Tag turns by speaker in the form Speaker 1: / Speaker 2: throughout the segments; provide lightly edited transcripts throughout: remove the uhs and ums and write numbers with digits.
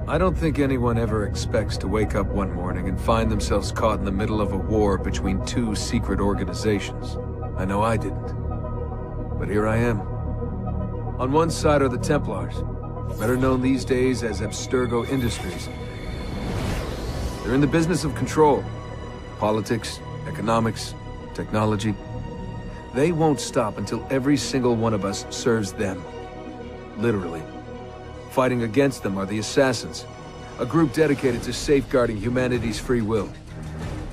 Speaker 1: I don't think anyone ever expects to wake up one morning and find themselves caught in the middle of a war between two secret organizations. I know I didn't. But here I am. On one side are the Templars, better known these days as Abstergo Industries. They're in the business of control. Politics, economics, technology. They won't stop until every single one of us serves them. Literally. Fighting against them are the Assassins, a group dedicated to safeguarding humanity's free will.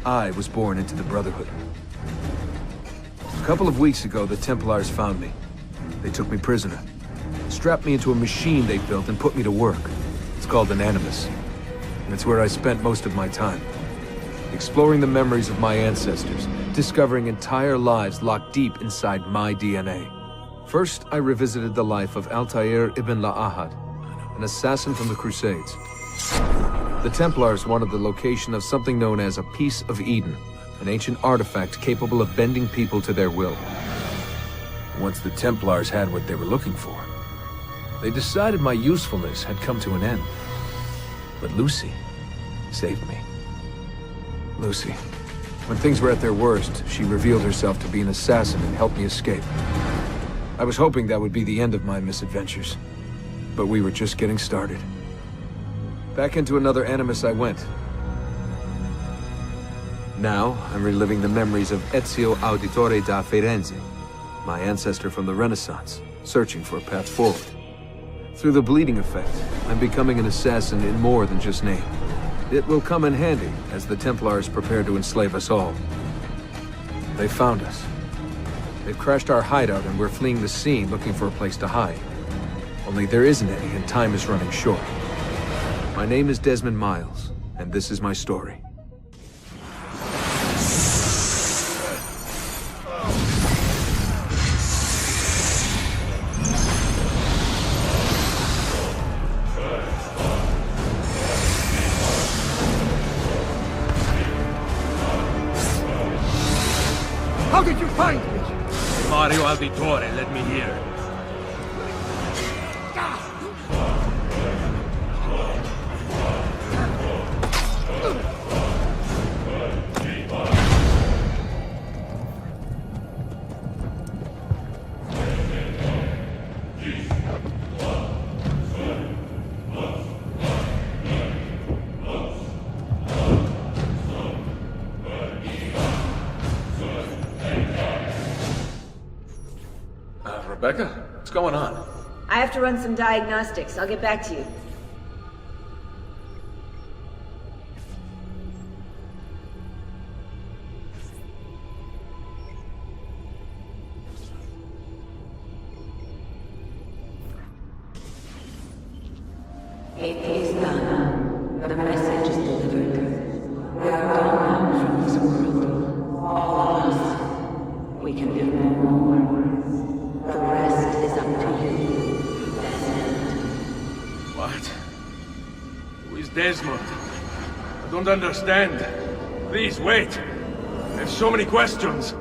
Speaker 1: I was born into the Brotherhood. A couple of weeks ago, the Templars found me. They took me prisoner, strapped me into a machine they built and put me to work. It's called an Animus. And it's where I spent most of my time. Exploring the memories of my ancestors, discovering entire lives locked deep inside my DNA. First, I revisited the life of Altair ibn La'ahad, an assassin from the Crusades. The Templars wanted the location of something known as a Piece of Eden, an ancient artifact capable of bending people to their will. Once the Templars had what they were looking for, they decided my usefulness had come to an end. But Lucy saved me. Lucy. When things were at their worst, she revealed herself to be an assassin and helped me escape. I was hoping that would be the end of my misadventures. But we were just getting started. Back into another Animus I went. Now, I'm reliving the memories of Ezio Auditore da Firenze, my ancestor from the Renaissance, searching for a path forward. Through the bleeding effect, I'm becoming an assassin in more than just name. It will come in handy as the Templars prepare to enslave us all. They found us. They've crashed our hideout and we're fleeing the scene looking for a place to hide. Only there isn't any and time is running short. My name is Desmond Miles, and this is my story.
Speaker 2: How did you find me?
Speaker 3: Mario Auditore led me here.
Speaker 1: Rebecca? What's going on?
Speaker 4: I have to run some diagnostics. I'll get back to you.
Speaker 5: It is done. The message is delivered. We are gone now from this world. All of us. We can do no more. The rest is up to you, Desmond.
Speaker 3: What? Who is Desmond? I don't understand. Please, wait. I have so many questions.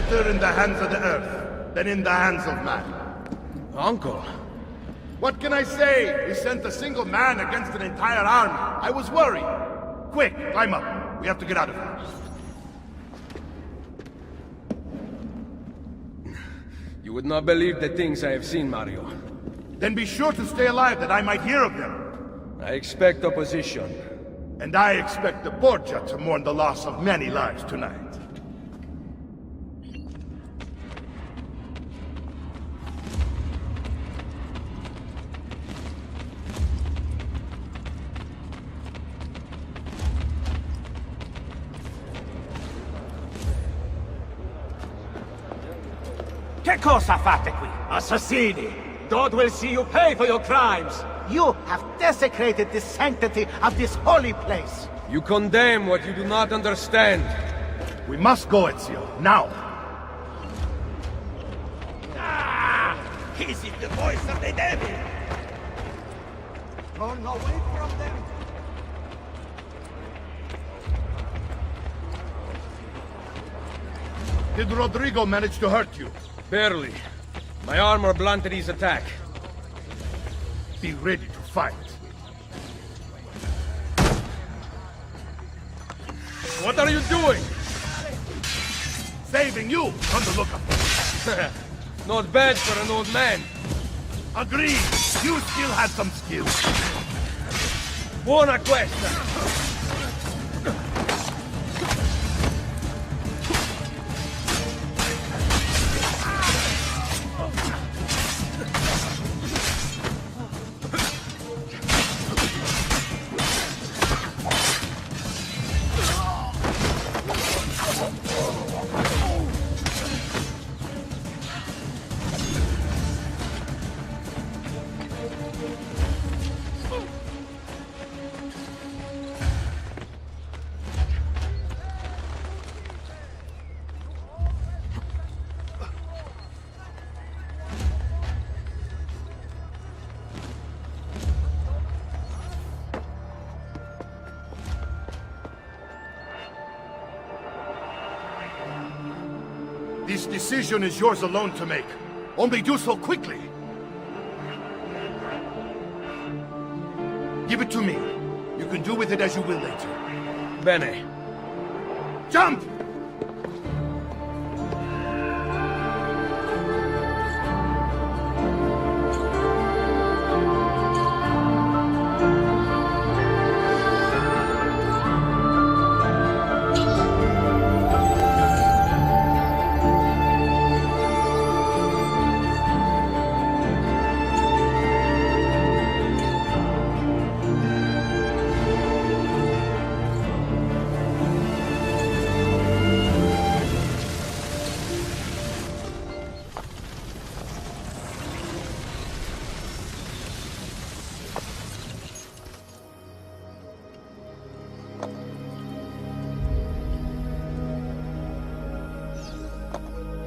Speaker 6: better in the hands of the earth than in the hands of man.
Speaker 3: Uncle.
Speaker 6: What can I say? We sent a single man against an entire army. I was worried. Quick, climb up. We have to get out of here.
Speaker 3: You would not believe the things I have seen, Mario.
Speaker 6: Then be sure to stay alive that I might hear of them.
Speaker 3: I expect opposition.
Speaker 6: And I expect the Borgia to mourn the loss of many lives tonight.
Speaker 2: Che cosa fate qui? Assassini! God will see you pay for your crimes! You have desecrated the sanctity of this holy place!
Speaker 3: You condemn what you do not understand.
Speaker 6: We must go, Ezio, now!
Speaker 2: Ah! Is it the voice of the devil? Run away from them!
Speaker 6: Did Rodrigo manage to hurt you?
Speaker 3: Barely. My armor blunted his attack.
Speaker 6: Be ready to fight.
Speaker 3: What are you doing?
Speaker 6: Saving you on the lookout.
Speaker 3: Not bad for an old man.
Speaker 6: Agreed. You still have some skills.
Speaker 3: Buona questa.
Speaker 6: This decision is yours alone to make. Only do so quickly. Give it to me. You can do with it as you will later.
Speaker 3: Bene.
Speaker 6: Jump!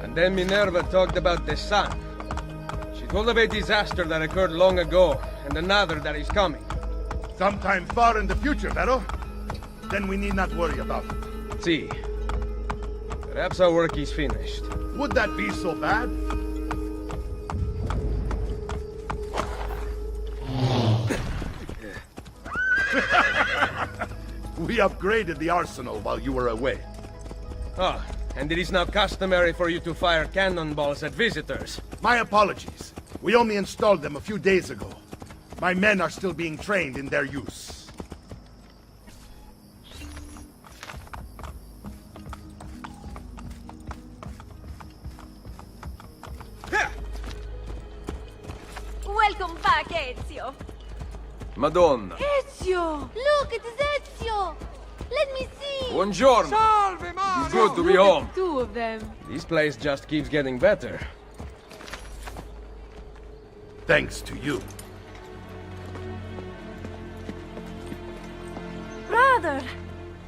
Speaker 3: And then Minerva talked about the sun. She told of a disaster that occurred long ago, and another that is coming.
Speaker 6: Sometime far in the future, Vero? Then we need not worry about it.
Speaker 3: See. Perhaps our work is finished.
Speaker 6: Would that be so bad? We upgraded the arsenal while you were away.
Speaker 3: Ah, and it is now customary for you to fire cannonballs at visitors.
Speaker 6: My apologies. We only installed them a few days ago. My men are still being trained in their use.
Speaker 7: Welcome back, Ezio.
Speaker 3: Madonna.
Speaker 7: Ezio! Look, it is Ezio! Let me see!
Speaker 3: Buongiorno.
Speaker 2: Salve, Mario!
Speaker 3: It's good to be home.
Speaker 7: Two of them.
Speaker 3: This place just keeps getting better.
Speaker 6: Thanks to you.
Speaker 7: Brother!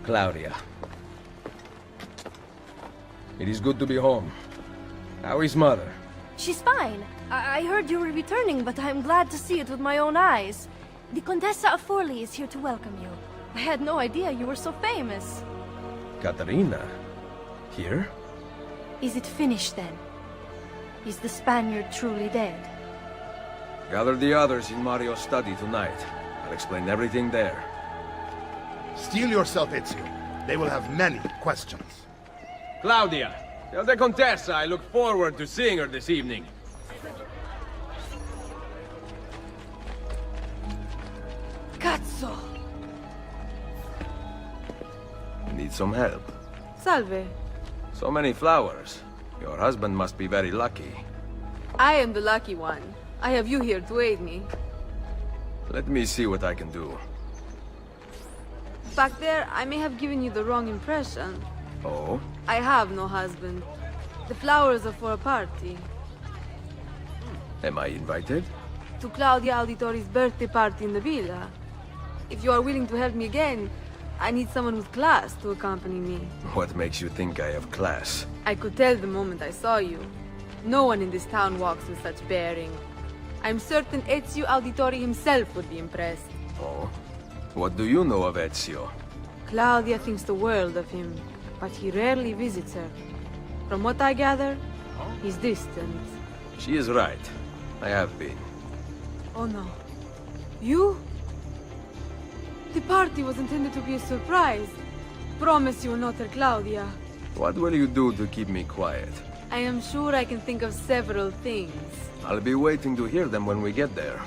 Speaker 3: Claudia. It is good to be home. How is Mother?
Speaker 7: She's fine. I heard you were returning, but I'm glad to see it with my own eyes. The Contessa of Forli is here to welcome you. I had no idea you were so famous.
Speaker 3: Katarina? Here?
Speaker 7: Is it finished then? Is the Spaniard truly dead?
Speaker 3: Gather the others in Mario's study tonight. I'll explain everything there.
Speaker 6: Steel yourself, Ezio. They will have many questions.
Speaker 3: Claudia, tell the Contessa I look forward to seeing her this evening.
Speaker 7: Cazzo!
Speaker 3: Need some help?
Speaker 8: Salve.
Speaker 3: So many flowers. Your husband must be very lucky.
Speaker 8: I am the lucky one. I have you here to aid me.
Speaker 3: Let me see what I can do.
Speaker 8: Back there, I may have given you the wrong impression.
Speaker 3: Oh?
Speaker 8: I have no husband. The flowers are for a party.
Speaker 3: Am I invited?
Speaker 8: To Claudia Auditori's birthday party in the villa. If you are willing to help me again, I need someone with class to accompany me.
Speaker 3: What makes you think I have class?
Speaker 8: I could tell the moment I saw you. No one in this town walks with such bearing. I'm certain Ezio Auditori himself would be impressed.
Speaker 3: Oh? What do you know of Ezio?
Speaker 8: Claudia thinks the world of him, but he rarely visits her. From what I gather, he's distant.
Speaker 3: She is right. I have been.
Speaker 8: Oh no. You? The party was intended to be a surprise. Promise you will not tell Claudia.
Speaker 3: What will you do to keep me quiet?
Speaker 8: I am sure I can think of several things.
Speaker 3: I'll be waiting to hear them when we get there.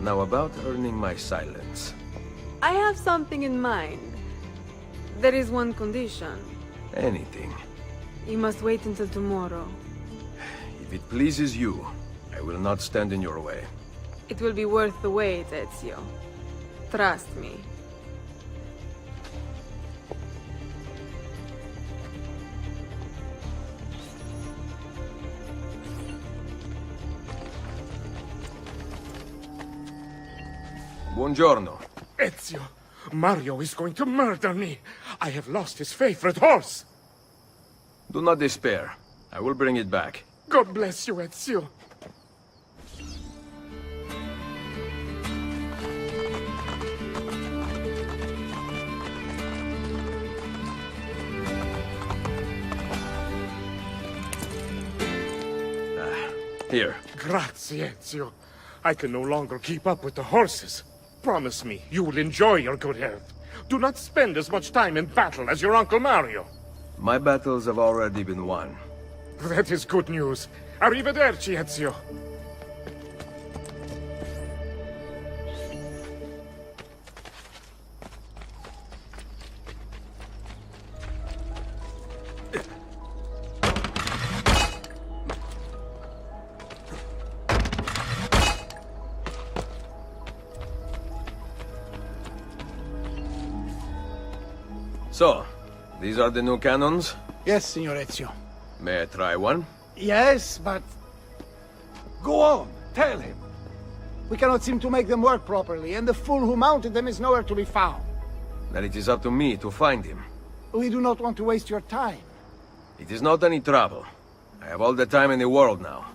Speaker 3: Now about earning my silence.
Speaker 8: I have something in mind. There is one condition.
Speaker 3: Anything.
Speaker 8: You must wait until tomorrow.
Speaker 3: If it pleases you, I will not stand in your way.
Speaker 8: It will be worth the wait, Ezio. Trust me.
Speaker 3: Buongiorno.
Speaker 9: Ezio, Mario is going to murder me. I have lost his favorite horse.
Speaker 3: Do not despair. I will bring it back.
Speaker 9: God bless you, Ezio.
Speaker 3: Here.
Speaker 9: Grazie, Ezio. I can no longer keep up with the horses. Promise me you will enjoy your good health. Do not spend as much time in battle as your Uncle Mario.
Speaker 3: My battles have already been won.
Speaker 9: That is good news. Arrivederci, Ezio.
Speaker 3: So, these are the new cannons?
Speaker 2: Yes, Signor Ezio.
Speaker 3: May I try one?
Speaker 2: Yes, but... Go on, tell him. We cannot seem to make them work properly, and the fool who mounted them is nowhere to be found.
Speaker 3: Then it is up to me to find him.
Speaker 2: We do not want to waste your time.
Speaker 3: It is not any trouble. I have all the time in the world now.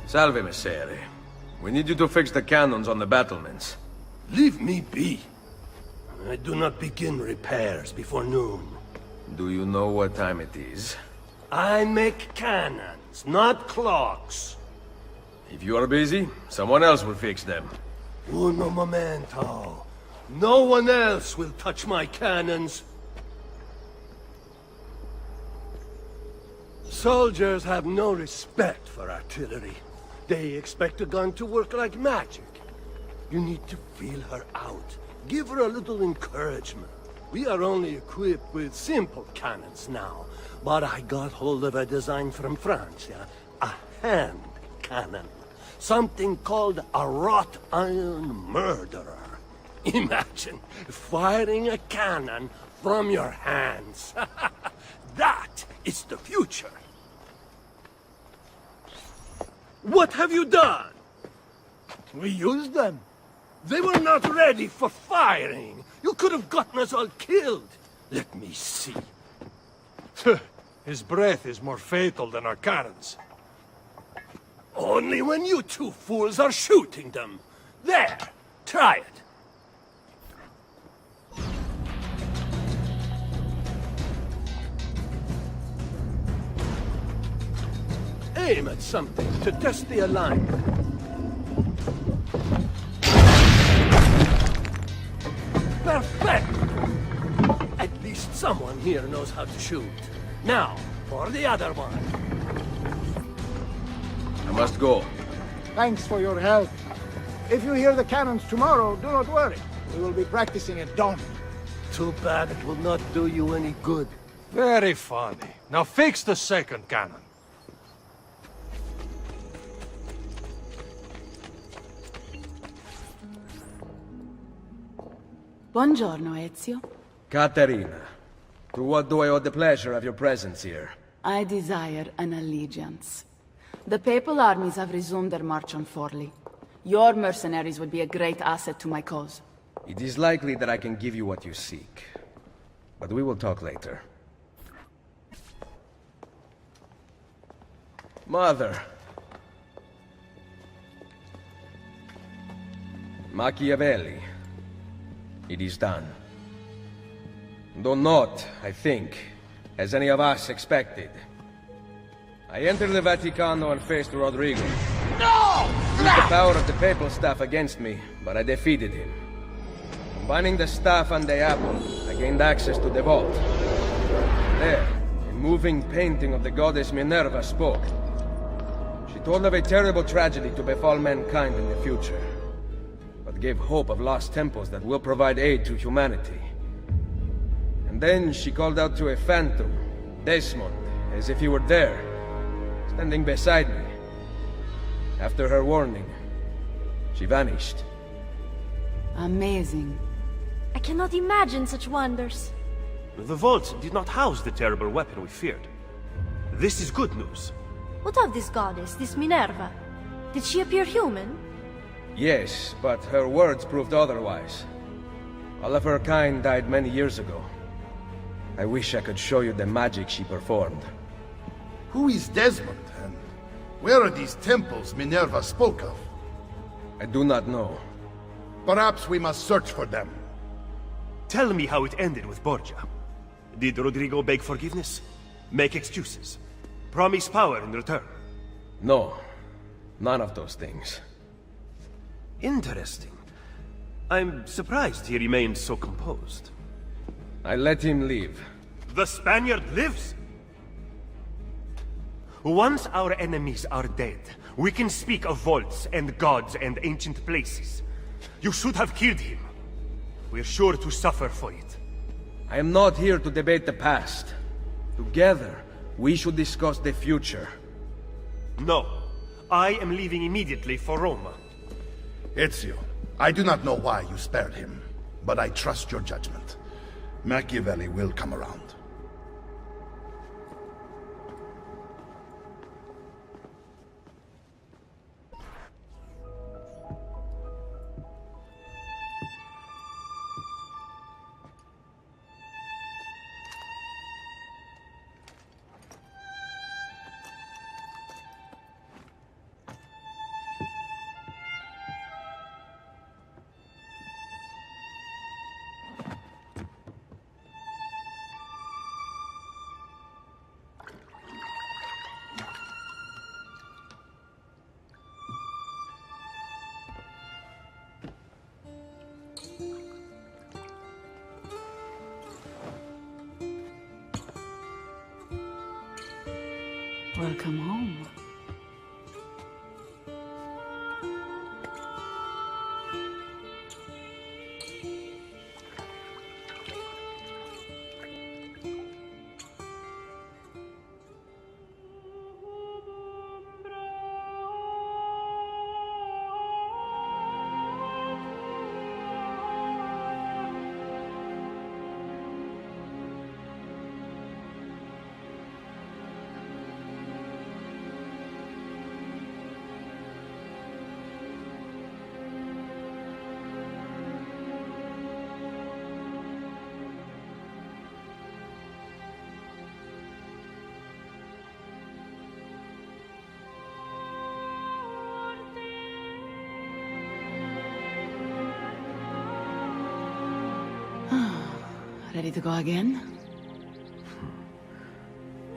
Speaker 3: Salve, Messere. We need you to fix the cannons on the battlements.
Speaker 10: Leave me be. I do not begin repairs before noon.
Speaker 3: Do you know what time it is?
Speaker 10: I make cannons, not clocks.
Speaker 3: If you are busy, someone else will fix them.
Speaker 10: Uno momento. No one else will touch my cannons. Soldiers have no respect for artillery. They expect a gun to work like magic. You need to feel her out. Give her a little encouragement. We are only equipped with simple cannons now, but I got hold of a design from France, yeah? A hand cannon. Something called a wrought iron murderer. Imagine firing a cannon from your hands. That is the future. What have you done?
Speaker 2: We use them.
Speaker 10: They were not ready for firing. You could have gotten us all killed. Let me see.
Speaker 11: His breath is more fatal than our cannons.
Speaker 10: Only when you two fools are shooting them. There, try it. Aim at something to test the alignment. Perfect! At least someone here knows how to shoot. Now, for the other one.
Speaker 1: I must go.
Speaker 2: Thanks for your help. If you hear the cannons tomorrow, do not worry. We will be practicing at dawn.
Speaker 10: Too bad it will not do you any good.
Speaker 11: Very funny. Now fix the second cannon.
Speaker 5: Buongiorno, Ezio.
Speaker 12: Caterina, to what do I owe the pleasure of your presence here?
Speaker 5: I desire an allegiance. The Papal armies have resumed their march on Forli. Your mercenaries would be a great asset to my cause.
Speaker 12: It is likely that I can give you what you seek. But we will talk later. Mother. Machiavelli. It is done. Though not, I think, as any of us expected. I entered the Vaticano and faced Rodrigo.
Speaker 2: No!
Speaker 12: He used the power of the papal staff against me, but I defeated him. Combining the staff and the apple, I gained access to the vault. There, a moving painting of the goddess Minerva spoke. She told of a terrible tragedy to befall mankind in the future, but gave hope of lost temples that will provide aid to humanity. And then she called out to a phantom, Desmond, as if he were there, standing beside me. After her warning, she vanished.
Speaker 5: Amazing.
Speaker 7: I cannot imagine such wonders.
Speaker 13: The vault did not house the terrible weapon we feared. This is good news.
Speaker 7: What of this goddess, this Minerva? Did she appear human?
Speaker 12: Yes, but her words proved otherwise. All of her kind died many years ago. I wish I could show you the magic she performed.
Speaker 6: Who is Desmond, and where are these temples Minerva spoke of?
Speaker 12: I do not know.
Speaker 6: Perhaps we must search for them.
Speaker 13: Tell me how it ended with Borgia. Did Rodrigo beg forgiveness? Make excuses? Promise power in return?
Speaker 12: No, none of those things.
Speaker 13: Interesting. I'm surprised he remained so composed.
Speaker 12: I let him leave.
Speaker 13: The Spaniard lives? Once our enemies are dead, we can speak of vaults and gods and ancient places. You should have killed him. We're sure to suffer for it.
Speaker 12: I am not here to debate the past. Together, we should discuss the future.
Speaker 13: No. I am leaving immediately for Roma.
Speaker 6: Ezio, I do not know why you spared him, but I trust your judgment. Machiavelli will come around.
Speaker 5: Welcome home. Ready to go again?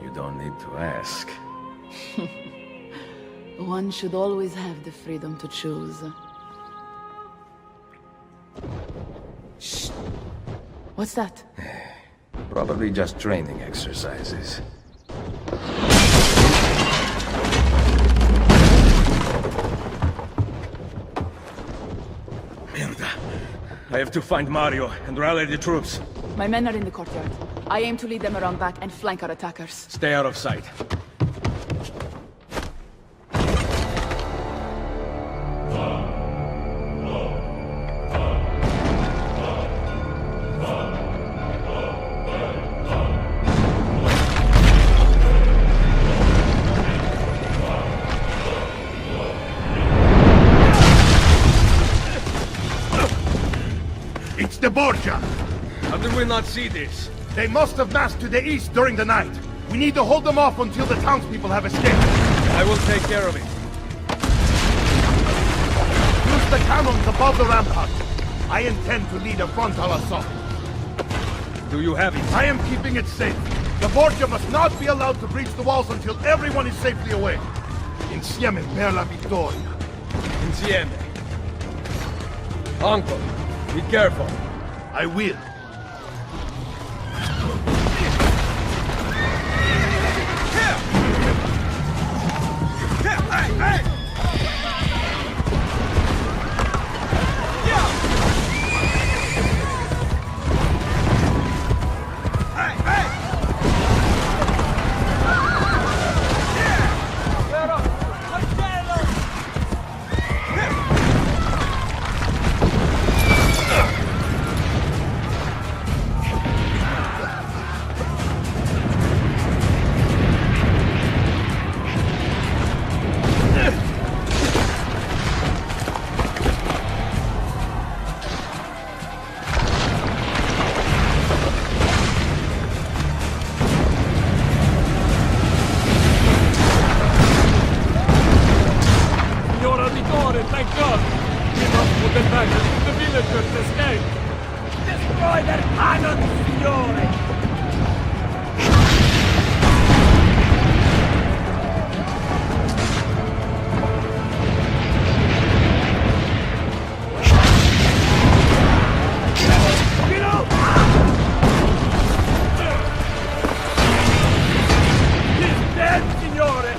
Speaker 12: You don't need to ask.
Speaker 5: One should always have the freedom to choose. Shh. What's that?
Speaker 12: Probably just training exercises. Mierda. I have to find Mario and rally the troops.
Speaker 5: My men are in the courtyard. I aim to lead them around back and flank our attackers.
Speaker 12: Stay out of sight.
Speaker 6: It's the Borgia!
Speaker 3: How did we not see this?
Speaker 6: They must have massed to the east during the night. We need to hold them off until the townspeople have escaped.
Speaker 3: I will take care of it.
Speaker 6: Use the cannons above the rampart. I intend to lead a frontal assault.
Speaker 3: Do you have it?
Speaker 6: I am keeping it safe. The Borgia must not be allowed to breach the walls until everyone is safely away. Insieme per la vittoria.
Speaker 3: Insieme. Uncle, be careful.
Speaker 6: I will.
Speaker 11: Thank God! We must put them back until the villagers escape!
Speaker 2: Destroy their cannons, signore! He's dead, signore!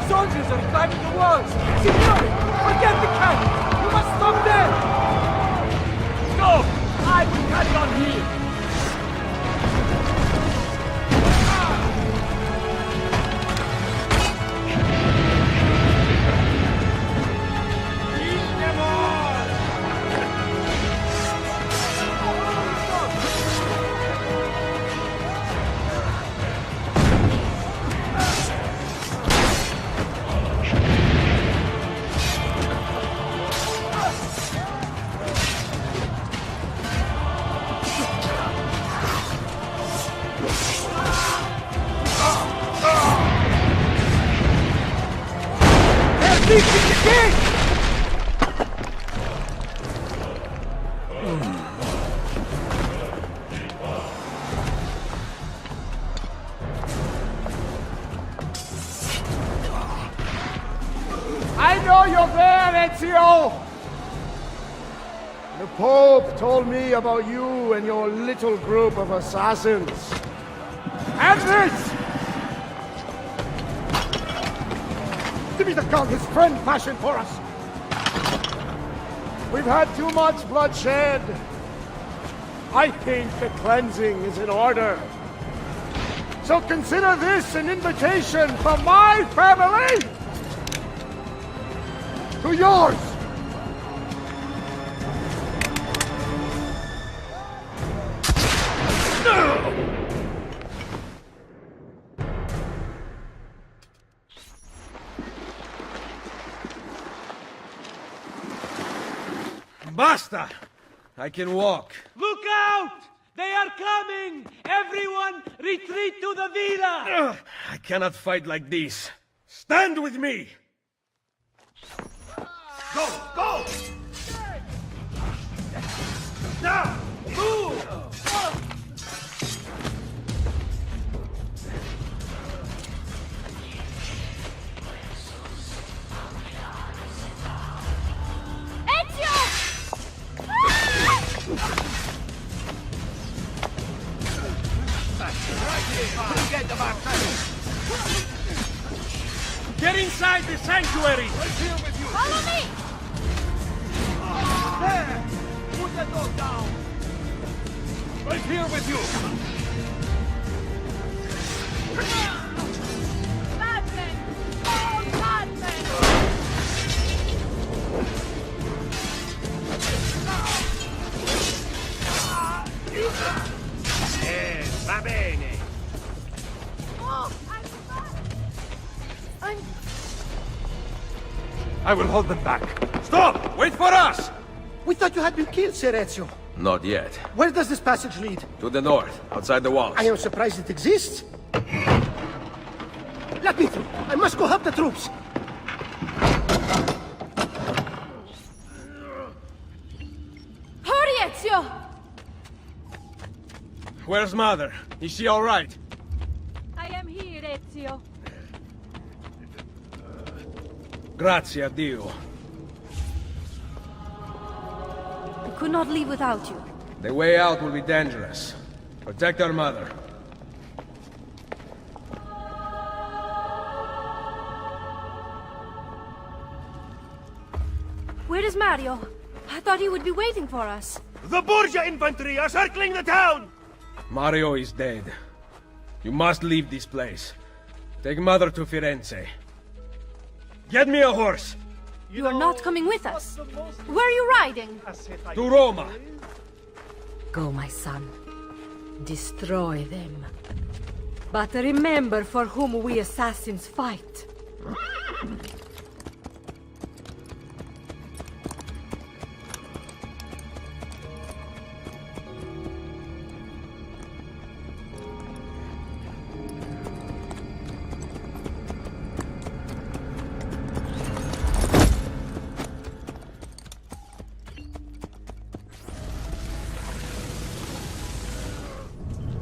Speaker 14: Soldiers are climbing the walls! Signore! Forget the cannon! You must stop them!
Speaker 2: No! I will carry on here! Kill them all!
Speaker 14: I know you're there, Ezio! The Pope told me about you and your little group of assassins. And this! Give me the gun his friend fashioned for us! We've had too much bloodshed. I think the cleansing is in order. So consider this an invitation from my family to yours!
Speaker 12: Basta! I can walk.
Speaker 2: Look out! They are coming! Everyone, retreat to the villa!
Speaker 12: I cannot fight like this. Stand with me!
Speaker 2: Go! Go! Now! Move!
Speaker 7: Ezio!
Speaker 2: Get inside the sanctuary!
Speaker 7: Follow me!
Speaker 2: There! Put the dog down! Right here with you!
Speaker 7: Madmen! All madmen!
Speaker 2: Va bene!
Speaker 7: Oh,
Speaker 11: I will hold them back.
Speaker 3: Stop! Wait for us!
Speaker 15: We thought you had been killed, Sir Ezio.
Speaker 12: Not yet.
Speaker 15: Where does this passage lead?
Speaker 12: To the north, outside the walls.
Speaker 15: I am surprised it exists. Let me through. I must go help the troops.
Speaker 7: hurry, Ezio!
Speaker 12: Where's Mother? Is she all right?
Speaker 8: I am here, Ezio.
Speaker 12: Grazie a Dio.
Speaker 7: We could not leave without you.
Speaker 12: The way out will be dangerous. Protect our mother.
Speaker 7: Where is Mario? I thought he would be waiting for us.
Speaker 13: The Borgia infantry are circling the town!
Speaker 12: Mario is dead. You must leave this place. Take Mother to Firenze. Get me a horse!
Speaker 7: You are not coming with us. Where are you riding?
Speaker 12: To Roma!
Speaker 8: Go, my son. Destroy them. But remember for whom we assassins fight.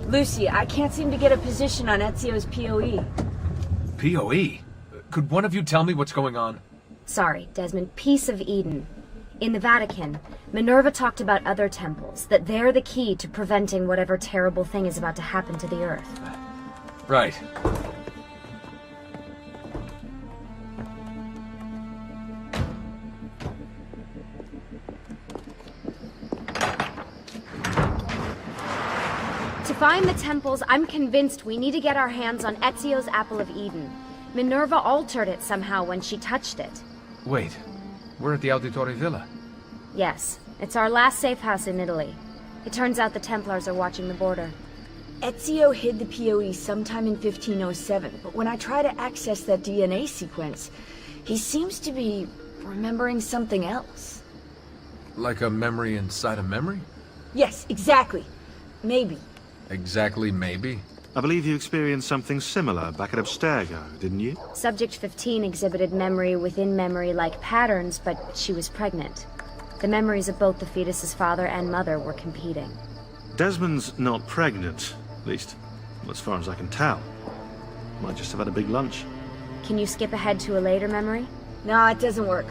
Speaker 4: Lucy, I can't seem to get a position on Ezio's POE.
Speaker 1: POE? Could one of you tell me what's going on?
Speaker 16: Sorry, Desmond. Peace of Eden. In the Vatican, Minerva talked about other temples, that they're the key to preventing whatever terrible thing is about to happen to the Earth.
Speaker 1: Right.
Speaker 16: To find the temples, I'm convinced we need to get our hands on Ezio's Apple of Eden. Minerva altered it somehow when she touched it.
Speaker 1: Wait, we're at the Auditore Villa.
Speaker 16: Yes, it's our last safe house in Italy. It turns out the Templars are watching the border.
Speaker 4: Ezio hid the POE sometime in 1507, but when I try to access that DNA sequence, he seems to be remembering something else.
Speaker 1: Like a memory inside a memory?
Speaker 4: Yes, exactly. Maybe.
Speaker 1: Exactly, maybe?
Speaker 17: I believe you experienced something similar back at Abstergo, didn't you?
Speaker 16: Subject 15 exhibited memory within memory-like patterns, but she was pregnant. The memories of both the fetus's father and mother were competing.
Speaker 17: Desmond's not pregnant, at least, as far as I can tell. Might just have had a big lunch.
Speaker 16: Can you skip ahead to a later memory?
Speaker 4: No, it doesn't work.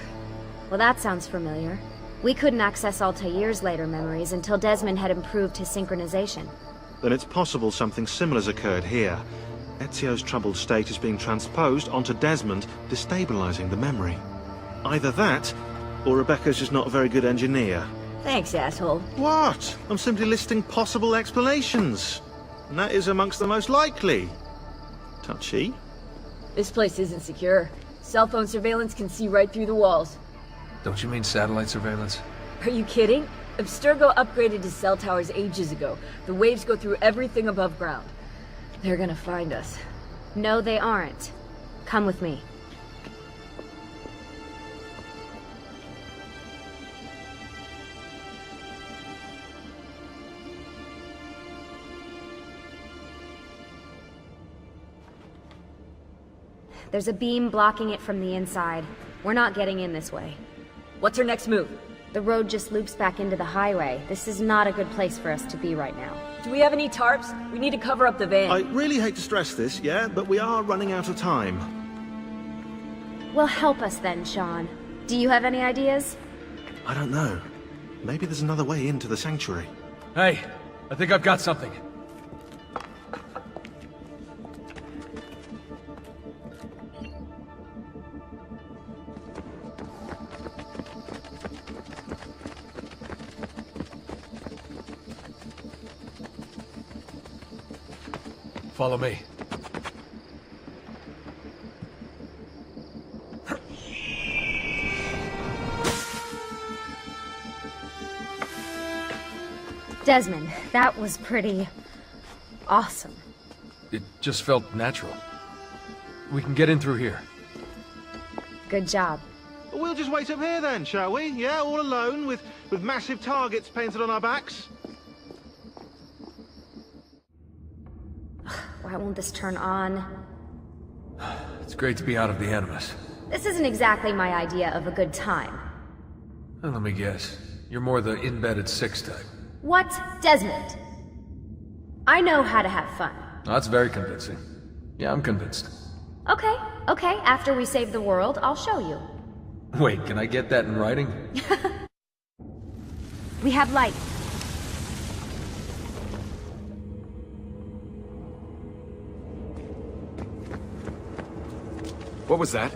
Speaker 16: Well, that sounds familiar. We couldn't access Altair's later memories until Desmond had improved his synchronization.
Speaker 17: Then it's possible something similar's occurred here. Ezio's troubled state is being transposed onto Desmond, destabilizing the memory. Either that, or Rebecca's just not a very good engineer.
Speaker 4: Thanks, asshole.
Speaker 17: What? I'm simply listing possible explanations. And that is amongst the most likely. Touchy?
Speaker 4: This place isn't secure. Cell phone surveillance can see right through the walls.
Speaker 1: Don't you mean satellite surveillance?
Speaker 4: Are you kidding? Abstergo upgraded his cell towers ages ago. The waves go through everything above ground. They're gonna find us.
Speaker 16: No, they aren't. Come with me. There's a beam blocking it from the inside. We're not getting in this way.
Speaker 4: What's our next move?
Speaker 16: The road just loops back into the highway. This is not a good place for us to be right now.
Speaker 4: Do we have any tarps? We need to cover up the van.
Speaker 17: I really hate to stress this, yeah, but we are running out of time.
Speaker 16: Well, help us then, Sean. Do you have any ideas?
Speaker 17: I don't know. Maybe there's another way into the sanctuary.
Speaker 3: Hey, I think I've got something. Follow me.
Speaker 16: Desmond, that was pretty... awesome.
Speaker 3: It just felt natural. We can get in through here.
Speaker 16: Good job.
Speaker 17: We'll just wait up here then, shall we? Yeah, all alone, with massive targets painted on our backs?
Speaker 16: Why won't this turn on?
Speaker 3: It's great to be out of the Animus.
Speaker 16: This isn't exactly my idea of a good time.
Speaker 3: Well, let me guess. You're more the in-bed-at-6 type.
Speaker 16: What? Desmond? I know how to have fun.
Speaker 3: That's very convincing. Yeah, I'm convinced.
Speaker 16: Okay, after we save the world, I'll show you.
Speaker 3: Wait, can I get that in writing?
Speaker 16: We have light.
Speaker 1: What was that?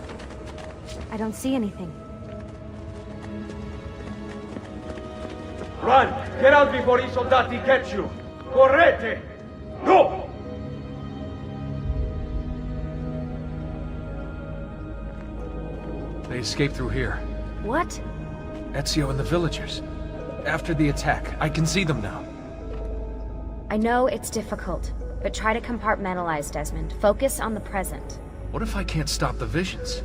Speaker 16: I don't see anything.
Speaker 3: Run! Get out before I soldati catch you! Correte! Go! They escaped through here.
Speaker 16: What?
Speaker 3: Ezio and the villagers. After the attack, I can see them now.
Speaker 16: I know it's difficult, but try to compartmentalize, Desmond. Focus on the present.
Speaker 3: What if I can't stop the visions?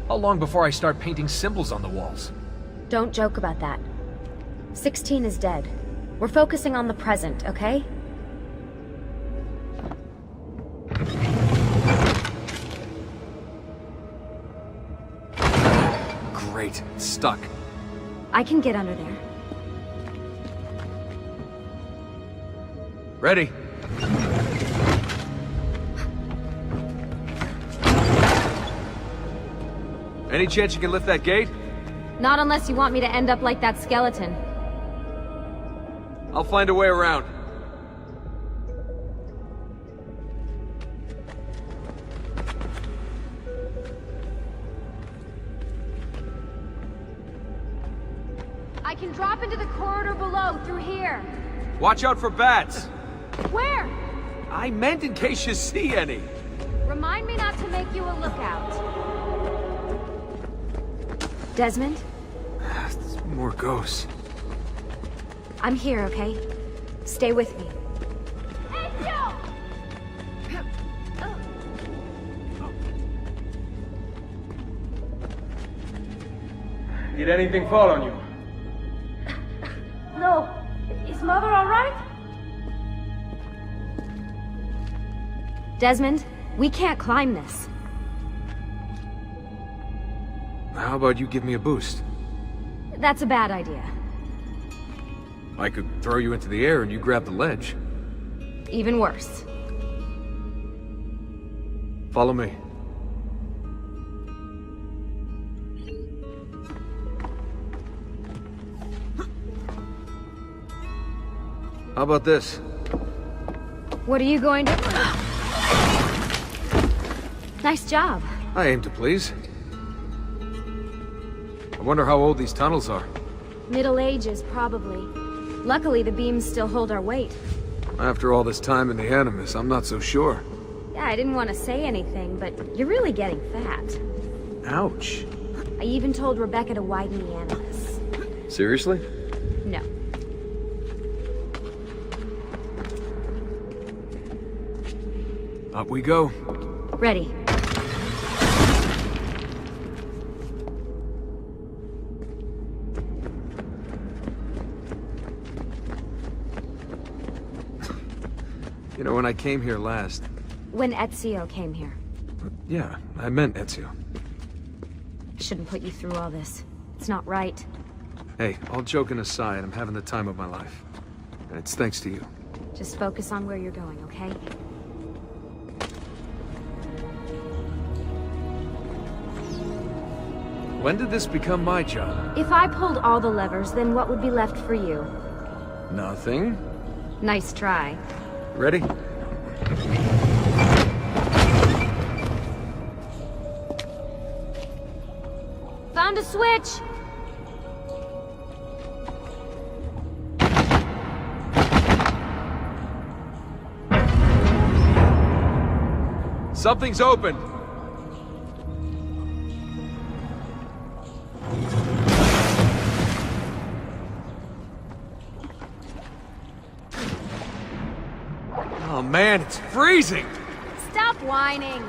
Speaker 3: How long before I start painting symbols on the walls?
Speaker 16: Don't joke about that. 16 is dead. We're focusing on the present, okay?
Speaker 3: Great, it's stuck.
Speaker 16: I can get under there.
Speaker 1: Ready. Any chance you can lift that gate?
Speaker 16: Not unless you want me to end up like that skeleton.
Speaker 1: I'll find a way around.
Speaker 16: I can drop into the corridor below, through here.
Speaker 1: Watch out for bats!
Speaker 16: Where?
Speaker 1: I meant in case you see any.
Speaker 16: Remind me not to make you a lookout. Desmond?
Speaker 1: There's more ghosts.
Speaker 16: I'm here, okay? Stay with me.
Speaker 7: Ezio!
Speaker 12: Did anything fall on you?
Speaker 7: No. Is Mother all right?
Speaker 16: Desmond, we can't climb this.
Speaker 1: How about you give me a boost?
Speaker 16: That's a bad idea.
Speaker 1: I could throw you into the air and you grab the ledge.
Speaker 16: Even worse.
Speaker 1: Follow me. How about this?
Speaker 16: What are you going to... Nice job.
Speaker 1: I aim to please. I wonder how old these tunnels are.
Speaker 16: Middle Ages, probably. Luckily, the beams still hold our weight.
Speaker 1: After all this time in the Animus, I'm not so sure.
Speaker 16: Yeah, I didn't want to say anything, but you're really getting fat.
Speaker 1: Ouch.
Speaker 16: I even told Rebecca to widen the Animus.
Speaker 1: Seriously?
Speaker 16: No.
Speaker 1: Up we go.
Speaker 16: Ready.
Speaker 1: You know, when I came here last...
Speaker 16: When Ezio came here.
Speaker 1: Yeah, I meant Ezio.
Speaker 16: I shouldn't put you through all this. It's not right.
Speaker 1: Hey, all joking aside, I'm having the time of my life. And it's thanks to you.
Speaker 16: Just focus on where you're going, okay?
Speaker 1: When did this become my job?
Speaker 16: If I pulled all the levers, then what would be left for you?
Speaker 1: Nothing.
Speaker 16: Nice try.
Speaker 1: Ready?
Speaker 16: Found a switch!
Speaker 1: Something's open! Oh man, it's freezing!
Speaker 16: Stop whining!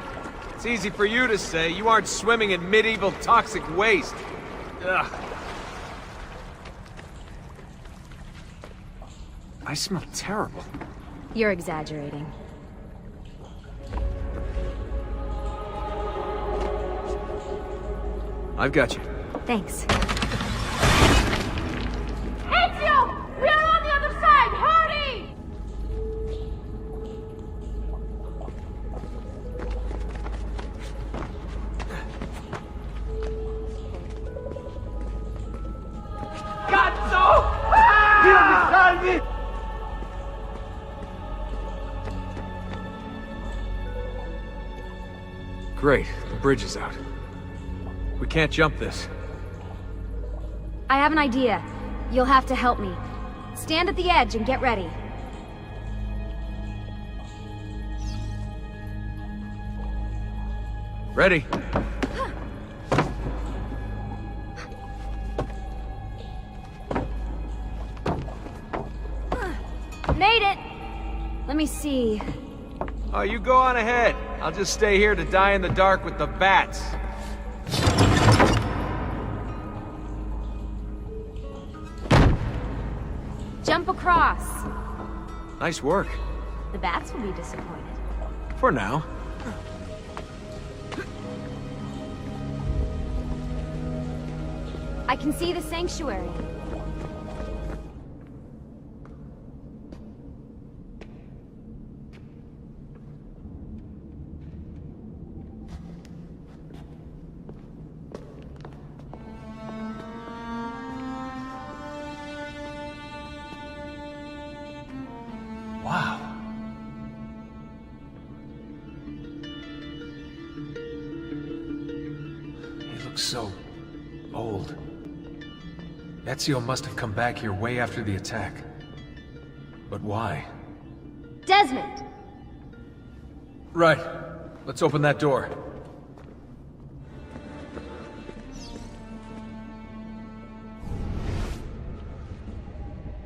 Speaker 1: It's easy for you to say. You aren't swimming in medieval toxic waste. Ugh. I smell terrible.
Speaker 16: You're exaggerating.
Speaker 1: I've got you.
Speaker 16: Thanks.
Speaker 7: Ezio! We are on the other side! Hurry!
Speaker 2: Cazzo! Dio mi salvi!
Speaker 1: Great, the bridge is out. We can't jump this.
Speaker 16: I have an idea. You'll have to help me. Stand at the edge and get ready.
Speaker 1: Ready.
Speaker 16: Made it! Let me see.
Speaker 1: Oh, you go on ahead. I'll just stay here to die in the dark with the bats.
Speaker 16: Jump across.
Speaker 1: Nice work.
Speaker 16: The bats will be disappointed.
Speaker 1: For now.
Speaker 16: I can see the sanctuary.
Speaker 1: Wow. He looks so old. Ezio must have come back here way after the attack. But why?
Speaker 16: Desmond!
Speaker 1: Right. Let's open that door.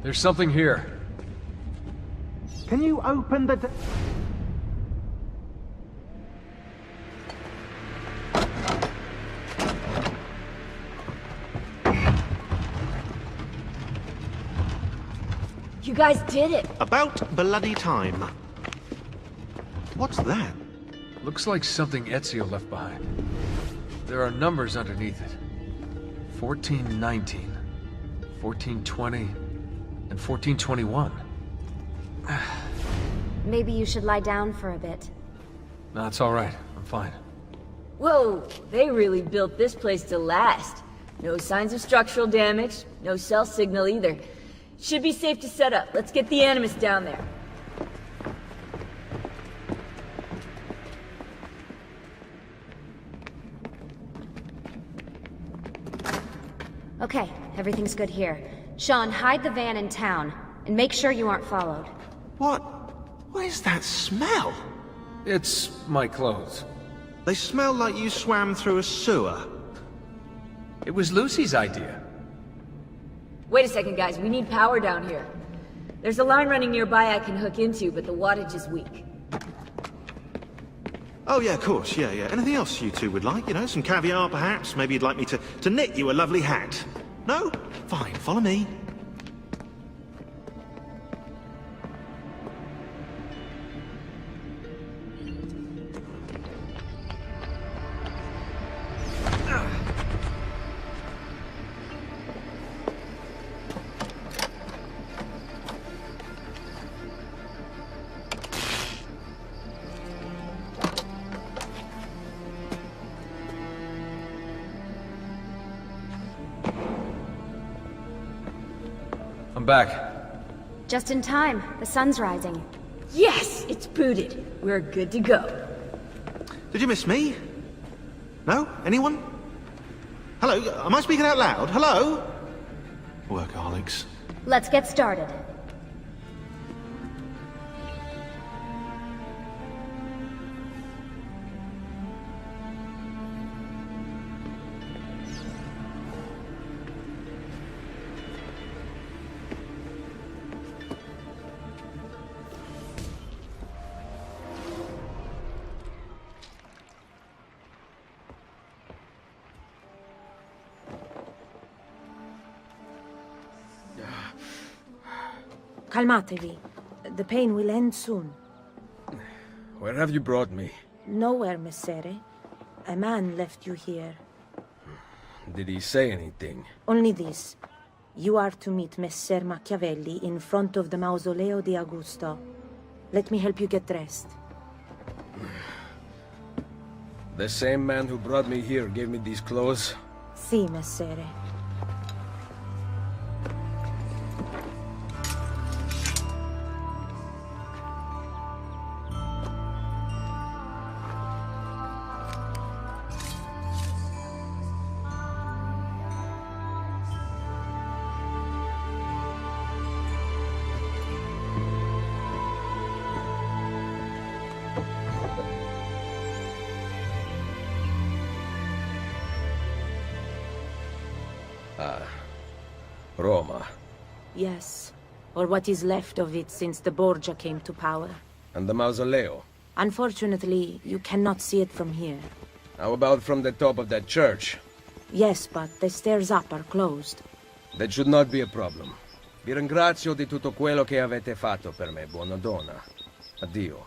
Speaker 1: There's something here.
Speaker 15: Can you open the...
Speaker 4: You guys did it!
Speaker 17: About bloody time. What's that?
Speaker 1: Looks like something Ezio left behind. There are numbers underneath it. 1419, 1420, and 1421.
Speaker 16: Maybe you should lie down for a bit.
Speaker 1: No, it's all right. I'm fine.
Speaker 4: Whoa, they really built this place to last. No signs of structural damage, no cell signal either. Should be safe to set up. Let's get the Animus down there.
Speaker 16: Okay, everything's good here. Sean, hide the van in town, and make sure you aren't followed.
Speaker 17: What is that smell?
Speaker 1: It's my clothes.
Speaker 17: They smell like you swam through a sewer.
Speaker 1: It was Lucy's idea.
Speaker 4: Wait a second, guys. We need power down here. There's a line running nearby I can hook into, but the wattage is weak.
Speaker 17: Oh yeah, of course, yeah. Anything else you two would like? You know, some caviar perhaps? Maybe you'd like me to knit you a lovely hat? No? Fine, follow me.
Speaker 1: I'm back.
Speaker 16: Just in time. The sun's rising.
Speaker 4: Yes! It's booted. We're good to go.
Speaker 17: Did you miss me? No? Anyone? Hello? Am I speaking out loud? Hello? Workaholics.
Speaker 16: Let's get started.
Speaker 18: Calmatevi. The pain will end soon.
Speaker 12: Where have you brought me?
Speaker 18: Nowhere, Messere. A man left you here.
Speaker 12: Did he say anything?
Speaker 18: Only this. You are to meet Messer Machiavelli in front of the Mausoleo di Augusto. Let me help you get dressed.
Speaker 12: The same man who brought me here gave me these clothes?
Speaker 18: Si, Messere.
Speaker 12: Roma.
Speaker 18: Yes. Or what is left of it since the Borgia came to power.
Speaker 12: And the Mausoleo?
Speaker 18: Unfortunately, you cannot see it from here.
Speaker 12: How about from the top of that church?
Speaker 18: Yes, but the stairs up are closed.
Speaker 12: That should not be a problem. Vi ringrazio di tutto quello che avete fatto per me, buona donna. Addio.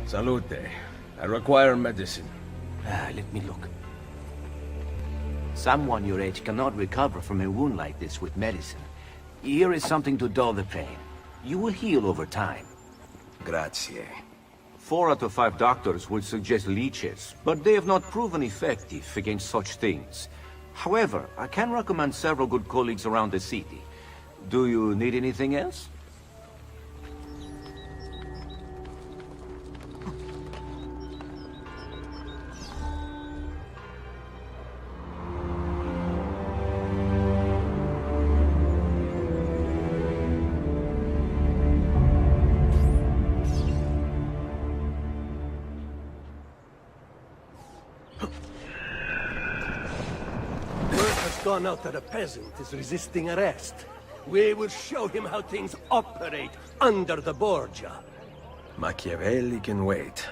Speaker 12: Salute. I require medicine.
Speaker 2: Let me look. Someone your age cannot recover from a wound like this with medicine. Here is something to dull the pain. You will heal over time.
Speaker 19: Grazie.
Speaker 2: 4 out of 5 doctors would suggest leeches, but they have not proven effective against such things. However, I can recommend several good colleagues around the city. Do you need anything else?
Speaker 10: Gone out that a peasant is resisting arrest. We will show him how things operate under the Borgia.
Speaker 19: Machiavelli can wait.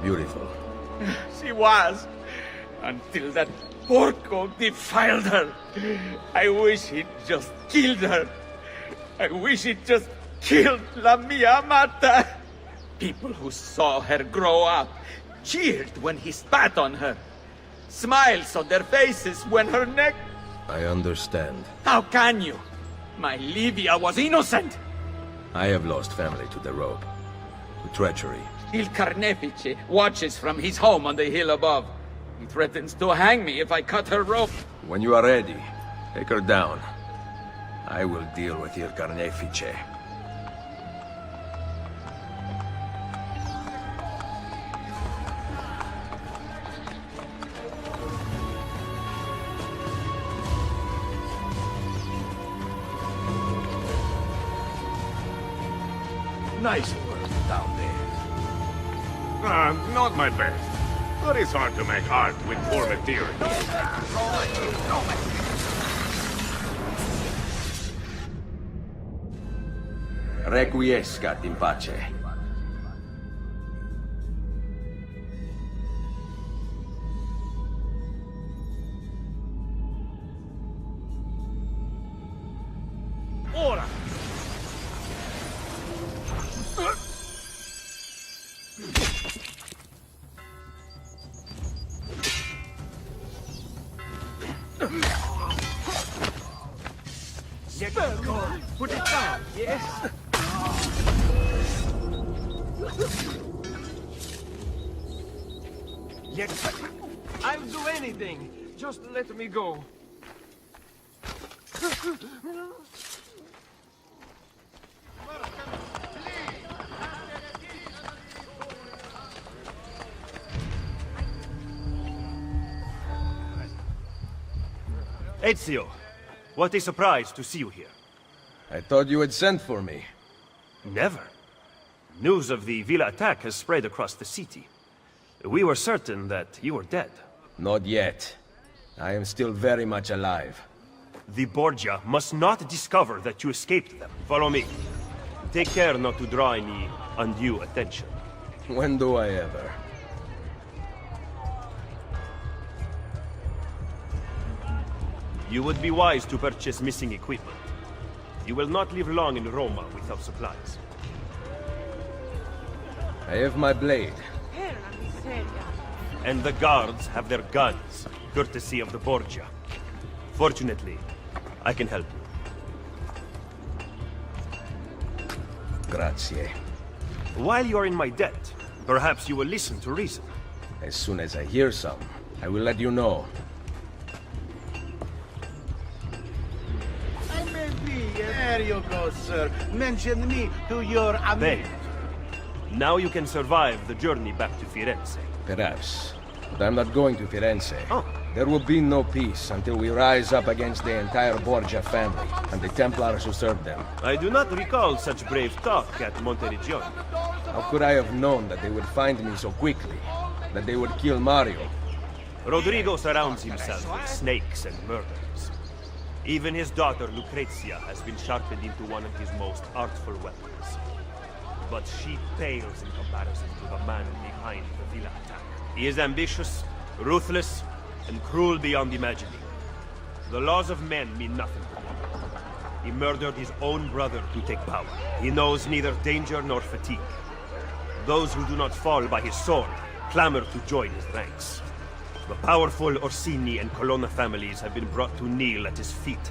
Speaker 19: Beautiful.
Speaker 20: She was, until that porco defiled her. I wish he'd just killed her. I wish he'd just killed La Mia Amata. People who saw her grow up cheered when he spat on her. Smiles on their faces when her neck...
Speaker 19: I understand.
Speaker 20: How can you? My Livia was innocent.
Speaker 19: I have lost family to the rope, to treachery.
Speaker 20: Il Carnefice watches from his home on the hill above. He threatens to hang me if I cut her rope.
Speaker 19: When you are ready, take her down. I will deal with Il Carnefice.
Speaker 2: Nice work down there.
Speaker 9: Not my best. But it's hard to make art with poor material.
Speaker 19: Requiescat in pace.
Speaker 14: Ora!
Speaker 20: Let go. Put it down, yes? I'll do anything. Just let me go.
Speaker 13: Ezio, what a surprise to see you here.
Speaker 12: I thought you had sent for me.
Speaker 13: Never. News of the Villa attack has spread across the city. We were certain that you were dead.
Speaker 12: Not yet. I am still very much alive.
Speaker 13: The Borgia must not discover that you escaped them. Follow me. Take care not to draw any undue attention.
Speaker 12: When do I ever?
Speaker 13: You would be wise to purchase missing equipment. You will not live long in Roma without supplies.
Speaker 12: I have my blade.
Speaker 13: And the guards have their guns, courtesy of the Borgia. Fortunately, I can help you.
Speaker 12: Grazie.
Speaker 13: While you are in my debt, perhaps you will listen to reason.
Speaker 12: As soon as I hear some, I will let you know.
Speaker 14: There you go, sir. Mention me to your
Speaker 13: Babe, now you can survive the journey back to Firenze.
Speaker 12: Perhaps. But I'm not going to Firenze.
Speaker 13: Oh.
Speaker 12: There will be no peace until we rise up against the entire Borgia family and the Templars who serve them.
Speaker 13: I do not recall such brave talk at Monteriggioni.
Speaker 12: How could I have known that they would find me so quickly? That they would kill Mario?
Speaker 13: Rodrigo surrounds himself with snakes and murderers. Even his daughter Lucrezia has been sharpened into one of his most artful weapons. But she pales in comparison to the man behind the Villa attack. He is ambitious, ruthless, and cruel beyond imagining. The laws of men mean nothing to him. He murdered his own brother to take power. He knows neither danger nor fatigue. Those who do not fall by his sword clamor to join his ranks. The powerful Orsini and Colonna families have been brought to kneel at his feet,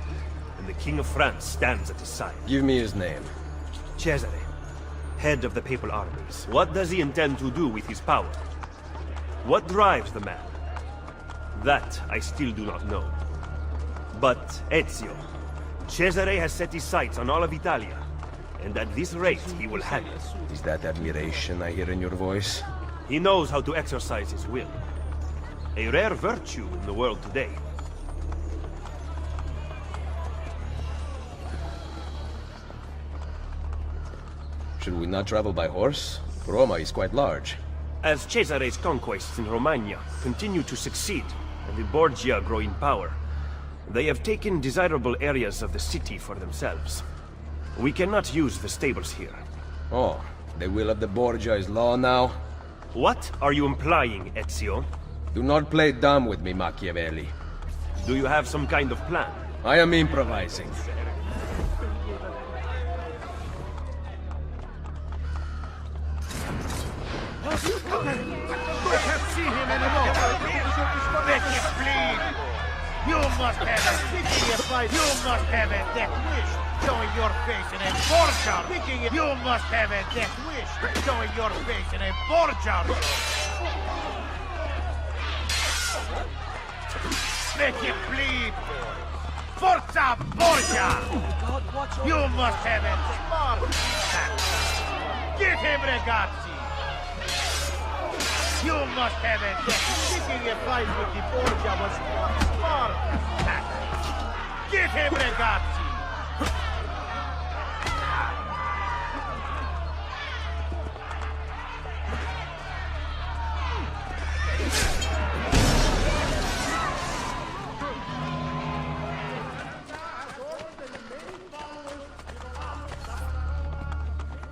Speaker 13: and the King of France stands at his side.
Speaker 12: Give me his name.
Speaker 13: Cesare, head of the papal armies. What does he intend to do with his power? What drives the man? That I still do not know. But Ezio, Cesare has set his sights on all of Italia, and at this rate he will have it.
Speaker 12: Is that admiration I hear in your voice?
Speaker 13: He knows how to exercise his will. A rare virtue in the world today.
Speaker 12: Should we not travel by horse? Roma is quite large.
Speaker 13: As Cesare's conquests in Romagna continue to succeed, and the Borgia grow in power, they have taken desirable areas of the city for themselves. We cannot use the stables here.
Speaker 12: Oh, the will of the Borgia is law now?
Speaker 13: What are you implying, Ezio?
Speaker 12: Do not play dumb with me, Machiavelli.
Speaker 13: Do you have some kind of plan?
Speaker 12: I am improvising.
Speaker 14: See him anymore. Let him bleed. You must have a picking a fight. You must have a death wish. Showing your face in a Borgia. Picking it. You must have a death wish. Showing your face in a Borgia. Let him bleed. Forza Borgia. You must have a smart attack. Get him, ragazzi. You must have a death. Picking a fight with the Borgia was smart attack. Get him, ragazzi.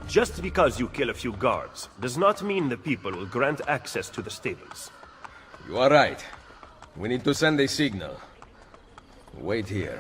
Speaker 13: Just because you kill a few guards does not mean the people will grant access to the stables.
Speaker 19: You are right. We need to send a signal. Wait here.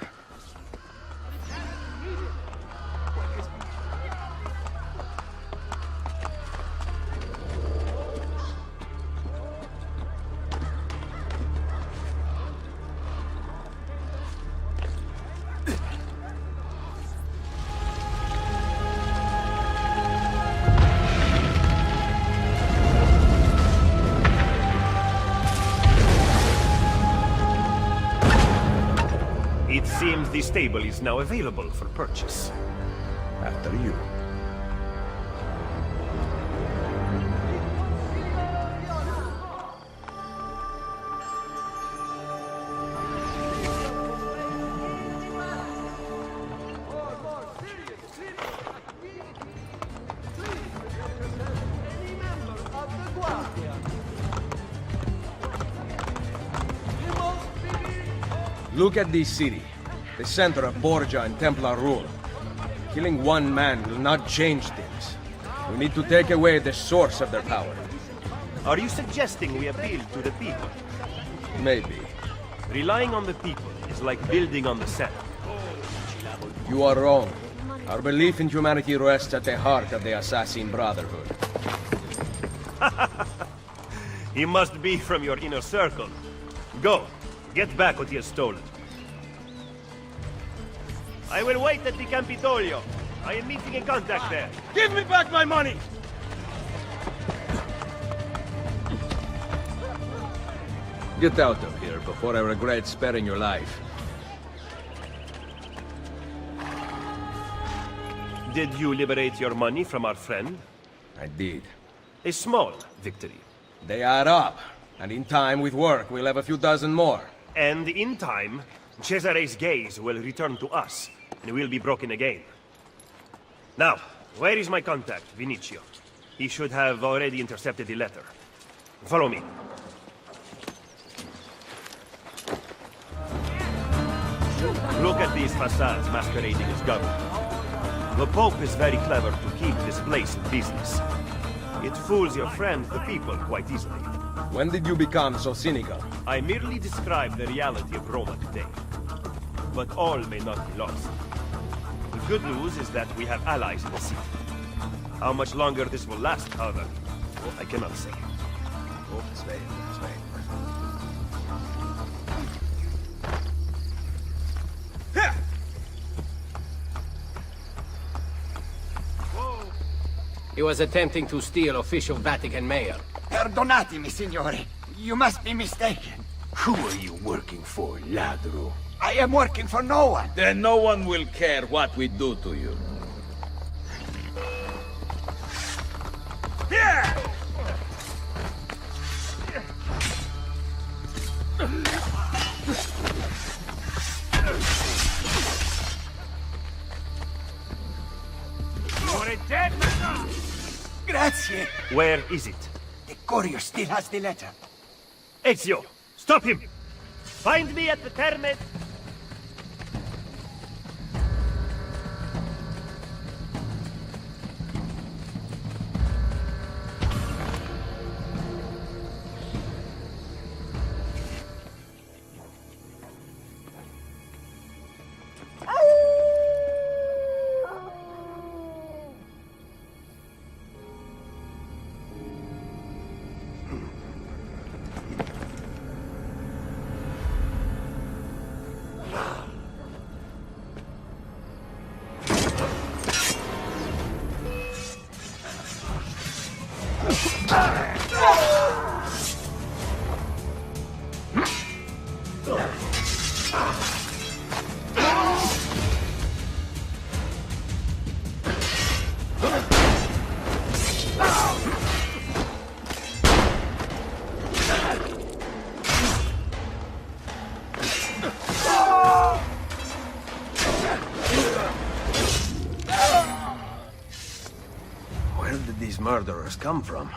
Speaker 13: It seems the stable is now available for purchase.
Speaker 19: After you. Look at this city, the center of Borgia and Templar rule. Killing one man will not change things. We need to take away the source of their power.
Speaker 13: Are you suggesting we appeal to the people?
Speaker 19: Maybe.
Speaker 13: Relying on the people is like building on the sand.
Speaker 19: You are wrong. Our belief in humanity rests at the heart of the Assassin Brotherhood.
Speaker 13: He must be from your inner circle. Go, get back what he has stolen. I will wait at the Campidoglio. I am meeting a contact there.
Speaker 20: Give me back my money!
Speaker 19: Get out of here before I regret sparing your life.
Speaker 13: Did you liberate your money from our friend?
Speaker 19: I did.
Speaker 13: A small victory.
Speaker 19: They are up, and in time with work we'll have a few dozen more.
Speaker 13: And in time, Cesare's gaze will return to us, and we'll be broken again. Now, where is my contact, Vinicio? He should have already intercepted the letter. Follow me. Look at these facades masquerading as government. The Pope is very clever to keep this place in business. It fools your friend, the people, quite easily.
Speaker 19: When did you become so cynical?
Speaker 13: I merely describe the reality of Roma today. But all may not be lost. The good news is that we have allies in the city. How much longer this will last, however, I cannot say.
Speaker 21: He was attempting to steal official Vatican mail.
Speaker 22: Perdonatemi, signore. You must be mistaken.
Speaker 21: Who are you working for, ladro?
Speaker 22: I am working for no one.
Speaker 20: Then no one will care what we do to you.
Speaker 22: Here!
Speaker 20: You're a dead man!
Speaker 22: Grazie.
Speaker 13: Where is it?
Speaker 22: The courier still has the letter.
Speaker 13: Ezio, stop him! Find me at the Terme.
Speaker 19: Where did these murderers come from?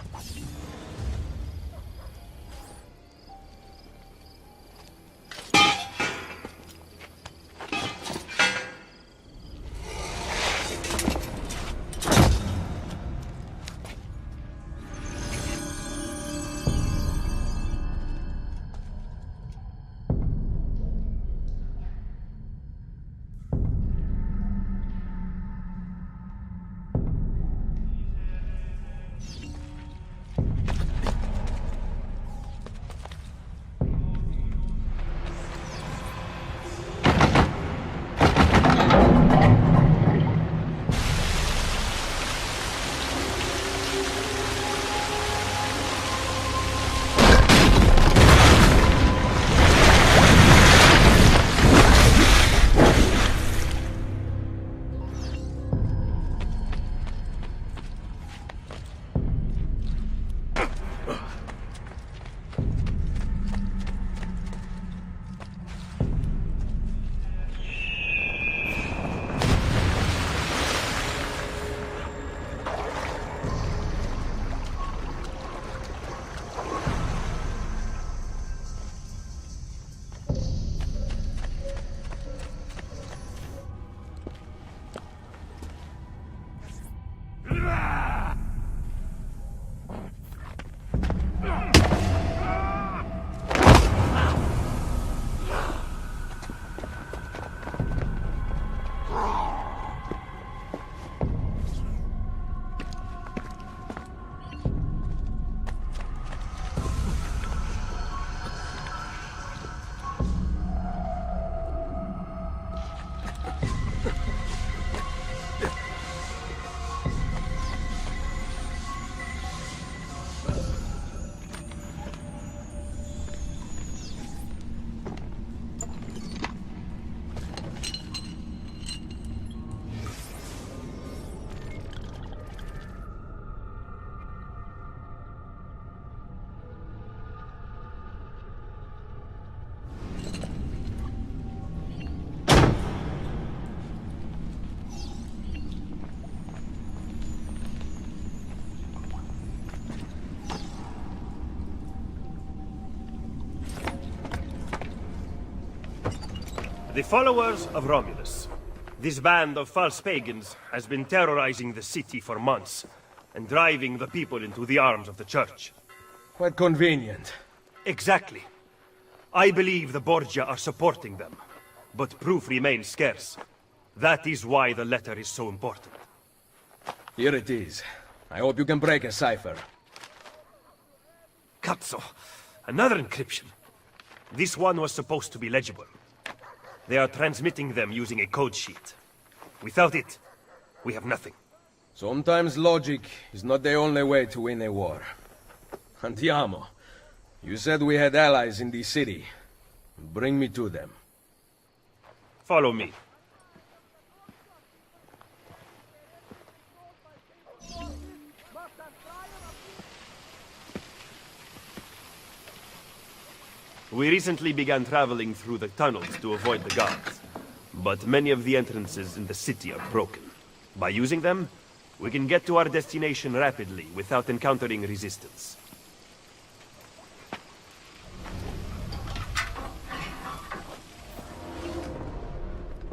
Speaker 13: The followers of Romulus. This band of false pagans has been terrorizing the city for months, and driving the people into the arms of the Church.
Speaker 19: Quite convenient.
Speaker 13: Exactly. I believe the Borgia are supporting them, but proof remains scarce. That is why the letter is so important.
Speaker 19: Here it is. I hope you can break a cipher.
Speaker 13: Cazzo! Another encryption. This one was supposed to be legible. They are transmitting them using a code sheet. Without it, we have nothing.
Speaker 19: Sometimes logic is not the only way to win a war. Andiamo. You said we had allies in the city. Bring me to them.
Speaker 13: Follow me. We recently began traveling through the tunnels to avoid the guards. But many of the entrances in the city are broken. By using them, we can get to our destination rapidly without encountering resistance.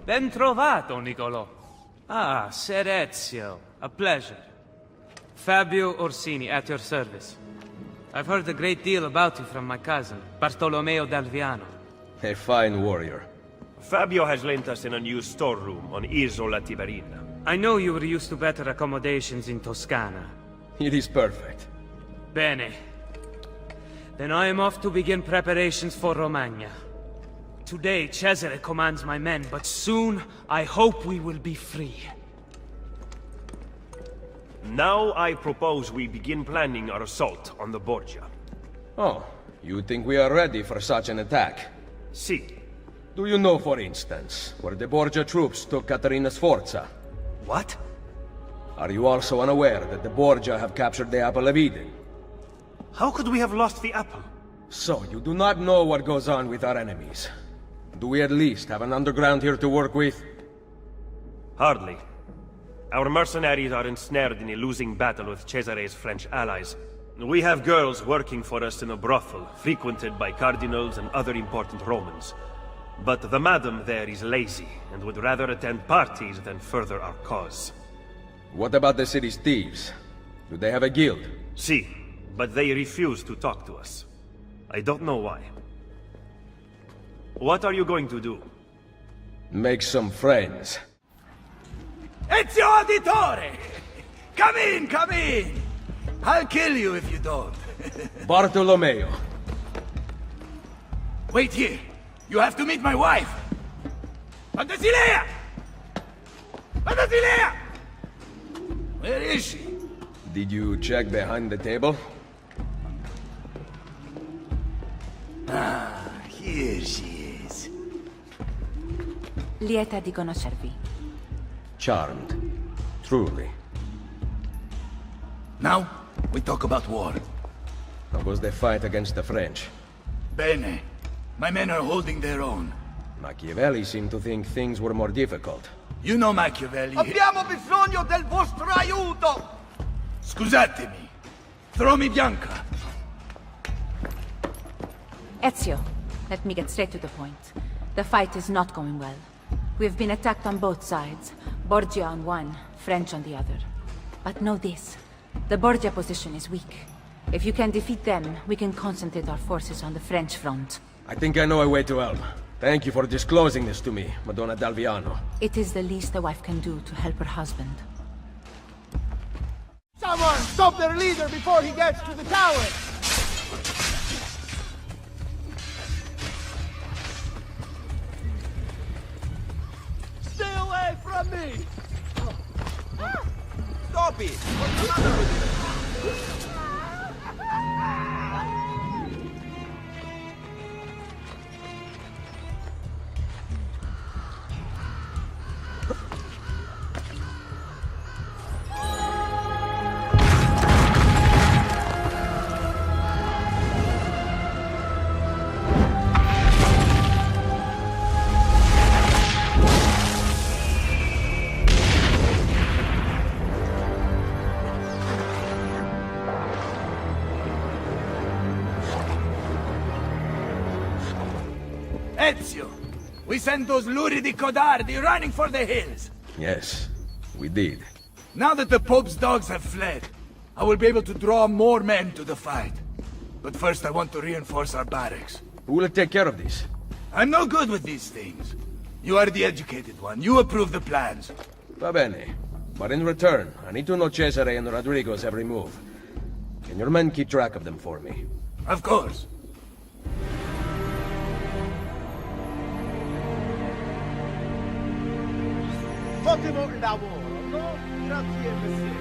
Speaker 5: Ben trovato, Nicolò. Ah, Ser Ezio. A pleasure. Fabio Orsini, at your service. I've heard a great deal about you from my cousin, Bartolomeo d'Alviano.
Speaker 19: A fine warrior.
Speaker 13: Fabio has lent us an unused storeroom on Isola Tiberina.
Speaker 5: I know you were used to better accommodations in Toscana.
Speaker 19: It is perfect.
Speaker 5: Bene. Then I am off to begin preparations for Romagna. Today, Cesare commands my men, but soon, I hope we will be free.
Speaker 13: Now I propose we begin planning our assault on the Borgia.
Speaker 19: Oh, you think we are ready for such an attack?
Speaker 13: Si.
Speaker 19: Do you know, for instance, where the Borgia troops took Caterina Sforza?
Speaker 13: What?
Speaker 19: Are you also unaware that the Borgia have captured the Apple of Eden?
Speaker 13: How could we have lost the apple?
Speaker 19: So, you do not know what goes on with our enemies. Do we at least have an underground here to work with?
Speaker 13: Hardly. Our mercenaries are ensnared in a losing battle with Cesare's French allies. We have girls working for us in a brothel, frequented by cardinals and other important Romans. But the madam there is lazy, and would rather attend parties than further our cause.
Speaker 19: What about the city's thieves? Do they have a guild?
Speaker 13: Si, but they refuse to talk to us. I don't know why. What are you going to do?
Speaker 19: Make some friends.
Speaker 22: Ezio Auditore! Come in, come in! I'll kill you if you don't.
Speaker 19: Bartolomeo.
Speaker 22: Wait here. You have to meet my wife. Fantasilea! Fantasilea! Where is she?
Speaker 19: Did you check behind the table?
Speaker 22: Ah, here she is.
Speaker 18: Lieta di conoscervi.
Speaker 19: Charmed. Truly.
Speaker 22: Now, we talk about war.
Speaker 19: How was the fight against the French?
Speaker 22: Bene. My men are holding their own.
Speaker 19: Machiavelli seemed to think things were more difficult.
Speaker 22: You know Machiavelli. Abbiamo bisogno del vostro aiuto! Scusatemi. Throw me Bianca.
Speaker 18: Ezio, let me get straight to the point. The fight is not going well. We've been attacked on both sides. Borgia on one, French on the other. But know this. The Borgia position is weak. If you can defeat them, we can concentrate our forces on the French front.
Speaker 19: I think I know a way to help. Thank you for disclosing this to me, Madonna d'Alviano.
Speaker 18: It is the least a wife can do to help her husband.
Speaker 22: Someone stop their leader before he gets to the tower! Stay away from me!
Speaker 20: Stop it! What's the matter with you?
Speaker 22: Ezio! We sent those Luri di Codardi running for the hills.
Speaker 19: Yes, we did.
Speaker 22: Now that the Pope's dogs have fled, I will be able to draw more men to the fight. But first I want to reinforce our barracks.
Speaker 19: Who will take care of this?
Speaker 22: I'm no good with these things. You are the educated one. You approve the plans.
Speaker 19: Va bene. But in return, I need to know Cesare and Rodrigo's every move. Can your men keep track of them for me?
Speaker 22: Of course.
Speaker 14: Ottimo lavoro, no? Grazie, Messie.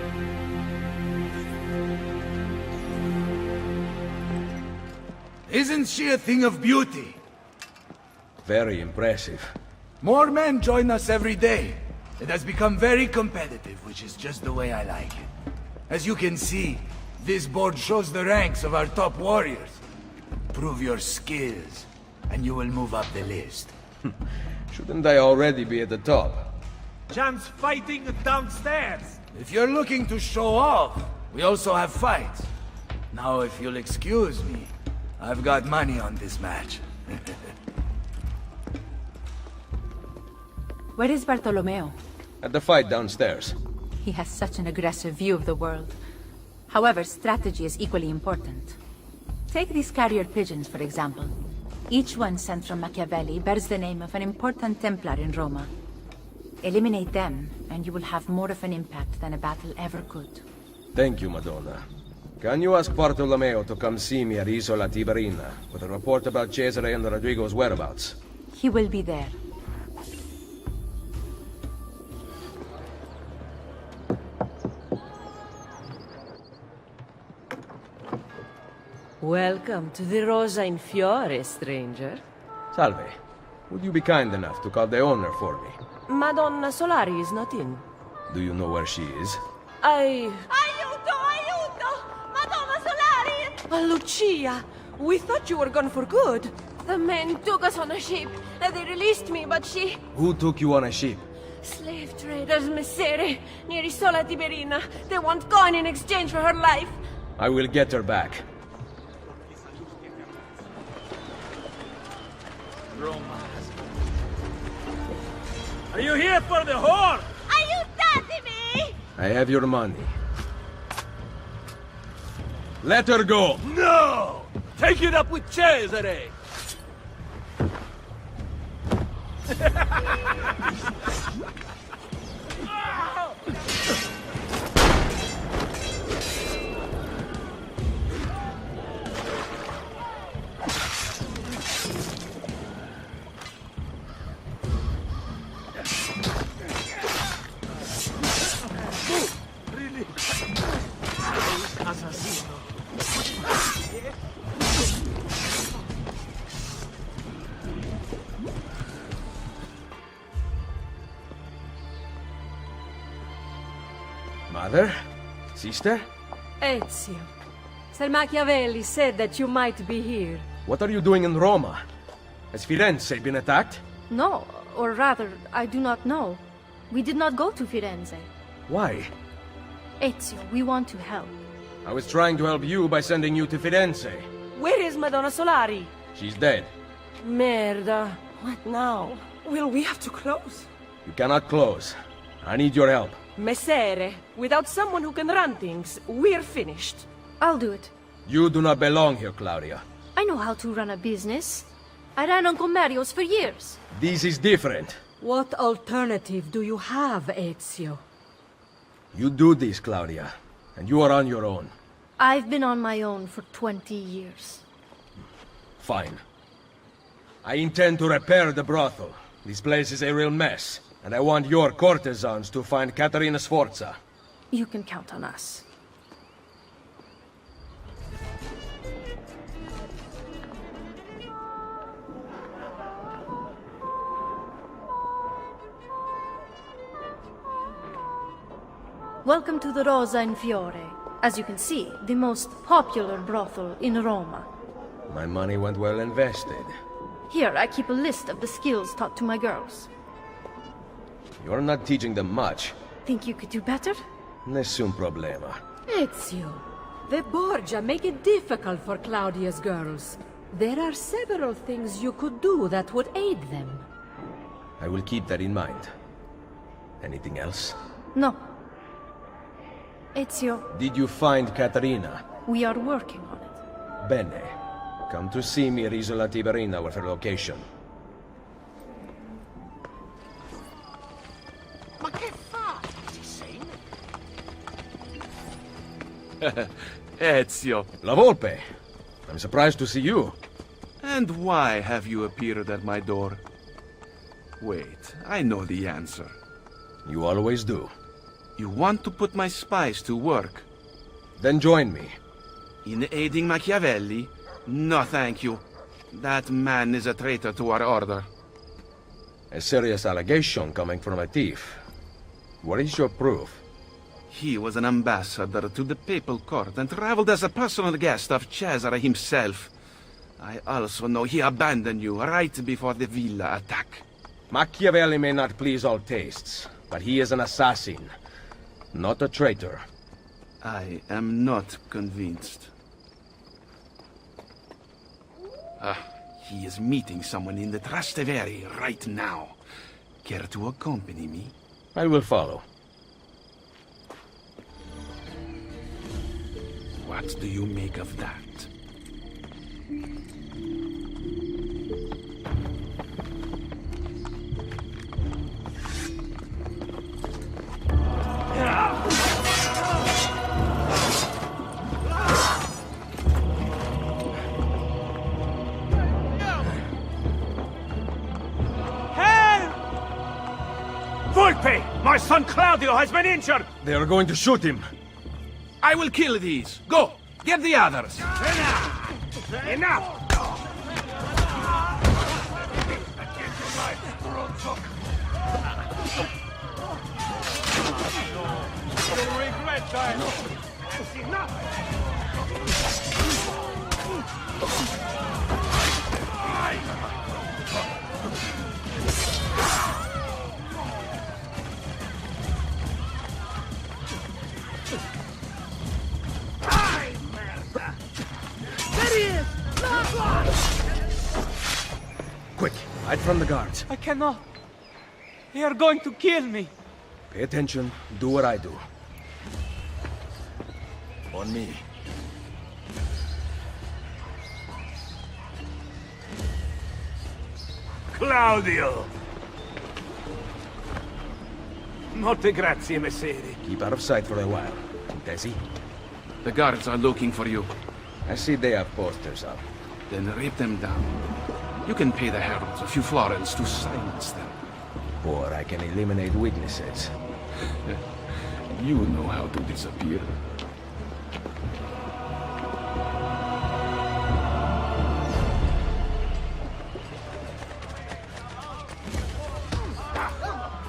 Speaker 22: Isn't she a thing of beauty?
Speaker 19: Very impressive.
Speaker 22: More men join us every day. It has become very competitive, which is just the way I like it. As you can see, this board shows the ranks of our top warriors. Prove your skills, and you will move up the list.
Speaker 19: Shouldn't I already be at the top?
Speaker 22: Jan's fighting downstairs. If you're looking to show off, we also have fights. Now, if you'll excuse me, I've got money on this match.
Speaker 18: Where is Bartolomeo?
Speaker 19: At the fight downstairs.
Speaker 18: He has such an aggressive view of the world. However, strategy is equally important. Take these carrier pigeons, for example. Each one sent from Machiavelli bears the name of an important Templar in Roma. Eliminate them, and you will have more of an impact than a battle ever could.
Speaker 19: Thank you, Madonna. Can you ask Bartolomeo to come see me at Isola Tiberina with a report about Cesare and Rodrigo's whereabouts?
Speaker 18: He will be there.
Speaker 6: Welcome to the Rosa in Fiore, stranger.
Speaker 19: Salve. Would you be kind enough to call the owner for me?
Speaker 6: Madonna Solari is not in.
Speaker 19: Do you know where she is?
Speaker 6: Aiuto! Aiuto! Madonna Solari! Lucia! We thought you were gone for good.
Speaker 7: The men took us on a ship. They released me, but she...
Speaker 19: Who took you on a ship?
Speaker 7: Slave traders, Messere, near Isola Tiberina. They want coin in exchange for her life.
Speaker 19: I will get her back.
Speaker 20: Are you here for the whore?
Speaker 7: Aiutatemi!
Speaker 19: I have your money. Let her go!
Speaker 20: No! Take it up with Cesare!
Speaker 19: Mother? Sister?
Speaker 6: Ezio. Sir Machiavelli said that you might be here.
Speaker 19: What are you doing in Roma? Has Firenze been attacked?
Speaker 7: No, or rather, I do not know. We did not go to Firenze.
Speaker 19: Why?
Speaker 7: Ezio, we want to help.
Speaker 19: I was trying to help you by sending you to Firenze.
Speaker 6: Where is Madonna Solari?
Speaker 19: She's dead.
Speaker 6: Merda. What now? Will we have to close?
Speaker 19: You cannot close. I need your help.
Speaker 6: Messere, without someone who can run things, we're finished.
Speaker 7: I'll do it.
Speaker 19: You do not belong here, Claudia.
Speaker 7: I know how to run a business. I ran on Comerios for years.
Speaker 19: This is different.
Speaker 6: What alternative do you have, Ezio?
Speaker 19: You do this, Claudia, and you are on your own.
Speaker 7: I've been on my own for 20 years.
Speaker 19: Fine. I intend to repair the brothel. This place is a real mess, and I want your courtesans to find Caterina Sforza.
Speaker 7: You can count on us. Welcome to the Rosa in Fiore. As you can see, the most popular brothel in Roma.
Speaker 19: My money went well invested.
Speaker 7: Here, I keep a list of the skills taught to my girls.
Speaker 19: You're not teaching them much.
Speaker 7: Think you could do better?
Speaker 19: Nessun problema.
Speaker 6: Ezio, the Borgia make it difficult for Claudia's girls. There are several things you could do that would aid them.
Speaker 19: I will keep that in mind. Anything else?
Speaker 7: No. Ezio,
Speaker 19: Did you find Caterina?
Speaker 7: we are working on it.
Speaker 19: Bene. Come to see me at Isola Tiberina with her location.
Speaker 14: Ma che fa? Is he sane?
Speaker 8: Ezio.
Speaker 19: La Volpe! I'm surprised to see you.
Speaker 8: And why have you appeared at my door? Wait, I know the answer.
Speaker 19: You always do.
Speaker 8: You want to put my spies to work?
Speaker 19: Then join me.
Speaker 8: In aiding Machiavelli? No, thank you. That man is a traitor to our order.
Speaker 19: A serious allegation coming from a thief. What is your proof?
Speaker 8: He was an ambassador to the papal court and traveled as a personal guest of Cesare himself. I also know he abandoned you right before the villa attack.
Speaker 19: Machiavelli may not please all tastes, but he is an assassin, not a traitor.
Speaker 8: I am not convinced. He is meeting someone in the Trastevere right now. Care to accompany me?
Speaker 19: I will follow.
Speaker 8: What do you make of that?
Speaker 3: Volpe! My son Claudio has been injured!
Speaker 19: They are going to shoot him.
Speaker 8: I will kill these. Go! Get the others!
Speaker 3: Enough! You'll regret that! That's enough!
Speaker 19: Quick, hide from the guards.
Speaker 5: I cannot. They are going to kill me.
Speaker 19: Pay attention, do what I do. On me.
Speaker 3: Claudio! Molte grazie, messere.
Speaker 19: Keep out of sight for a while. Desi?
Speaker 8: The guards are looking for you.
Speaker 19: I see they have posters up.
Speaker 8: Then rip them down. You can pay the heralds a few florins to silence them.
Speaker 19: Or I can eliminate witnesses.
Speaker 8: You know how to disappear.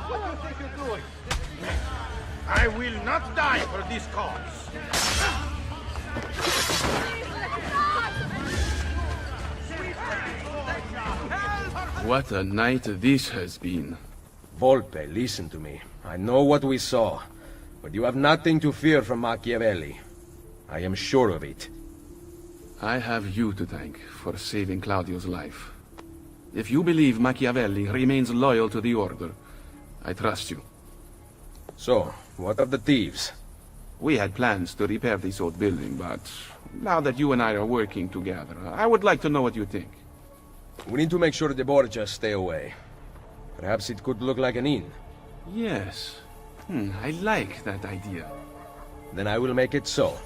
Speaker 14: What do you think you're doing? I will not die for this cause.
Speaker 8: What a night this has been.
Speaker 19: Volpe, listen to me. I know what we saw, but you have nothing to fear from Machiavelli. I am sure of it.
Speaker 8: I have you to thank for saving Claudio's life. If you believe Machiavelli remains loyal to the Order, I trust you.
Speaker 19: So, what of the thieves?
Speaker 8: We had plans to repair this old building, but now that you and I are working together, I would like to know what you think.
Speaker 19: We need to make sure the Borgias stay away. Perhaps it could look like an inn.
Speaker 8: Yes. I like that idea.
Speaker 19: Then I will make it so.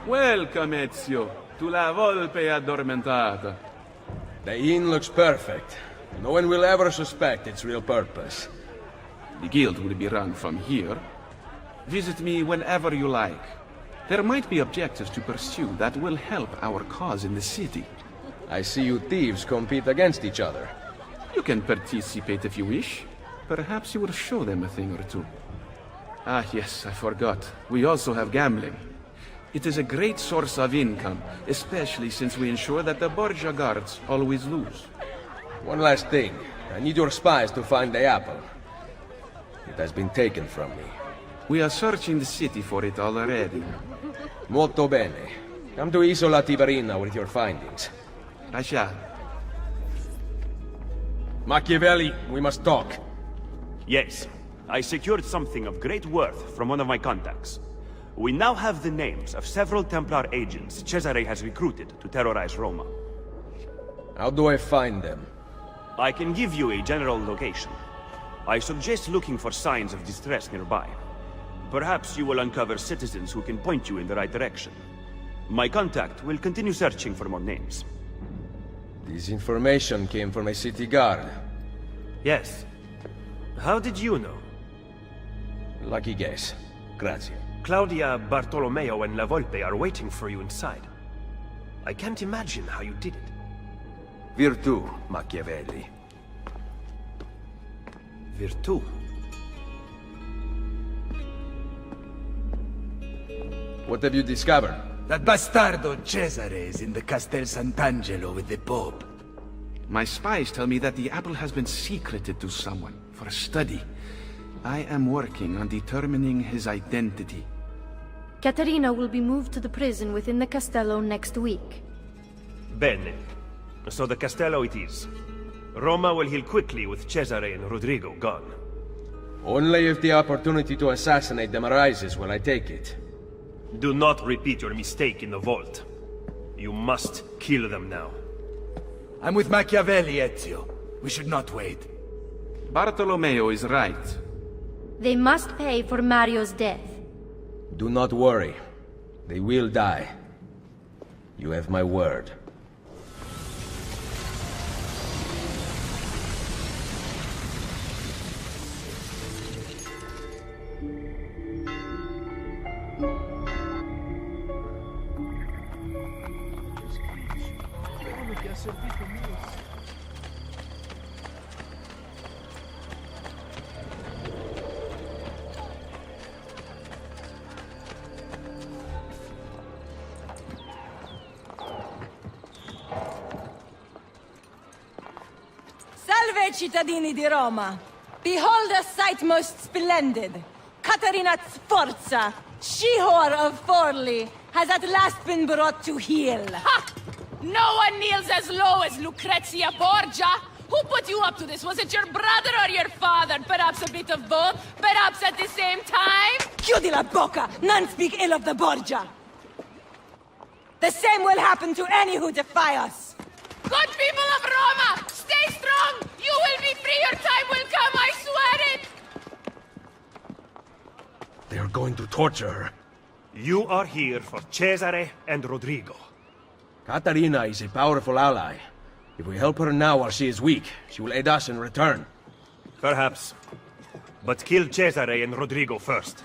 Speaker 8: Welcome, Ezio, to La Volpe Addormentata.
Speaker 19: The inn looks perfect. No one will ever suspect its real purpose.
Speaker 8: The guild will be run from here. Visit me whenever you like. There might be objectives to pursue that will help our cause in the city.
Speaker 19: I see you thieves compete against each other.
Speaker 8: You can participate if you wish. Perhaps you will show them a thing or two. Ah, yes, I forgot. We also have gambling. It is a great source of income, especially since we ensure that the Borgia guards always lose.
Speaker 12: One last thing. I need your spies to find the apple. It has been taken from me.
Speaker 8: We are searching the city for it already.
Speaker 12: Molto bene. Come to Isola Tiberina with your findings.
Speaker 8: I shall.
Speaker 12: Machiavelli, we must talk.
Speaker 13: Yes. I secured something of great worth from one of my contacts. We now have the names of several Templar agents Cesare has recruited to terrorize Roma.
Speaker 12: How do I find them?
Speaker 13: I can give you a general location. I suggest looking for signs of distress nearby. Perhaps you will uncover citizens who can point you in the right direction. My contact will continue searching for more names.
Speaker 12: This information came from a city guard.
Speaker 13: Yes. How did you know?
Speaker 12: Lucky guess. Grazie.
Speaker 11: Claudia, Bartolomeo, and La Volpe are waiting for you inside. I can't imagine how you did it.
Speaker 15: Virtù, Machiavelli.
Speaker 11: Virtù?
Speaker 12: What have you discovered?
Speaker 22: That bastardo Cesare is in the Castel Sant'Angelo with the Pope.
Speaker 8: My spies tell me that the apple has been secreted to someone for a study. I am working on determining his identity.
Speaker 7: Caterina will be moved to the prison within the Castello next week.
Speaker 11: Bene. So the Castello it is. Roma will heal quickly with Cesare and Rodrigo gone.
Speaker 12: Only if the opportunity to assassinate them arises will I take it.
Speaker 11: Do not repeat your mistake in the vault. You must kill them now.
Speaker 22: I'm with Machiavelli, Ezio. We should not wait.
Speaker 8: Bartolomeo is right.
Speaker 7: They must pay for Mario's death.
Speaker 12: Do not worry. They will die. You have my word.
Speaker 6: Salve, cittadini di Roma! Behold a sight most splendid! Caterina Sforza, she-whore of Forli, has at last been brought to heel.
Speaker 23: Ha! No one kneels as low as Lucrezia Borgia! Who put you up to this? Was it your brother or your father? Perhaps a bit of both? Perhaps at the same time?
Speaker 6: Chiudi la bocca! None speak ill of the Borgia! The same will happen to any who defy us!
Speaker 23: Good people of Roma! Stay strong! You will be free! Your time will come, I swear it!
Speaker 11: They are going to torture her. You are here for Cesare and Rodrigo.
Speaker 12: Caterina is a powerful ally. If we help her now while she is weak, she will aid us in return.
Speaker 11: Perhaps. But kill Cesare and Rodrigo first.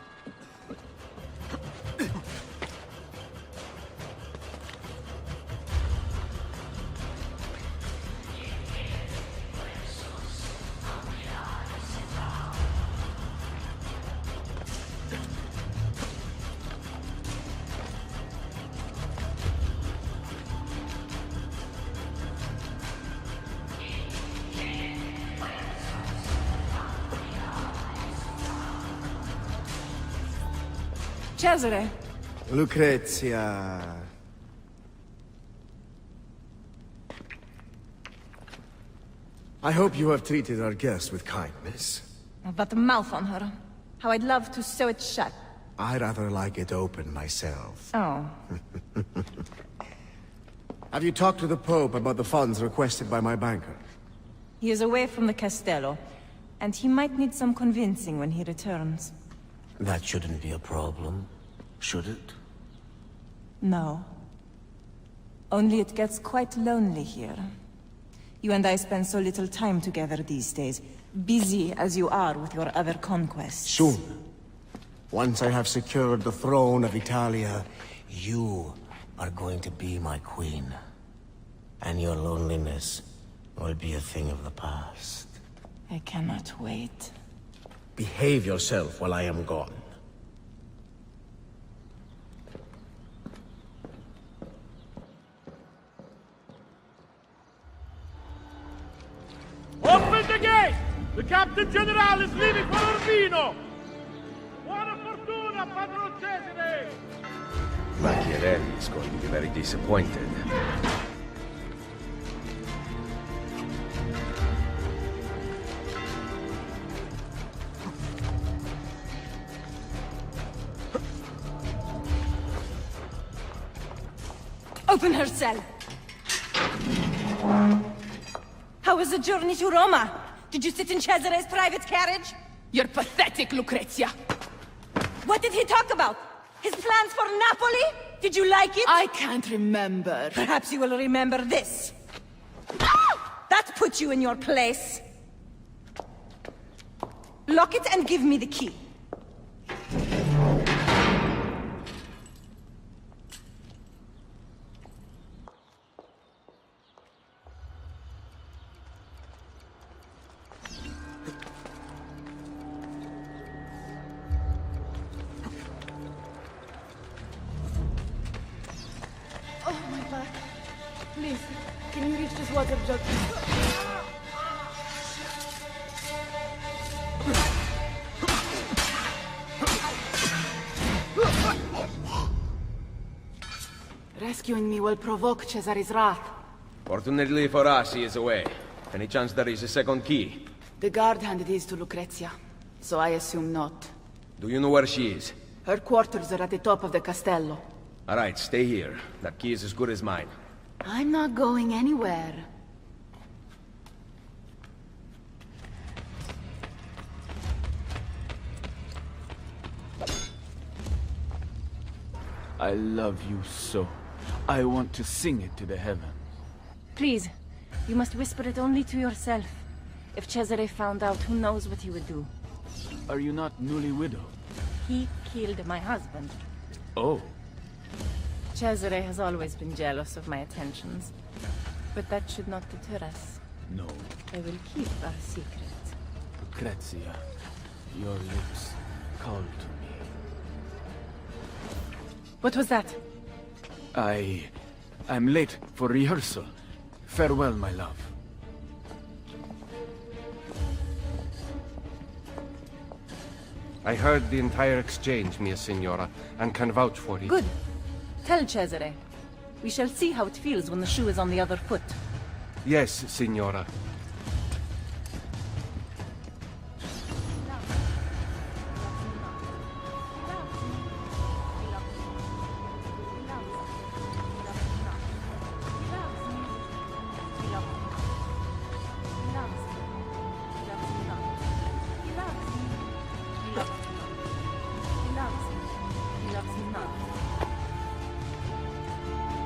Speaker 6: Cesare.
Speaker 24: Lucrezia. I hope you have treated our guest with kindness.
Speaker 6: That mouth on her. How I'd love to sew it shut.
Speaker 24: I rather like it open myself.
Speaker 6: Oh.
Speaker 24: Have you talked to the Pope about the funds requested by my banker?
Speaker 6: He is away from the Castello, and he might need some convincing when he returns.
Speaker 24: That shouldn't be a problem, should it?
Speaker 6: No. Only it gets quite lonely here. You and I spend so little time together these days, busy as you are with your other conquests.
Speaker 24: Soon. Once I have secured the throne of Italia, you are going to be my queen. And your loneliness will be a thing of the past.
Speaker 6: I cannot wait.
Speaker 24: Behave yourself while I am gone.
Speaker 14: Open the gate! The Captain General is leaving for Urbino! Buona fortuna, Padron Cesare!
Speaker 19: Machiavelli is going to be very disappointed.
Speaker 6: Open her cell. How was the journey to Roma? Did you sit in Cesare's private carriage?
Speaker 23: You're pathetic, Lucrezia.
Speaker 6: What did he talk about? His plans for Napoli? Did you like it?
Speaker 23: I can't remember.
Speaker 6: Perhaps you will remember this. That puts you in your place. Lock it and give me the key.
Speaker 23: Oh, my back. Please, can you reach this water jug? Rescuing me will provoke Cesare's wrath.
Speaker 19: Fortunately for us, he is away. Any chance there is a second key?
Speaker 23: The guard handed his to Lucrezia, so I assume not.
Speaker 19: Do you know where she is?
Speaker 23: Her quarters are at the top of the castello.
Speaker 19: All right, stay here. That key is as good as mine.
Speaker 23: I'm not going anywhere.
Speaker 1: I love you so. I want to sing it to the heavens.
Speaker 6: Please, you must whisper it only to yourself. If Cesare found out, who knows what he would do.
Speaker 1: Are you not newly widowed?
Speaker 6: He killed my husband.
Speaker 1: Oh.
Speaker 6: Cesare has always been jealous of my attentions. But that should not deter us.
Speaker 1: No.
Speaker 6: I will keep our secret.
Speaker 1: Lucrezia, your lips call to me.
Speaker 6: What was that?
Speaker 1: I'm late for rehearsal. Farewell, my love.
Speaker 4: I heard the entire exchange, mia signora, and can vouch for it.
Speaker 6: Good. Tell Cesare. We shall see how it feels when the shoe is on the other foot.
Speaker 4: Yes, signora.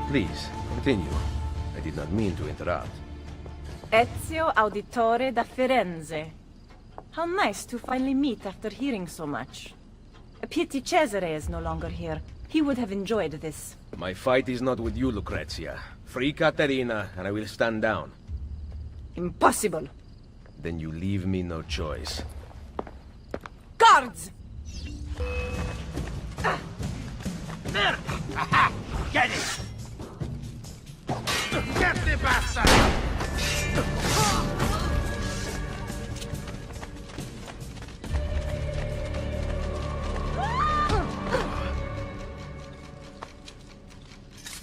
Speaker 19: Please, continue. I did not mean to interrupt.
Speaker 6: Ezio Auditore da Firenze. How nice to finally meet after hearing so much. A pity Cesare is no longer here. He would have enjoyed this.
Speaker 19: My fight is not with you, Lucrezia. Free Caterina, and I will stand down.
Speaker 6: Impossible.
Speaker 19: Then you leave me no choice.
Speaker 6: Guards!
Speaker 14: There! Aha! Get it! Get the bastard!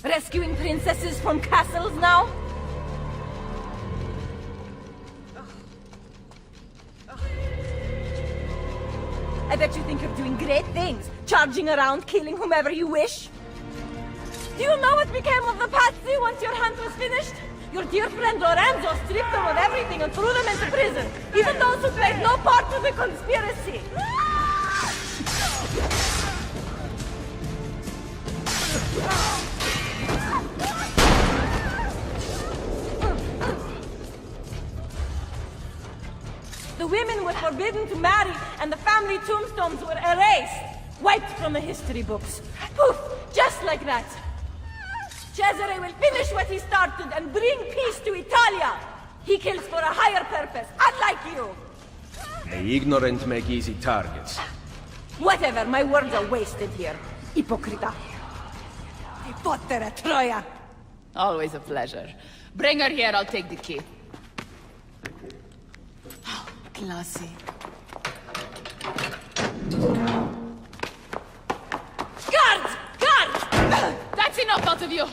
Speaker 6: Rescuing princesses from castles now? I bet you think you're doing great things, charging around, killing whomever you wish. Do you know what became of the Pazzi once your hunt was finished? Your dear friend Lorenzo stripped them of everything and threw them into prison, even those who played no part in the conspiracy. The women were forbidden to marry, and the family tombstones were erased, wiped from the history books. Poof! Just like that. Cesare will finish what he started and bring peace to Italia. He kills for a higher purpose, unlike you.
Speaker 19: The ignorant make easy targets.
Speaker 6: Whatever, my words are wasted here. Hypocrita. They fought there at Troia.
Speaker 23: Always a pleasure. Bring her here, I'll take the key. Classy. Guards! Guards! That's enough out of you!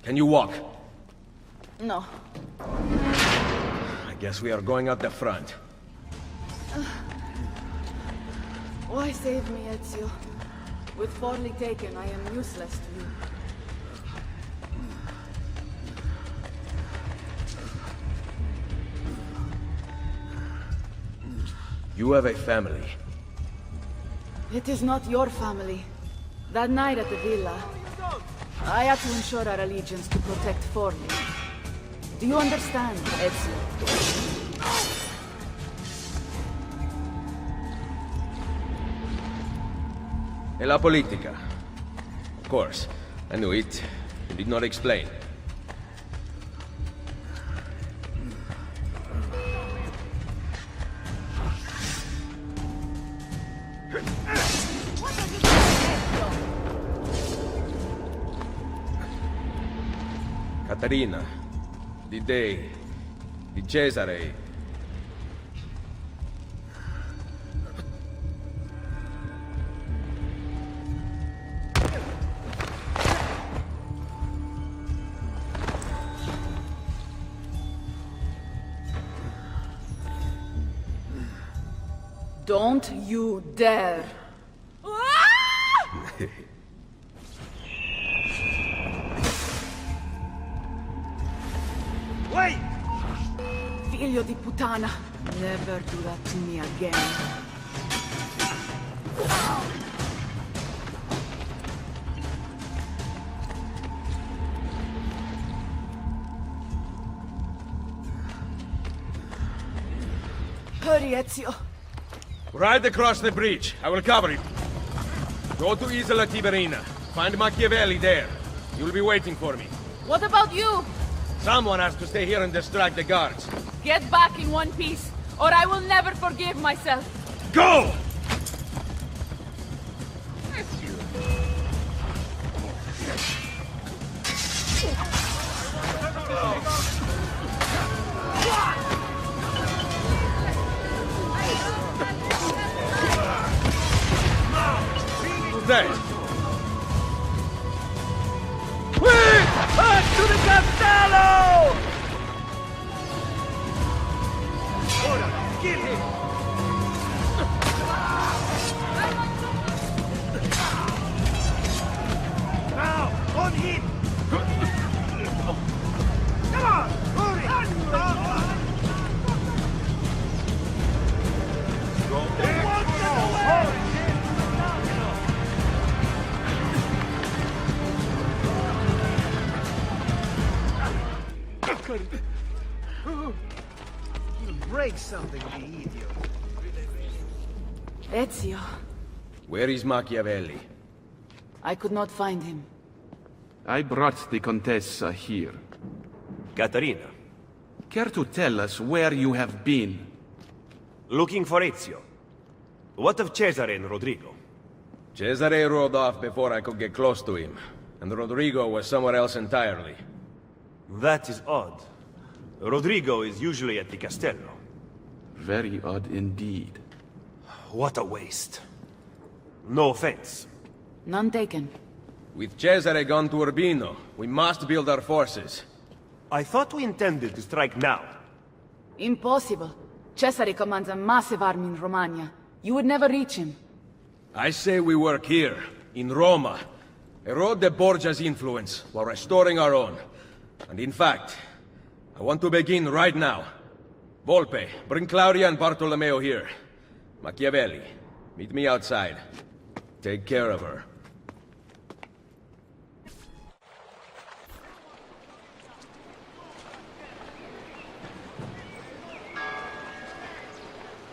Speaker 19: Can you walk?
Speaker 23: No.
Speaker 19: I guess we are going out the front.
Speaker 23: Why save me, Ezio? With Forli taken, I am useless to you.
Speaker 19: You have a family.
Speaker 23: It is not your family. That night at the villa, I had to ensure our allegiance to protect Forli. Do you understand, Ezio?
Speaker 19: E la politica. Of course. I knew it. You did not explain. Caterina. Di Cesare.
Speaker 23: Don't you dare!
Speaker 14: Wait!
Speaker 23: Figlio di puttana! Never do that to me again. Hurry, Ezio!
Speaker 19: Ride across the bridge. I will cover you. Go to Isola Tiberina. Find Machiavelli there. You'll be waiting for me.
Speaker 23: What about you?
Speaker 19: Someone has to stay here and distract the guards.
Speaker 23: Get back in one piece, or I will never forgive myself.
Speaker 19: Go! Who's that?
Speaker 14: Quick! Back to the castello! Ora, kill him! Now, on him! Come on! Hurry! You'll break something, you idiot.
Speaker 23: Ezio,
Speaker 19: Where is Machiavelli?
Speaker 23: I could not find him.
Speaker 8: I brought the Contessa here.
Speaker 11: Caterina.
Speaker 8: Care to tell us where you have been?
Speaker 11: Looking for Ezio. What of Cesare and Rodrigo?
Speaker 19: Cesare rode off before I could get close to him, and Rodrigo was somewhere else entirely.
Speaker 11: That is odd. Rodrigo is usually at the Castello.
Speaker 8: Very odd indeed.
Speaker 11: What a waste. No offense.
Speaker 23: None taken.
Speaker 19: With Cesare gone to Urbino, we must build our forces.
Speaker 11: I thought we intended to strike now.
Speaker 23: Impossible. Cesare commands a massive army in Romagna. You would never reach him.
Speaker 19: I say we work here, in Roma. Erode the Borgia's influence, while restoring our own. And in fact, I want to begin right now. Volpe, bring Claudia and Bartolomeo here. Machiavelli, meet me outside. Take care of her.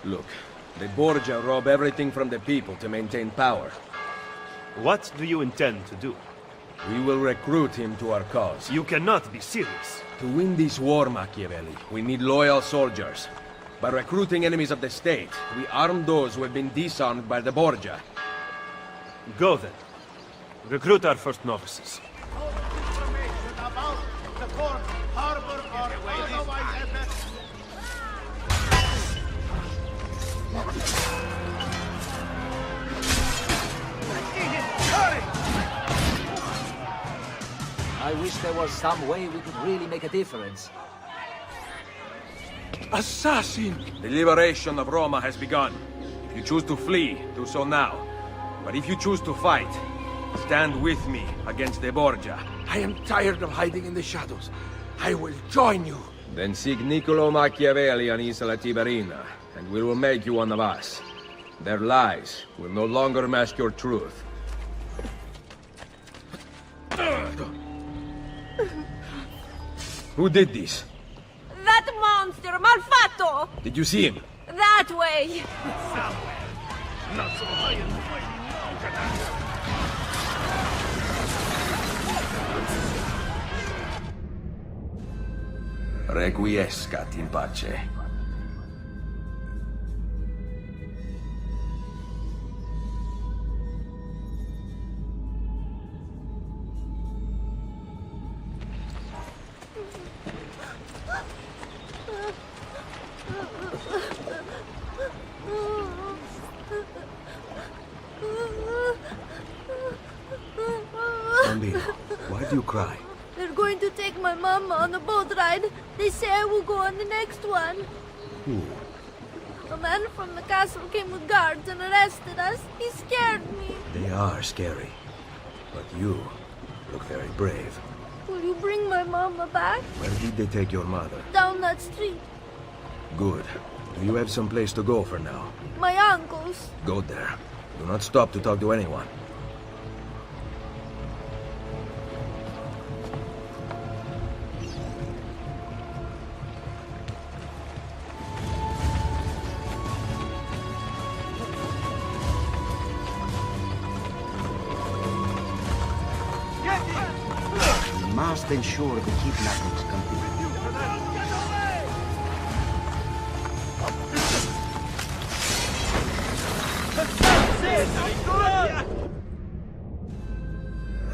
Speaker 19: Look, the Borgia rob everything from the people to maintain power.
Speaker 11: What do you intend to do?
Speaker 19: We will recruit him to our cause.
Speaker 11: You cannot be serious.
Speaker 19: To win this war, Machiavelli, we need loyal soldiers. By recruiting enemies of the state, we arm those who have been disarmed by the Borgia.
Speaker 11: Go then. Recruit our first novices.
Speaker 14: Information about the port, harbor, or otherwise
Speaker 2: I wish there was some way we could really make a difference.
Speaker 19: Assassin! The liberation of Roma has begun. If you choose to flee, do so now. But if you choose to fight, stand with me against the Borgia.
Speaker 9: I am tired of hiding in the shadows. I will join you.
Speaker 19: Then seek Niccolo Machiavelli on Isola Tiberina, and we will make you one of us. Their lies will no longer mask your truth. Who did this?
Speaker 7: That monster, Malfatto!
Speaker 19: Did you see him?
Speaker 7: That way!
Speaker 14: Not so high in the
Speaker 15: Requiescat in pace. Bambino, why do you cry?
Speaker 7: They're going to take my mama on a boat ride. They say I will go on the next one.
Speaker 15: Who?
Speaker 7: A man from the castle came with guards and arrested us. He scared me.
Speaker 15: They are scary. But you look very brave.
Speaker 7: Will you bring my mama back?
Speaker 15: Where did they take your mother?
Speaker 7: Down that street.
Speaker 15: Good. Do you have some place to go for now?
Speaker 7: My uncle's.
Speaker 15: Go there. Do not stop to talk to anyone.
Speaker 10: We must ensure the kidnappings complete.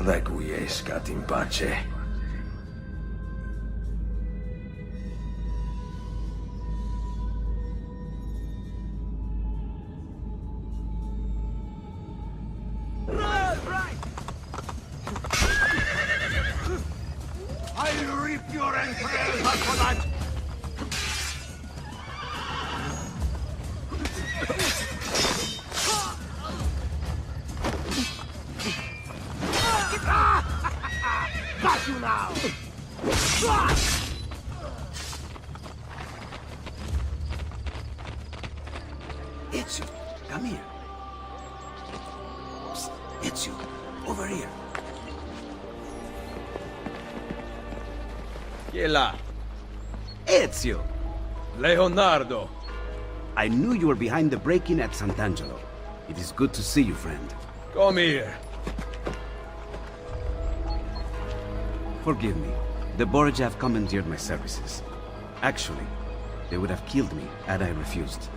Speaker 15: Requiescat in pace.
Speaker 14: I'll rip your entrails out for that! Got you now!
Speaker 10: Ezio, come here. Psst, Ezio, over here.
Speaker 19: Chi è là?
Speaker 10: Ezio!
Speaker 19: Leonardo!
Speaker 10: I knew you were behind the break-in at Sant'Angelo. It is good to see you, friend.
Speaker 19: Come here.
Speaker 10: Forgive me. The Borgia have commandeered my services. Actually, they would have killed me had I refused.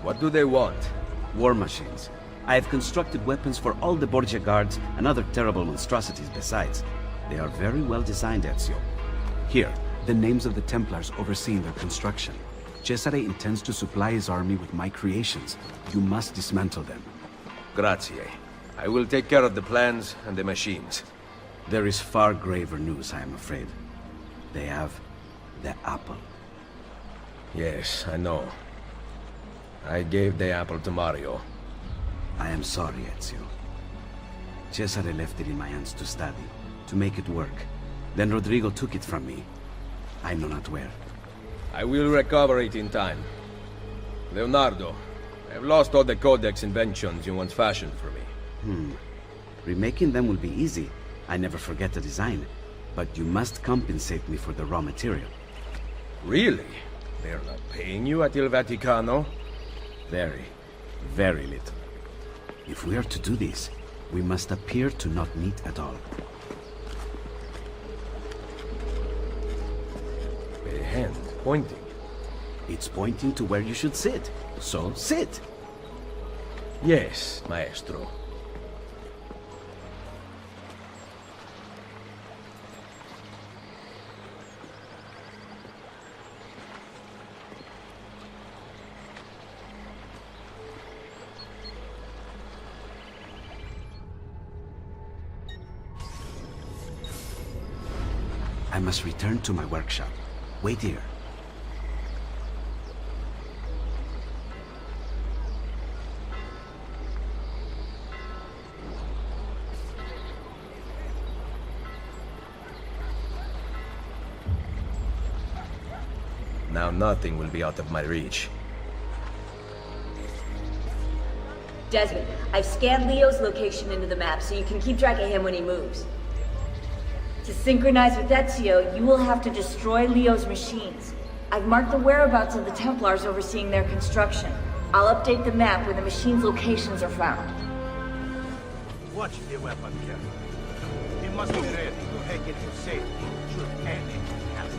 Speaker 19: What do they want?
Speaker 10: War machines. I have constructed weapons for all the Borgia guards and other terrible monstrosities besides. They are very well designed, Ezio. Here, the names of the Templars overseeing their construction. Cesare intends to supply his army with my creations. You must dismantle them.
Speaker 19: Grazie. I will take care of the plans and the machines.
Speaker 10: There is far graver news, I am afraid. They have the apple.
Speaker 19: Yes, I know. I gave the apple to Mario.
Speaker 10: I am sorry, Ezio. Cesare left it in my hands to study, to make it work. Then Rodrigo took it from me. I know not where.
Speaker 19: I will recover it in time. Leonardo, I have lost all the codex inventions you once fashioned for me.
Speaker 10: Remaking them will be easy. I never forget the design. But you must compensate me for the raw material.
Speaker 19: Really? They're not paying you at Il Vaticano?
Speaker 10: Very, very little. If we are to do this, we must appear to not meet at all.
Speaker 19: A hand pointing.
Speaker 10: It's pointing to where you should sit. So, sit!
Speaker 19: Yes, maestro.
Speaker 10: I must return to my workshop. Wait here.
Speaker 15: Now nothing will be out of my reach.
Speaker 16: Desmond, I've scanned Leo's location into the map so you can keep track of him when he moves. To synchronize with Ezio, you will have to destroy Leo's machines. I've marked the whereabouts of the Templars overseeing their construction. I'll update the map where the machines' locations are found.
Speaker 14: Watch the weapon carefully. It must be ready to take it to safety should anything happen.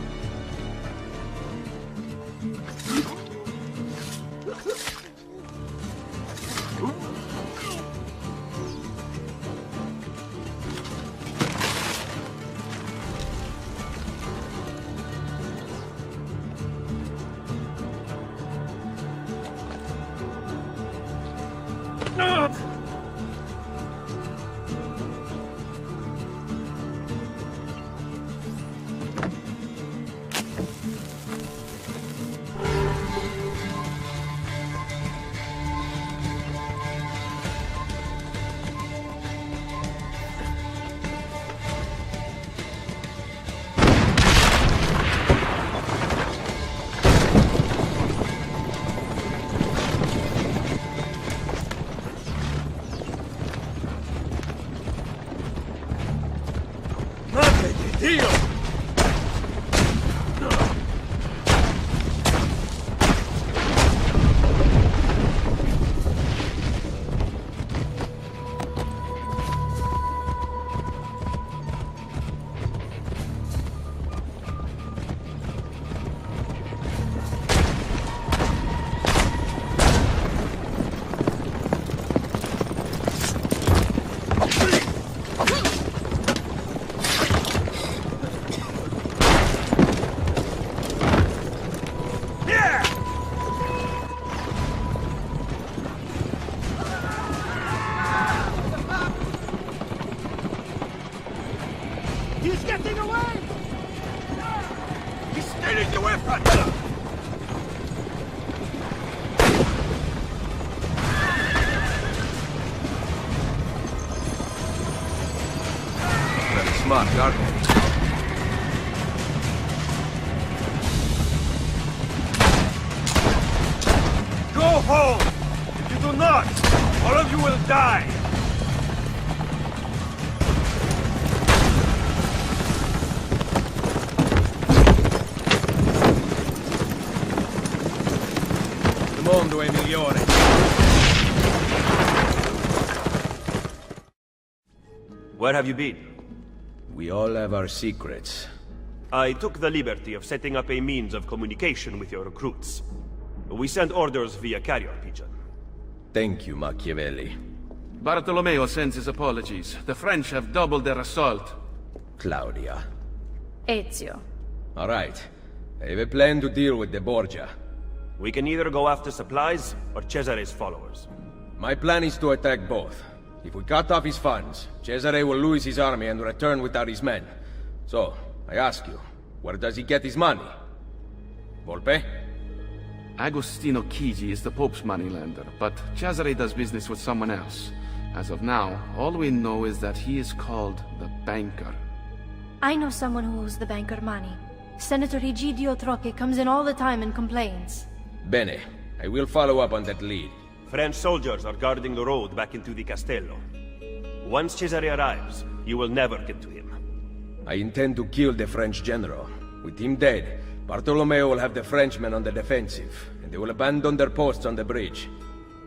Speaker 15: Smart, guard.
Speaker 11: Go home! If you do not, all of you will die!
Speaker 19: Il mondo è migliore.
Speaker 11: Where have you been?
Speaker 15: We all have our secrets.
Speaker 11: I took the liberty of setting up a means of communication with your recruits. We send orders via carrier pigeon.
Speaker 15: Thank you, Machiavelli.
Speaker 8: Bartolomeo sends his apologies. The French have doubled their assault.
Speaker 15: Claudia.
Speaker 23: Ezio.
Speaker 15: All right. I have a plan to deal with the Borgia.
Speaker 11: We can either go after supplies or Cesare's followers.
Speaker 19: My plan is to attack both. If we cut off his funds, Cesare will lose his army and return without his men. So, I ask you, where does he get his money? Volpe?
Speaker 8: Agostino Chigi is the Pope's moneylender, but Cesare does business with someone else. As of now, all we know is that he is called the Banker.
Speaker 7: I know someone who owes the banker money. Senator Egidio Troche comes in all the time and complains.
Speaker 19: Bene. I will follow up on that lead.
Speaker 11: French soldiers are guarding the road back into the Castello. Once Cesare arrives, you will never get to him.
Speaker 19: I intend to kill the French general. With him dead, Bartolomeo will have the Frenchmen on the defensive, and they will abandon their posts on the bridge.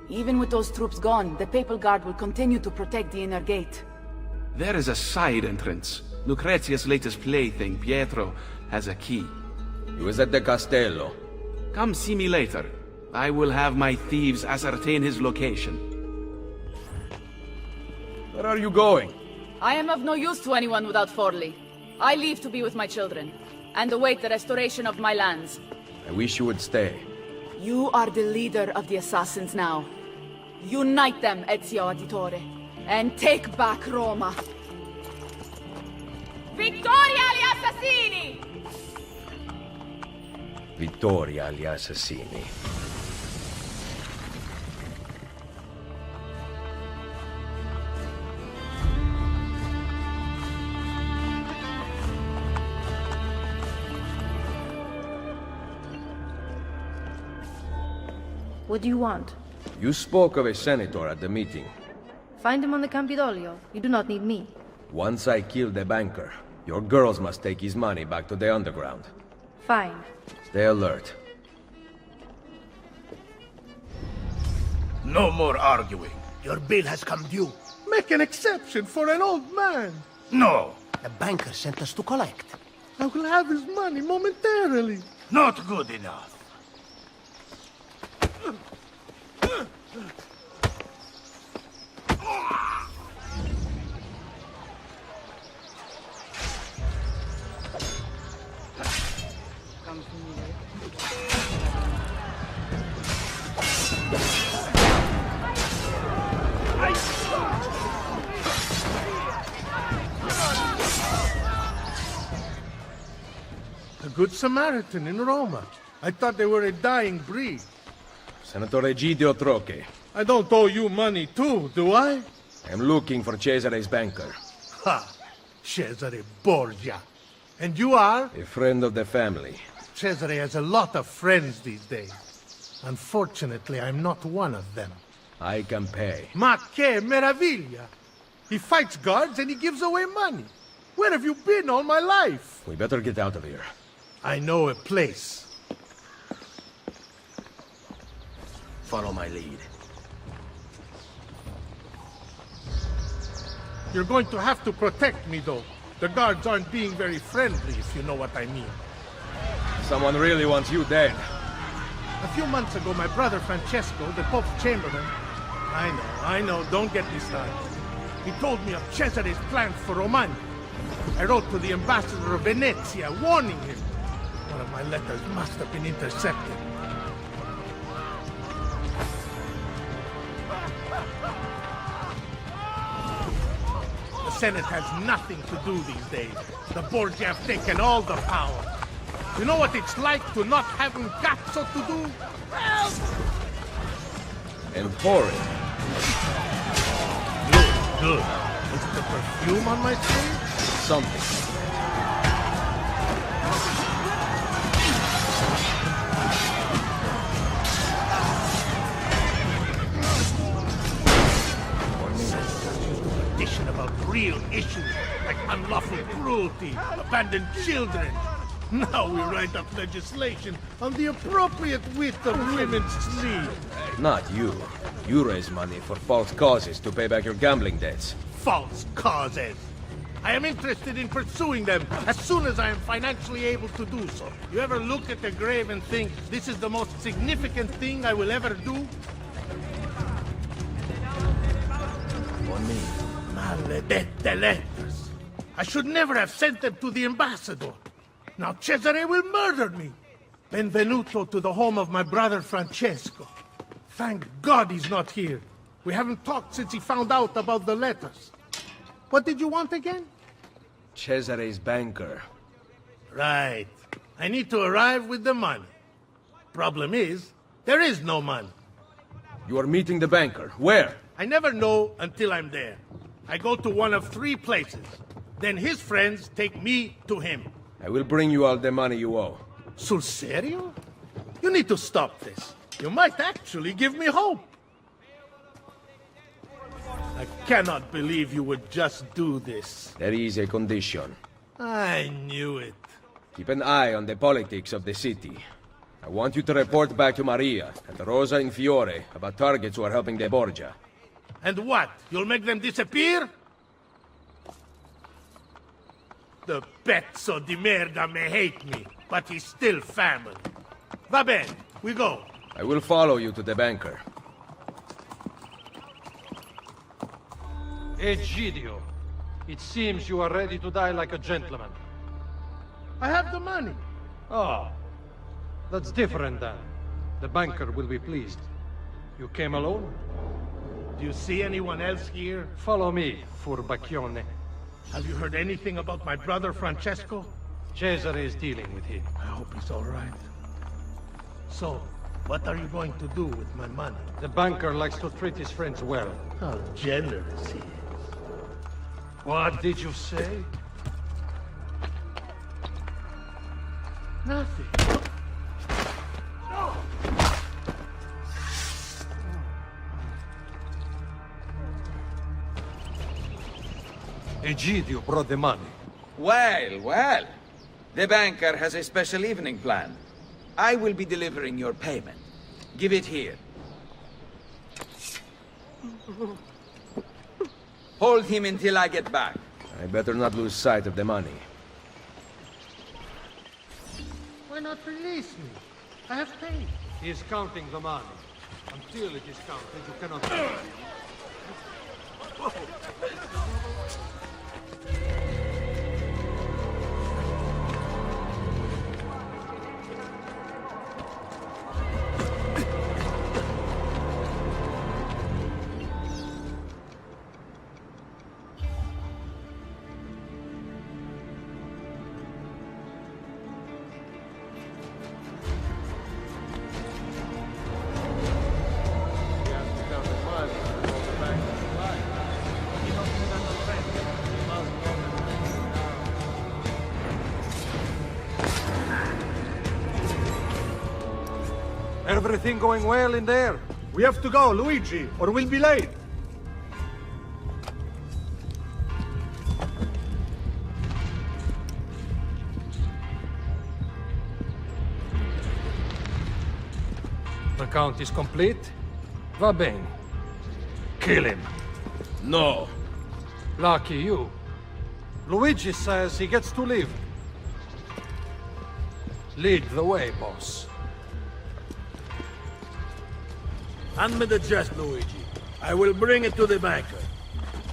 Speaker 23: Even with those troops gone, the Papal Guard will continue to protect the inner gate.
Speaker 8: There is a side entrance. Lucrezia's latest plaything, Pietro, has a key.
Speaker 19: He was at the Castello.
Speaker 8: Come see me later. I will have my thieves ascertain his location.
Speaker 19: Where are you going?
Speaker 23: I am of no use to anyone without Forli. I leave to be with my children, and await the restoration of my lands.
Speaker 19: I wish you would stay.
Speaker 23: You are the leader of the Assassins now. Unite them, Ezio Auditore, and take back Roma.
Speaker 17: Vittoria agli assassini!
Speaker 19: Vittoria agli assassini.
Speaker 7: What do you want?
Speaker 19: You spoke of a senator at the meeting.
Speaker 7: Find him on the Campidoglio. You do not need me.
Speaker 19: Once I kill the banker, your girls must take his money back to the underground.
Speaker 7: Fine.
Speaker 19: Stay alert.
Speaker 9: No more arguing. Your bill has come due. Make an exception for an old man. No.
Speaker 24: The banker sent us to collect.
Speaker 9: I will have his money momentarily. Not good enough. A good Samaritan in Roma. I thought they were a dying breed.
Speaker 19: Senator Egidio Troche.
Speaker 9: I don't owe you money too, do I?
Speaker 19: I'm looking for Cesare's banker.
Speaker 9: Ha! Cesare Borgia. And you are?
Speaker 19: A friend of the family.
Speaker 9: Cesare has a lot of friends these days. Unfortunately, I'm not one of them.
Speaker 19: I can pay.
Speaker 9: Ma che meraviglia! He fights guards and he gives away money. Where have you been all my life?
Speaker 19: We better get out of here.
Speaker 9: I know a place.
Speaker 24: Follow my lead.
Speaker 9: You're going to have to protect me, though. The guards aren't being very friendly, if you know what I mean.
Speaker 19: Someone really wants you dead.
Speaker 9: A few months ago, my brother Francesco, the Pope's chamberlain... I know, don't get me started. He told me of Cesare's plans for Romagna. I wrote to the ambassador of Venezia, warning him. One of my letters must have been intercepted. The Senate has nothing to do these days. The Borgia have taken all the power. You know what it's like to not have un cazzo to do? Well...
Speaker 19: And horrid.
Speaker 9: Good. Is it the perfume on my skin?
Speaker 19: Something.
Speaker 9: Petition about real issues like unlawful cruelty, abandoned children. Now we write up legislation on the appropriate width of women's sleeve.
Speaker 19: Not you. You raise money for false causes to pay back your gambling debts.
Speaker 9: False causes. I am interested in pursuing them as soon as I am financially able to do so. You ever look at the grave and think, this is the most significant thing I will ever do? Maledette letters. I should never have sent them to the ambassador. Now Cesare will murder me. Benvenuto to the home of my brother Francesco. Thank God he's not here. We haven't talked since he found out about the letters. What did you want again?
Speaker 19: Cesare's banker.
Speaker 9: Right. I need to arrive with the money. Problem is, there is no money.
Speaker 19: You are meeting the banker. Where?
Speaker 9: I never know until I'm there. I go to one of 3 places. Then his friends take me to him.
Speaker 19: I will bring you all the money you owe.
Speaker 9: Sul serio? You need to stop this. You might actually give me hope. I cannot believe you would just do this.
Speaker 19: There is a condition.
Speaker 9: I knew it.
Speaker 19: Keep an eye on the politics of the city. I want you to report back to Maria and Rosa and Fiore about targets who are helping the Borgia.
Speaker 9: And what? You'll make them disappear? The pezzo di merda may hate me, but he's still family. Va bene, we go.
Speaker 19: I will follow you to the banker.
Speaker 18: Egidio, it seems you are ready to die like a gentleman.
Speaker 9: I have the money.
Speaker 18: Oh, that's different then. The banker will be pleased. You came alone?
Speaker 9: Do you see anyone else here?
Speaker 18: Follow me, furbacchione.
Speaker 9: Have you heard anything about my brother Francesco?
Speaker 18: Cesare is dealing with him.
Speaker 9: I hope he's all right. So, what are you going to do with my money?
Speaker 18: The banker likes to treat his friends well.
Speaker 9: How generous he is.
Speaker 18: What did you say?
Speaker 9: Nothing.
Speaker 18: Egidio brought the money.
Speaker 3: Well, well. The banker has a special evening planned. I will be delivering your payment. Give it here. Hold him until I get back.
Speaker 12: I better not lose sight of the money.
Speaker 9: Why not release me? I have paid.
Speaker 18: He is counting the money. Until it is counted, you cannot... Everything going well in there?
Speaker 9: We have to go, Luigi, or we'll be late.
Speaker 18: The count is complete? Va bene. Kill him.
Speaker 12: No.
Speaker 18: Lucky you. Luigi says he gets to live. Lead the way, boss.
Speaker 9: Hand me the chest, Luigi. I will bring it to the banker.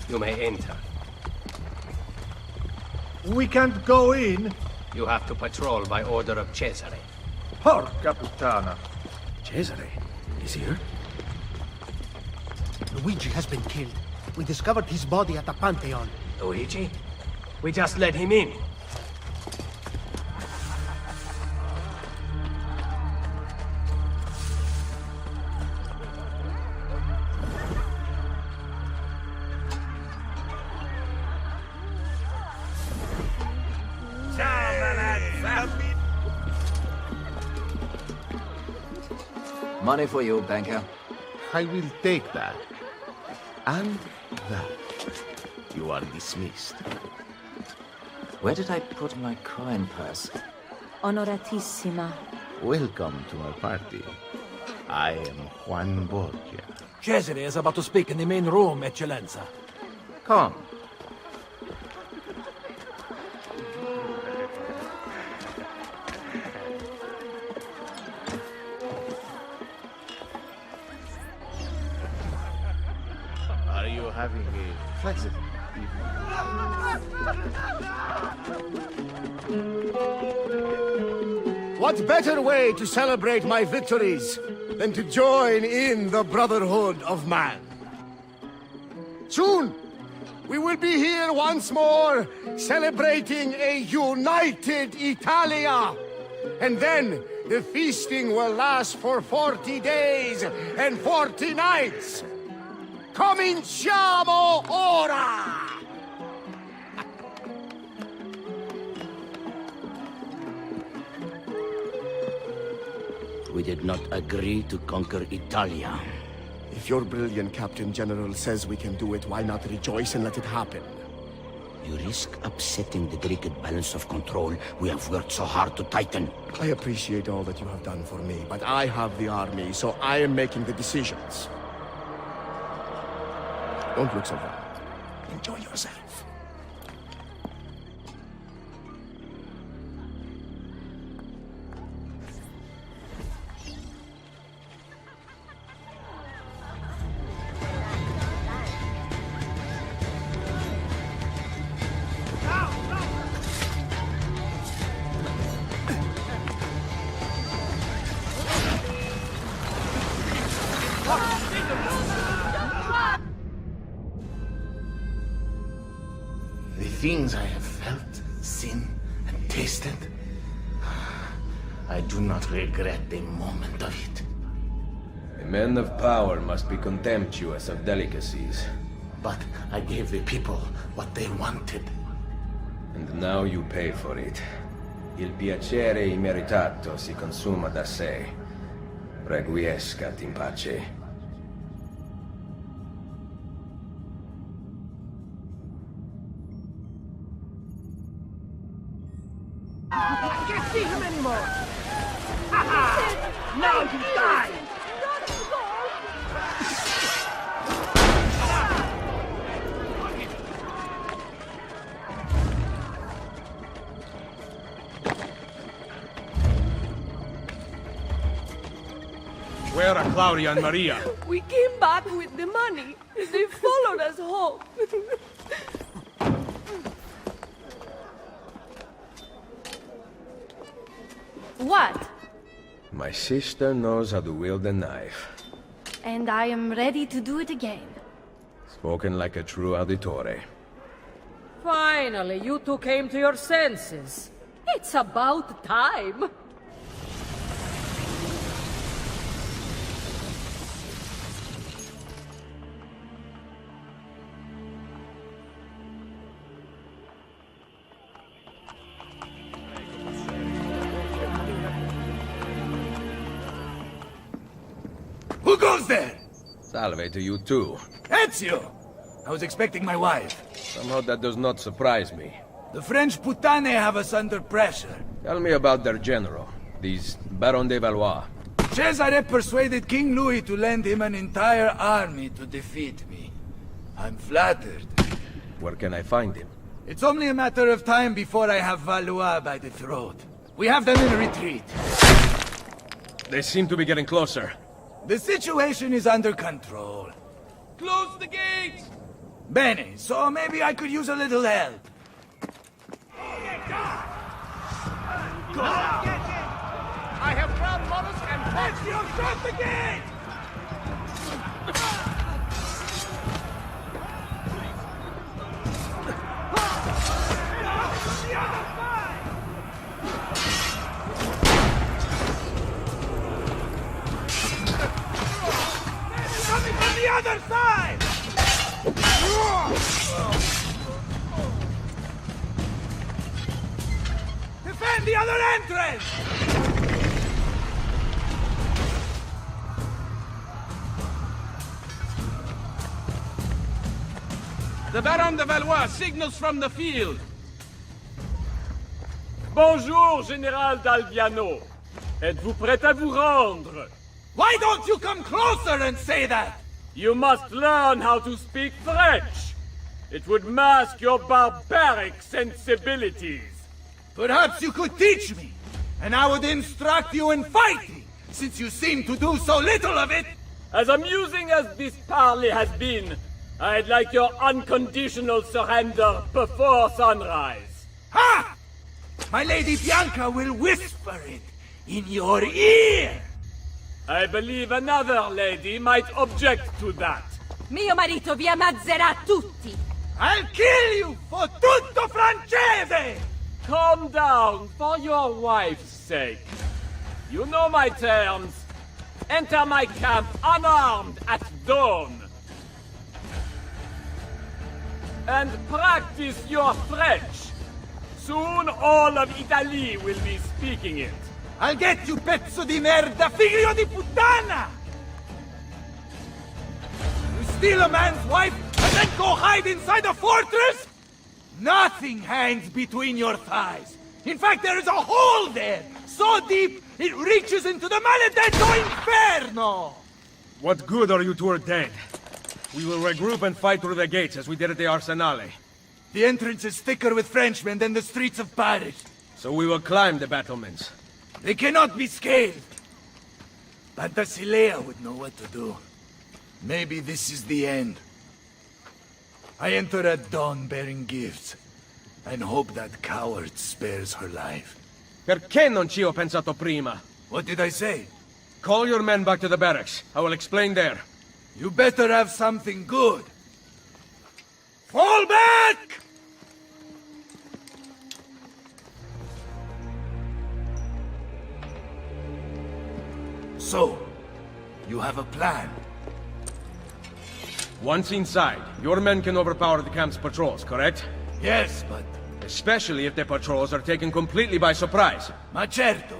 Speaker 5: You may enter.
Speaker 9: We can't go in.
Speaker 5: You have to patrol by order of Cesare.
Speaker 9: Porca puttana.
Speaker 12: Cesare? He's here?
Speaker 20: Luigi has been killed. We discovered his body at the Pantheon.
Speaker 5: Luigi? We just let him in.
Speaker 2: Money for you, banker.
Speaker 8: I will take that. And that. You are dismissed.
Speaker 2: Where did I put my coin purse?
Speaker 6: Onoratissima.
Speaker 8: Welcome to my party. I am Juan Borgia.
Speaker 21: Cesare is about to speak in the main room, Eccellenza.
Speaker 8: Come. Are you having a pleasant evening?
Speaker 24: What better way to celebrate my victories than to join in the Brotherhood of Man? Soon, we will be here once more, celebrating a united Italia. And then, the feasting will last for 40 days and 40 nights. Cominciamo ora!
Speaker 25: We did not agree to conquer Italia.
Speaker 24: If your brilliant Captain General says we can do it, why not rejoice and let it happen?
Speaker 25: You risk upsetting the delicate balance of control we have worked so hard to tighten.
Speaker 24: I appreciate all that you have done for me, but I have the army, so I am making the decisions. Don't look so bad. Enjoy yourself.
Speaker 9: things I have felt, seen, and tasted, I do not regret a moment of it.
Speaker 12: A man of power must be contemptuous of delicacies.
Speaker 9: But I gave the people what they wanted.
Speaker 12: And now you pay for it. Il piacere immeritato si consuma da sé. Requiescat in pace.
Speaker 14: I can't see him anymore! Now you die!
Speaker 19: Where are Claudia and Maria?
Speaker 17: We came back with the money. They followed us home.
Speaker 7: What?
Speaker 12: My sister knows how to wield a knife.
Speaker 7: And I am ready to do it again.
Speaker 12: Spoken like a true auditore.
Speaker 1: Finally, you two came to your senses. It's about time.
Speaker 3: Who goes there?
Speaker 12: Salve to you too.
Speaker 3: Ezio! I was expecting my wife.
Speaker 12: Somehow that does not surprise me.
Speaker 3: The French putane have us under pressure.
Speaker 12: Tell me about their general, these Baron de Valois.
Speaker 3: Cesare persuaded King Louis to lend him an entire army to defeat me. I'm flattered.
Speaker 12: Where can I find him?
Speaker 3: It's only a matter of time before I have Valois by the throat. We have them in retreat.
Speaker 19: They seem to be getting closer.
Speaker 3: The situation is under control.
Speaker 14: Close the gates!
Speaker 3: Bene, so maybe I could use a little help.
Speaker 14: Go! I have found Morris and Ezio, shut the gate!
Speaker 3: Coming from the other side! Defend the other entrance!
Speaker 8: The Baron de Valois signals from the field.
Speaker 4: Bonjour, Général d'Alviano. Êtes-vous prêt à vous rendre?
Speaker 3: Why don't you come closer and say that?
Speaker 4: You must learn how to speak French. It would mask your barbaric sensibilities.
Speaker 3: Perhaps you could teach me, and I would instruct you in fighting, since you seem to do so little of it.
Speaker 4: As amusing as this parley has been, I'd like your unconditional surrender before sunrise.
Speaker 3: Ha! My Lady Bianca will whisper it in your ear.
Speaker 4: I believe another lady might object to that.
Speaker 1: Mio marito vi ammazzerà tutti.
Speaker 3: I'll kill you for tutto francese!
Speaker 4: Calm down, for your wife's sake. You know my terms. Enter my camp unarmed at dawn. And practice your French. Soon all of Italy will be speaking it.
Speaker 3: I'll get you, pezzo di merda, figlio di puttana! You steal a man's wife and then go hide inside a fortress? Nothing hangs between your thighs. In fact, there is a hole there, so deep it reaches into the maledetto inferno!
Speaker 19: What good are you two are dead? We will regroup and fight through the gates as we did at the Arsenale.
Speaker 3: The entrance is thicker with Frenchmen than the streets of Paris.
Speaker 19: So we will climb the battlements.
Speaker 3: They cannot be scaled. Pantasilea would know what to do. Maybe this is the end. I enter at dawn bearing gifts, and hope that coward spares her life.
Speaker 19: Perché non ci ho pensato prima?
Speaker 3: What did I say?
Speaker 19: Call your men back to the barracks. I will explain there.
Speaker 3: You better have something good. Fall back! So, you have a plan?
Speaker 19: Once inside, your men can overpower the camp's patrols, correct?
Speaker 3: Yes, but...
Speaker 19: Especially if the patrols are taken completely by surprise.
Speaker 3: Ma certo.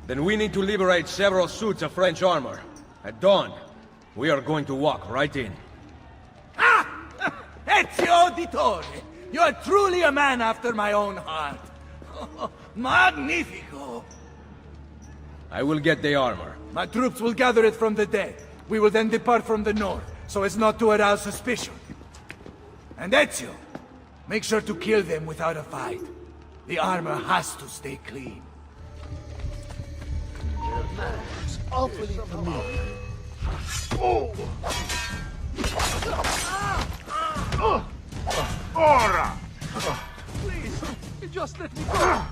Speaker 19: Then we need to liberate several suits of French armor. At dawn, we are going to walk right in.
Speaker 3: Ezio Auditore! You are truly a man after my own heart. Magnifico!
Speaker 19: I will get the armor.
Speaker 3: My troops will gather it from the dead. We will then depart from the north, so as not to arouse suspicion. And Ezio, make sure to kill them without a fight. The armor has to stay clean.
Speaker 14: It's awfully familiar.
Speaker 21: Ora! Please, just let me go.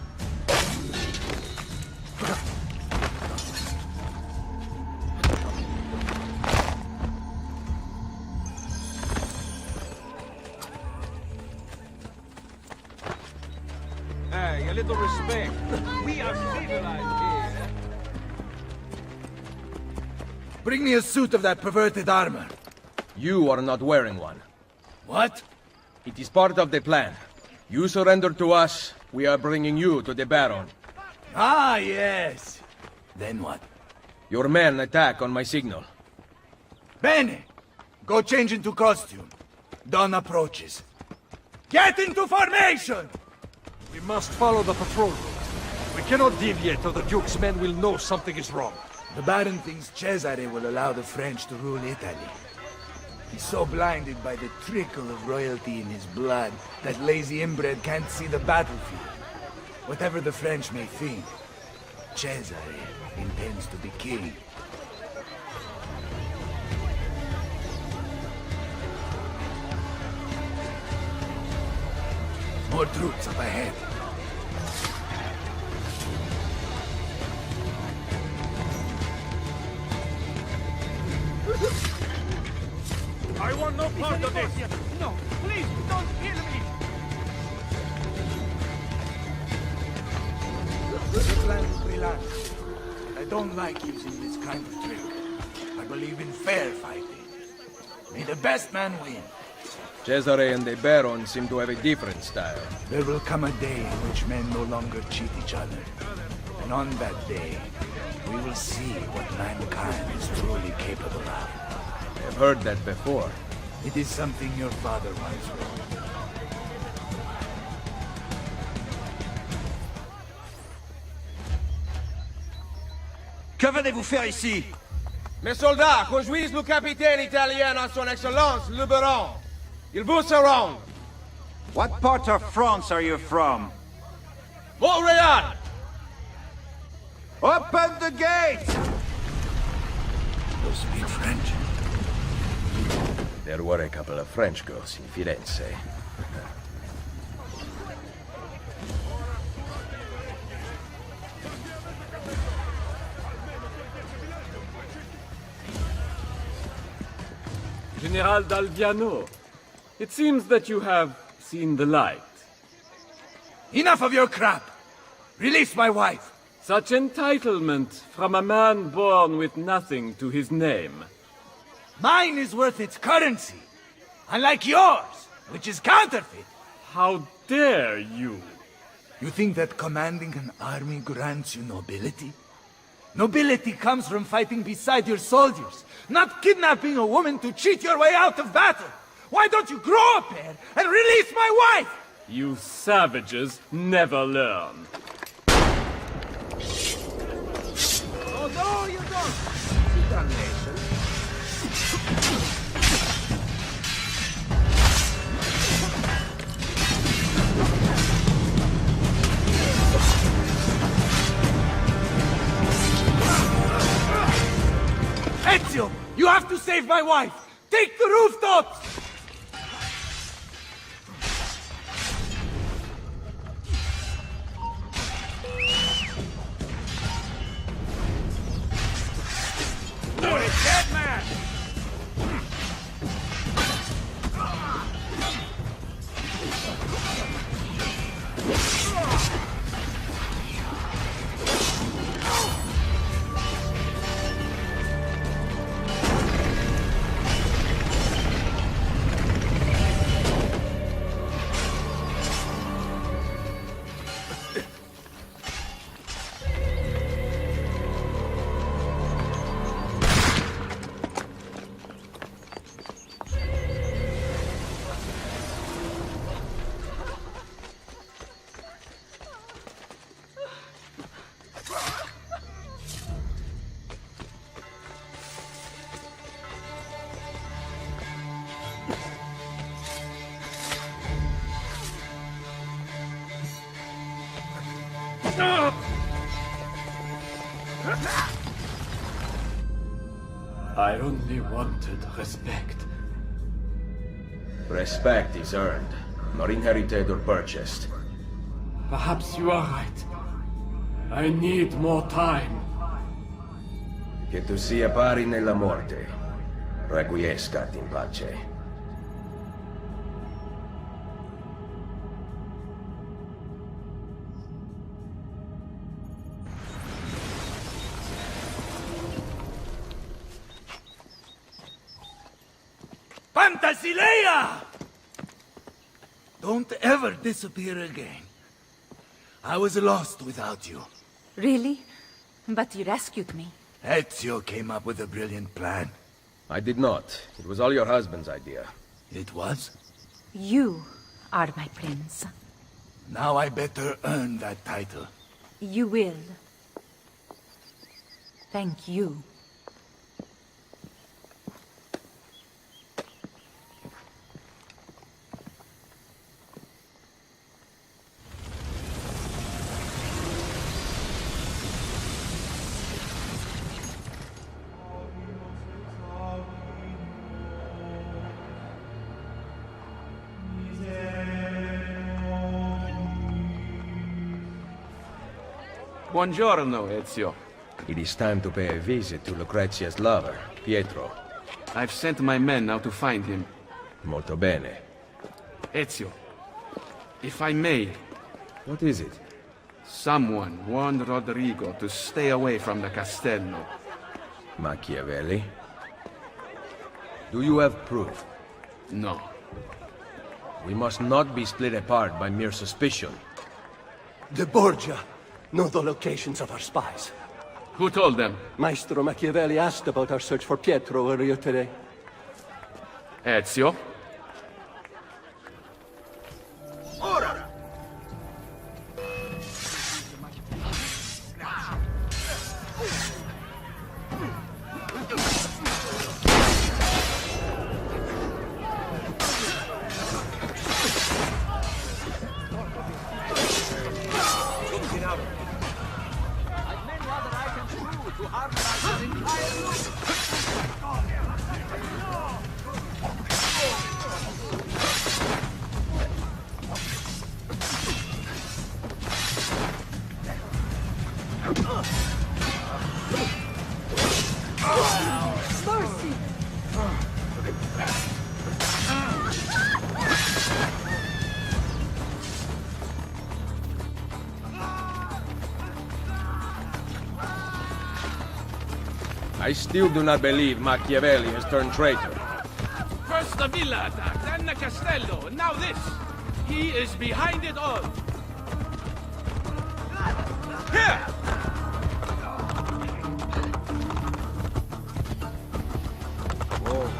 Speaker 3: Hey, a little respect. We are civilized here. Bring me a suit of that perverted armor.
Speaker 19: You are not wearing one.
Speaker 3: What?
Speaker 19: It is part of the plan. You surrender to us, we are bringing you to the Baron.
Speaker 3: Ah, yes. Then what?
Speaker 19: Your men attack on my signal.
Speaker 3: Bene! Go change into costume. Dawn approaches. Get into formation!
Speaker 21: We must follow the patrol route. We cannot deviate or the Duke's men will know something is wrong.
Speaker 3: The Baron thinks Cesare will allow the French to rule Italy. He's so blinded by the trickle of royalty in his blood that lazy inbred can't see the battlefield. Whatever the French may think, Cesare intends to be king. More troops up ahead.
Speaker 21: I want no part of this!
Speaker 14: No, please, don't kill me!
Speaker 3: The plan is brilliant. I don't like using this kind of trick. I believe in fair fighting. May the best man win.
Speaker 19: Cesare and the Baron seem to have a different style.
Speaker 3: There will come a day in which men no longer cheat each other. And on that day, we will see what mankind is truly capable of.
Speaker 19: I've heard that before.
Speaker 3: It is something your father once wrote.
Speaker 10: Que venez-vous faire ici?
Speaker 19: Mes soldats, conduisent le capitaine italien à son excellence, le Baron. Il vous surround.
Speaker 10: What part of France are you from?
Speaker 19: Montreal!
Speaker 10: Open the gate!
Speaker 3: You speak French?
Speaker 19: There were a couple of French girls in Firenze.
Speaker 4: General d'Alviano, it seems that you have seen the light.
Speaker 3: Enough of your crap! Release my wife!
Speaker 4: Such entitlement from a man born with nothing to his name.
Speaker 3: Mine is worth its currency, unlike yours, which is counterfeit.
Speaker 4: How dare you?
Speaker 3: You think that commanding an army grants you nobility? Nobility comes from fighting beside your soldiers, not kidnapping a woman to cheat your way out of battle. Why don't you grow up here and release my wife?
Speaker 4: You savages never learn.
Speaker 3: Oh, no, you don't. Sit down, nation. Ezio, you have to save my wife! Take the rooftops!
Speaker 21: You're a dead man!
Speaker 4: I only wanted respect.
Speaker 19: Respect is earned, not inherited or purchased.
Speaker 4: Perhaps you are right. I need more time.
Speaker 19: Che tu sia pari nella morte. Requiescat in pace.
Speaker 3: Fantasilea! Don't ever disappear again. I was lost without you.
Speaker 6: Really? But you rescued me.
Speaker 3: Ezio came up with a brilliant plan.
Speaker 19: I did not. It was all your husband's idea.
Speaker 3: It was?
Speaker 6: You are my prince.
Speaker 3: Now I better earn that title.
Speaker 6: You will. Thank you.
Speaker 8: Buongiorno, Ezio.
Speaker 19: It is time to pay a visit to Lucrezia's lover, Pietro.
Speaker 8: I've sent my men now to find him.
Speaker 19: Molto bene.
Speaker 8: Ezio, if I may...
Speaker 19: What is it?
Speaker 8: Someone warned Rodrigo to stay away from the castello.
Speaker 19: Machiavelli? Do you have proof?
Speaker 8: No.
Speaker 19: We must not be split apart by mere suspicion.
Speaker 20: The Borgia know the locations of our spies.
Speaker 8: Who told them?
Speaker 20: Maestro Machiavelli asked about our search for Pietro earlier today.
Speaker 8: Ezio?
Speaker 3: Ora!
Speaker 19: I still do not believe Machiavelli has turned traitor.
Speaker 11: First the villa attack, then the castello, and now this. He is behind it all. Here!
Speaker 19: Whoa.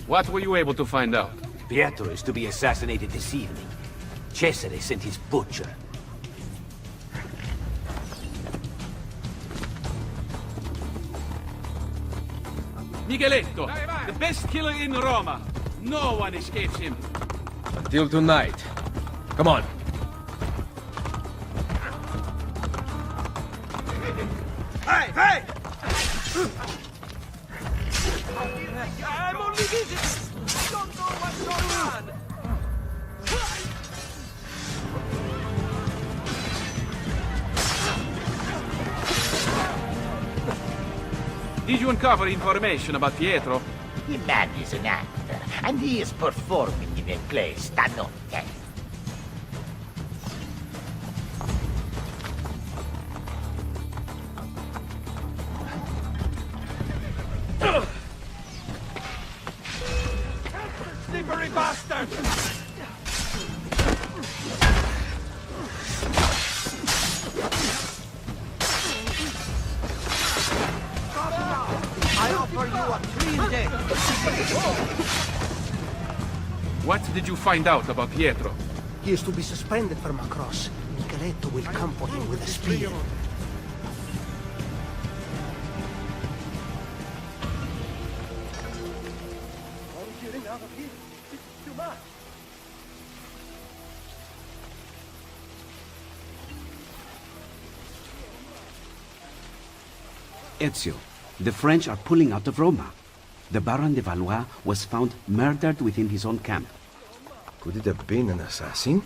Speaker 8: What were you able to find out?
Speaker 2: Pietro is to be assassinated this evening. Cesare sent his butcher.
Speaker 11: Migueletto, the best killer in Roma. No one escapes him.
Speaker 19: Until tonight. Come on.
Speaker 3: Hey, hey!
Speaker 11: I'm only visiting. Don't know what's going on.
Speaker 8: Did you uncover information about Pietro?
Speaker 13: The man is an actor, and he is performing in a play stanotte.
Speaker 11: Slippery bastard!
Speaker 8: What did you find out about Pietro?
Speaker 14: He is to be suspended from a cross. Micheletto will come for him with a spear.
Speaker 25: Ezio, the French are pulling out of Roma. The Baron de Valois was found murdered within his own camp.
Speaker 12: Could it have been an assassin?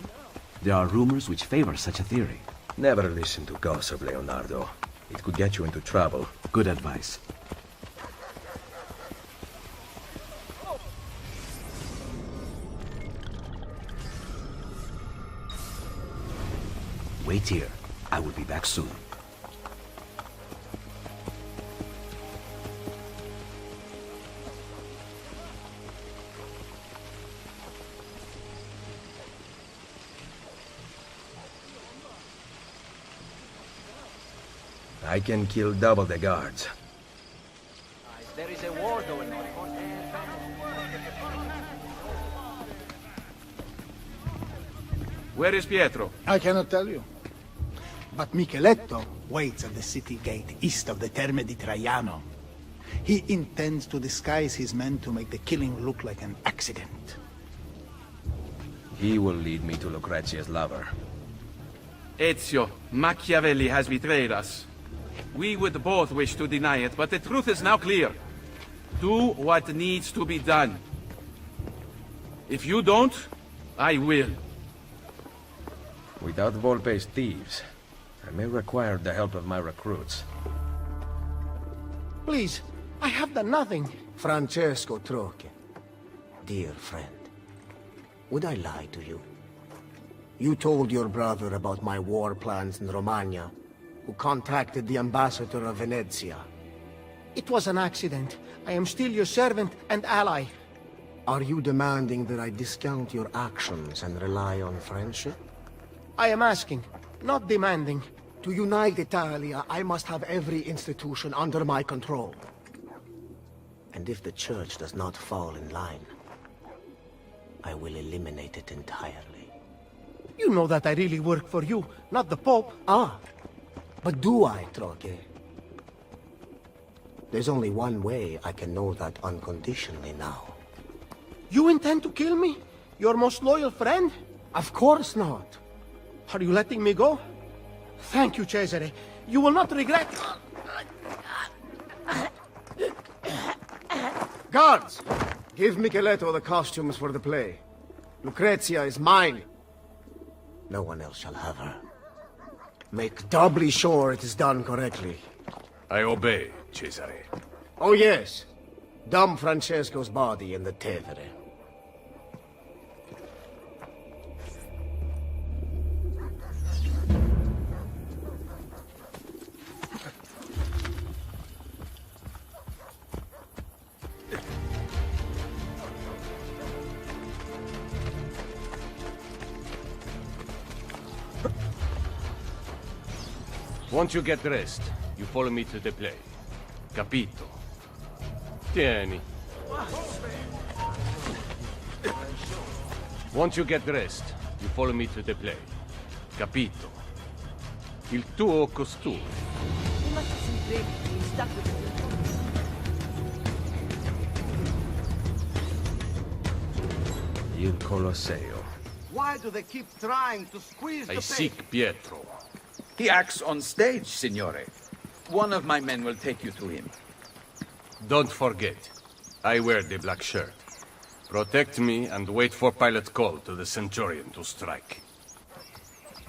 Speaker 25: There are rumors which favor such a theory.
Speaker 12: Never listen to gossip, Leonardo. It could get you into trouble.
Speaker 25: Good advice. Wait here. I will be back soon.
Speaker 12: I can kill double the guards.
Speaker 10: There is a war going on.
Speaker 8: Where is Pietro?
Speaker 14: I cannot tell you. But Micheletto waits at the city gate east of the Terme di Traiano. He intends to disguise his men to make the killing look like an accident.
Speaker 12: He will lead me to Lucrezia's lover.
Speaker 8: Ezio, Machiavelli has betrayed us. We would both wish to deny it, but the truth is now clear. Do what needs to be done. If you don't, I will.
Speaker 12: Without Volpe's thieves, I may require the help of my recruits.
Speaker 14: Please, I have done nothing.
Speaker 24: Francesco Troche, dear friend, would I lie to you? You told your brother about my war plans in Romagna, who contacted the ambassador of Venezia.
Speaker 14: It was an accident. I am still your servant and ally.
Speaker 24: Are you demanding that I discount your actions and rely on friendship?
Speaker 14: I am asking, not demanding.
Speaker 24: To unite Italia, I must have every institution under my control. And if the Church does not fall in line, I will eliminate it entirely.
Speaker 14: You know that I really work for you, not the Pope.
Speaker 24: Ah, but do I, Troche? There's only one way I can know that unconditionally now.
Speaker 14: You intend to kill me? Your most loyal friend?
Speaker 24: Of course not.
Speaker 14: Are you letting me go? Thank you, Cesare. You will not regret...
Speaker 24: Guards! Give Micheletto the costumes for the play. Lucrezia is mine. No one else shall have her. Make doubly sure it is done correctly.
Speaker 19: I obey, Cesare.
Speaker 24: Oh yes. Dump Francesco's body in the Tevere.
Speaker 4: Once you get dressed, you follow me to the play. Capito? Tieni. Once you get dressed, you follow me to the play. Capito? Il tuo costume.
Speaker 12: Il Colosseo.
Speaker 10: Why do they keep trying to squeeze
Speaker 4: I
Speaker 10: the
Speaker 4: seek Pietro.
Speaker 15: He acts on stage, signore. One of my men will take you to him.
Speaker 4: Don't forget, I wear the black shirt. Protect me and wait for pilot call to the Centurion to strike.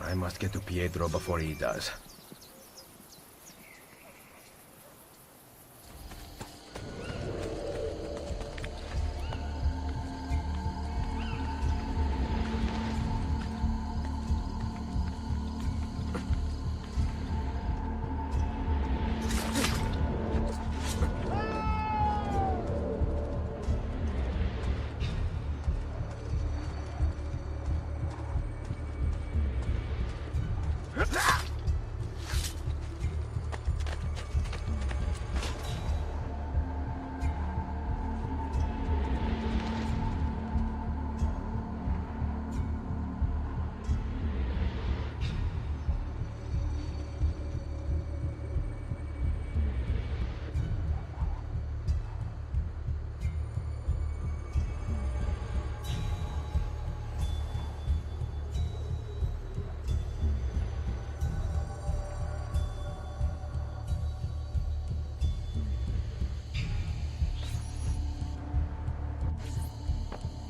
Speaker 12: I must get to Pietro before he does.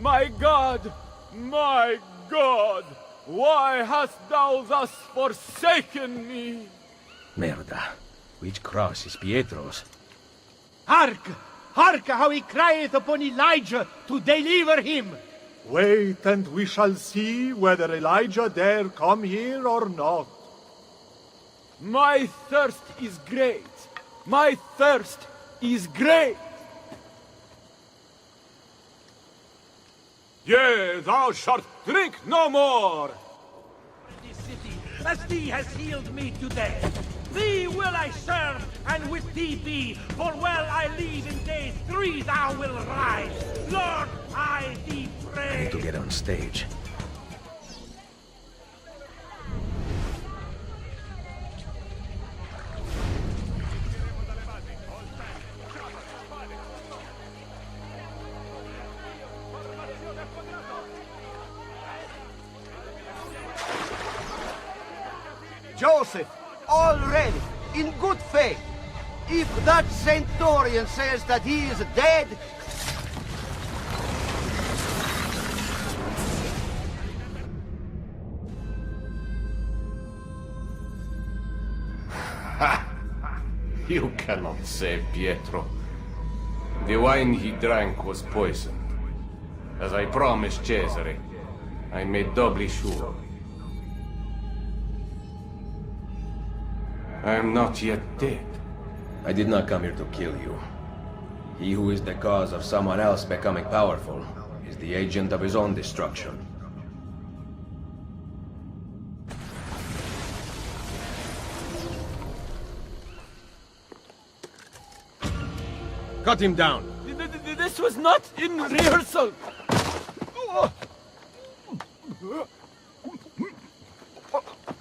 Speaker 4: My God! My God! Why hast thou thus forsaken me?
Speaker 19: Merda. Which cross is Pietro's?
Speaker 9: Hark! Hark how he crieth upon Elijah to deliver him!
Speaker 21: Wait, and we shall see whether Elijah dare come here or not.
Speaker 4: My thirst is great. My thirst is great.
Speaker 11: Yea, thou shalt drink no more!
Speaker 3: This city, as thee has healed me today. Thee will I serve, and with thee be, for well I leave in days 3 thou will rise. Lord, I thee pray.
Speaker 19: I need to get on stage.
Speaker 10: Joseph, all ready, in good faith. If that centurion says that he is dead...
Speaker 5: You cannot save Pietro. The wine he drank was poisoned. As I promised Cesare, I made doubly sure. I am not yet dead.
Speaker 19: I did not come here to kill you. He who is the cause of someone else becoming powerful is the agent of his own destruction. Cut him down!
Speaker 4: This was not in rehearsal!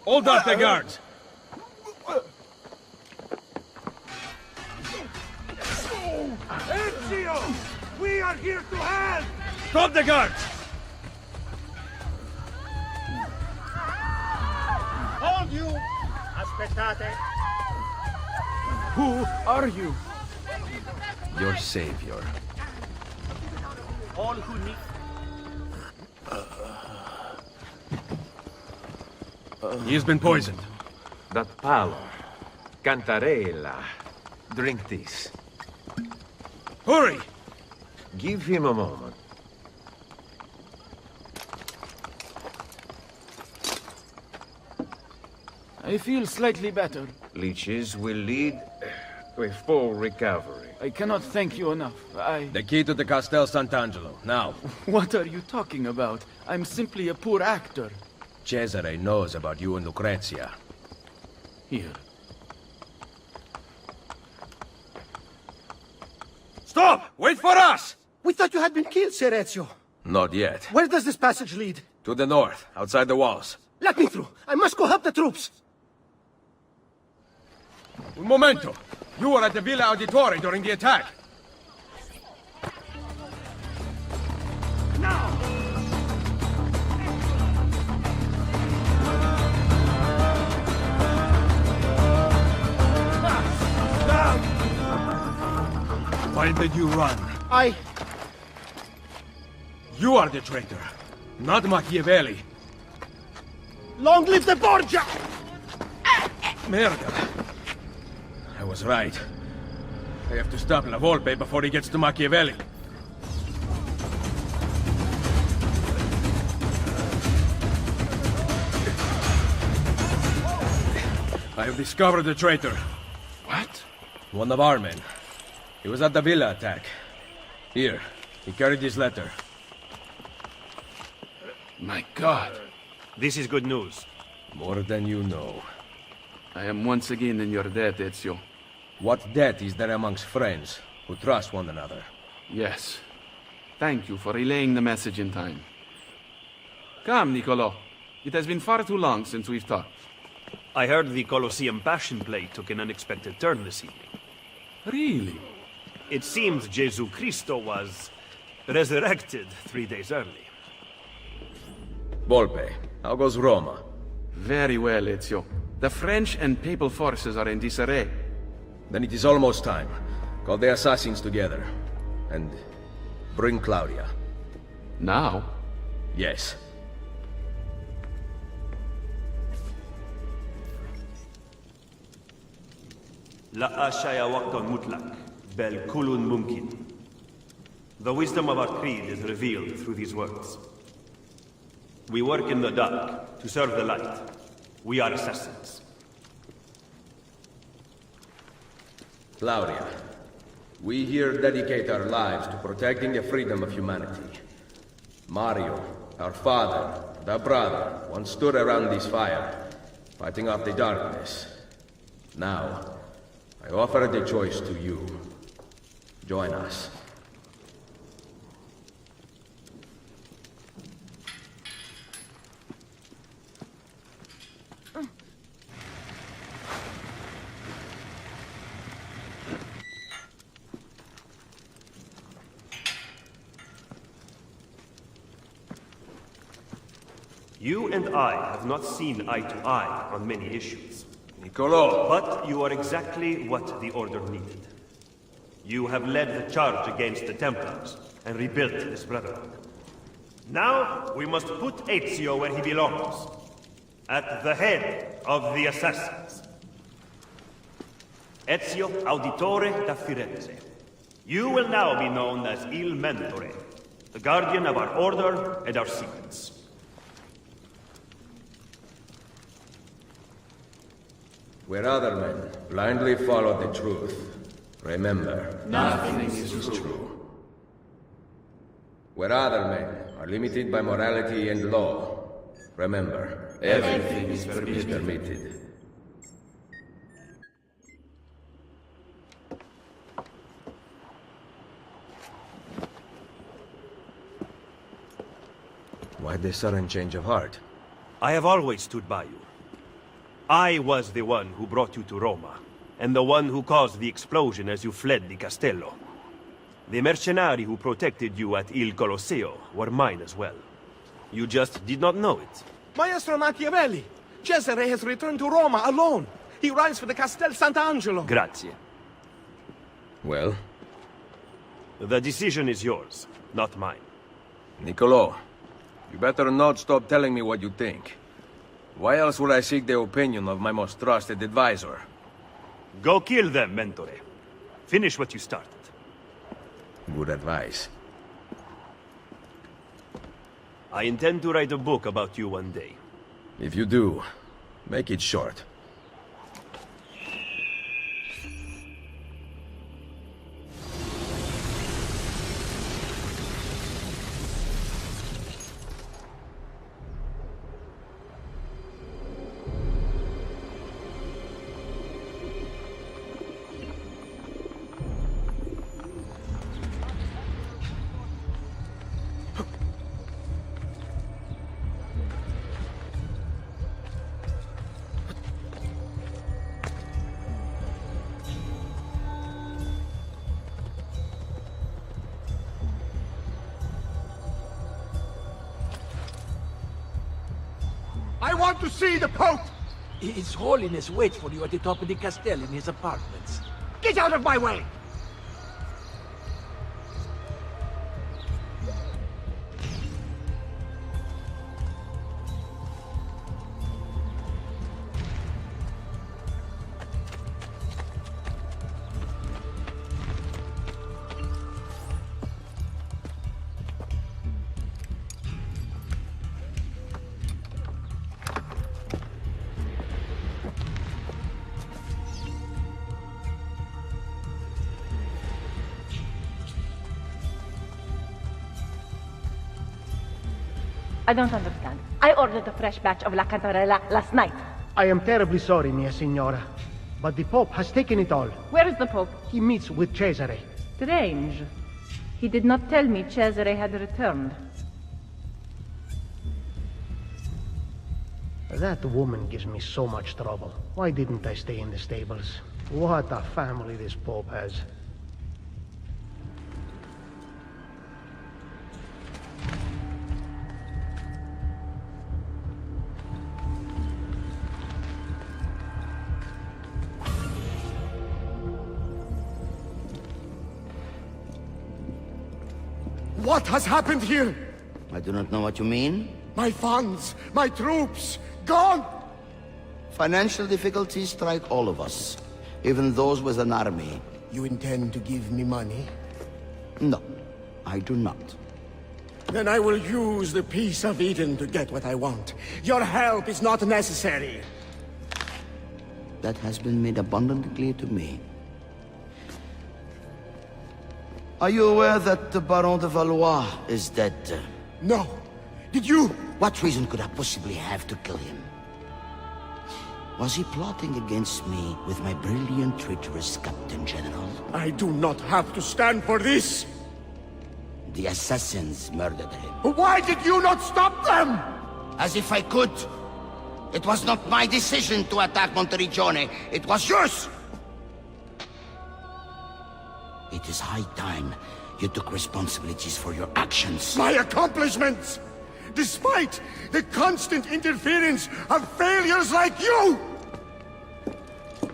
Speaker 19: Hold up the guards!
Speaker 3: Ezio! We are here to help!
Speaker 19: Stop the guards!
Speaker 14: Hold you! Aspettate!
Speaker 4: Who are you?
Speaker 19: Your savior.
Speaker 14: All who need...
Speaker 19: He has been poisoned.
Speaker 16: That palo. Cantarella. Drink this.
Speaker 19: Hurry!
Speaker 16: Give him a moment.
Speaker 4: I feel slightly better.
Speaker 16: Leeches will lead to a full recovery.
Speaker 4: I cannot thank you enough.
Speaker 19: The key to the Castel Sant'Angelo, now.
Speaker 4: What are you talking about? I'm simply a poor actor.
Speaker 19: Cesare knows about you and Lucrezia.
Speaker 4: Here.
Speaker 9: Stop!
Speaker 19: Wait for us!
Speaker 9: We thought you had been killed, Sir Ezio.
Speaker 19: Not yet.
Speaker 9: Where does this passage lead?
Speaker 19: To the north, outside the walls.
Speaker 9: Let me through. I must go help the troops.
Speaker 19: Un momento! You were at the Villa Auditore during the attack.
Speaker 3: Now!
Speaker 21: Why did you run?
Speaker 19: You are the traitor, not Machiavelli.
Speaker 9: Long live the Borgia!
Speaker 19: Merda. I was right. I have to stop La Volpe before he gets to Machiavelli. I have discovered the traitor.
Speaker 5: What?
Speaker 19: One of our men. He was at the villa attack. Here, he carried this letter.
Speaker 5: My God.
Speaker 16: This is good news.
Speaker 19: More than you know.
Speaker 8: I am once again in your debt, Ezio.
Speaker 19: What debt is there amongst friends who trust one another?
Speaker 8: Yes. Thank you for relaying the message in time. Come, Niccolo. It has been far too long since we've talked.
Speaker 18: I heard the Colosseum Passion Play took an unexpected turn this evening.
Speaker 8: Really?
Speaker 18: It seems Gesù Cristo was resurrected 3 days early.
Speaker 19: Volpe, how goes Roma?
Speaker 8: Very well, Ezio. The French and Papal forces are in disarray.
Speaker 19: Then it is almost time. Call the assassins together. And bring Claudia.
Speaker 8: Now?
Speaker 19: Yes.
Speaker 18: لا أشياء وقت مطلق بل كل ممكن. The wisdom of our creed is revealed through these words. We work in the dark to serve the light. We are assassins.
Speaker 12: Claudia, we here dedicate our lives to protecting the freedom of humanity. Mario, our father, and our brother, once stood around this fire, fighting off the darkness. Now, I offer the choice to you. Join us.
Speaker 18: You and I have not seen eye to eye on many issues.
Speaker 19: Niccolo!
Speaker 18: But you are exactly what the Order needed. You have led the charge against the Templars and rebuilt this Brotherhood. Now, we must put Ezio where he belongs. At the head of the Assassins. Ezio Auditore da Firenze. You will now be known as Il Mentore, the guardian of our Order and our secrets.
Speaker 12: Where other men blindly follow the truth, remember, nothing is true. Where other men are limited by morality and law, remember, everything is permitted.
Speaker 19: Why this sudden change of heart?
Speaker 18: I have always stood by you. I was the one who brought you to Roma, and the one who caused the explosion as you fled the Castello. The mercenari who protected you at Il Colosseo were mine as well. You just did not know it.
Speaker 9: Maestro Machiavelli! Cesare has returned to Roma alone! He rides for the Castel Sant'Angelo!
Speaker 18: Grazie.
Speaker 19: Well?
Speaker 18: The decision is yours, not mine.
Speaker 19: Niccolo, you better not stop telling me what you think. Why else would I seek the opinion of my most trusted advisor?
Speaker 18: Go kill them, Mentore. Finish what you started.
Speaker 19: Good advice.
Speaker 18: I intend to write a book about you one day.
Speaker 19: If you do, make it short.
Speaker 9: I want to see the Pope!
Speaker 3: His Holiness waits for you at the top of the Castel in his apartments.
Speaker 9: Get out of my way!
Speaker 1: I don't understand. I ordered a fresh batch of La Cantarella last night.
Speaker 14: I am terribly sorry, mia signora. But the Pope has taken it all.
Speaker 1: Where is the Pope?
Speaker 14: He meets with Cesare.
Speaker 1: Strange. He did not tell me Cesare had returned.
Speaker 14: That woman gives me so much trouble. Why didn't I stay in the stables? What a family this Pope has.
Speaker 9: What has happened here?
Speaker 10: I do not know what you mean.
Speaker 24: My funds, my troops, gone!
Speaker 10: Financial difficulties strike all of us, even those with an army.
Speaker 24: You intend to give me money?
Speaker 10: No, I do not.
Speaker 24: Then I will use the Peace of Eden to get what I want. Your help is not necessary.
Speaker 10: That has been made abundantly clear to me. Are you aware that the Baron de Valois is dead?
Speaker 24: No. Did you?
Speaker 10: What reason could I possibly have to kill him? Was he plotting against me with my brilliant, traitorous Captain General?
Speaker 24: I do not have to stand for this!
Speaker 10: The assassins murdered him.
Speaker 24: Why did you not stop them?
Speaker 10: As if I could! It was not my decision to attack Monteriggione. It was yours! It is high time you took responsibilities for your actions.
Speaker 24: My accomplishments! Despite the constant interference of failures like you!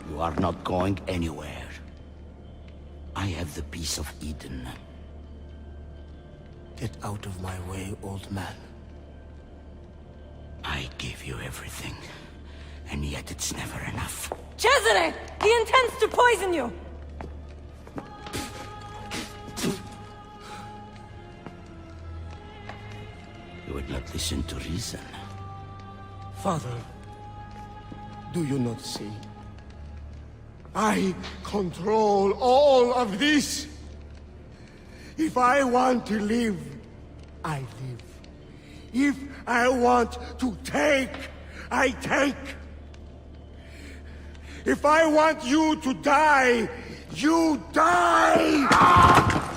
Speaker 10: You are not going anywhere. I have the Peace of Eden.
Speaker 24: Get out of my way, old man.
Speaker 10: I gave you everything, and yet it's never enough.
Speaker 6: Cesare! He intends to poison you!
Speaker 10: You would not listen to reason.
Speaker 24: Father, do you not see? I control all of this. If I want to live, I live. If I want to take, I take. If I want you to die, you die!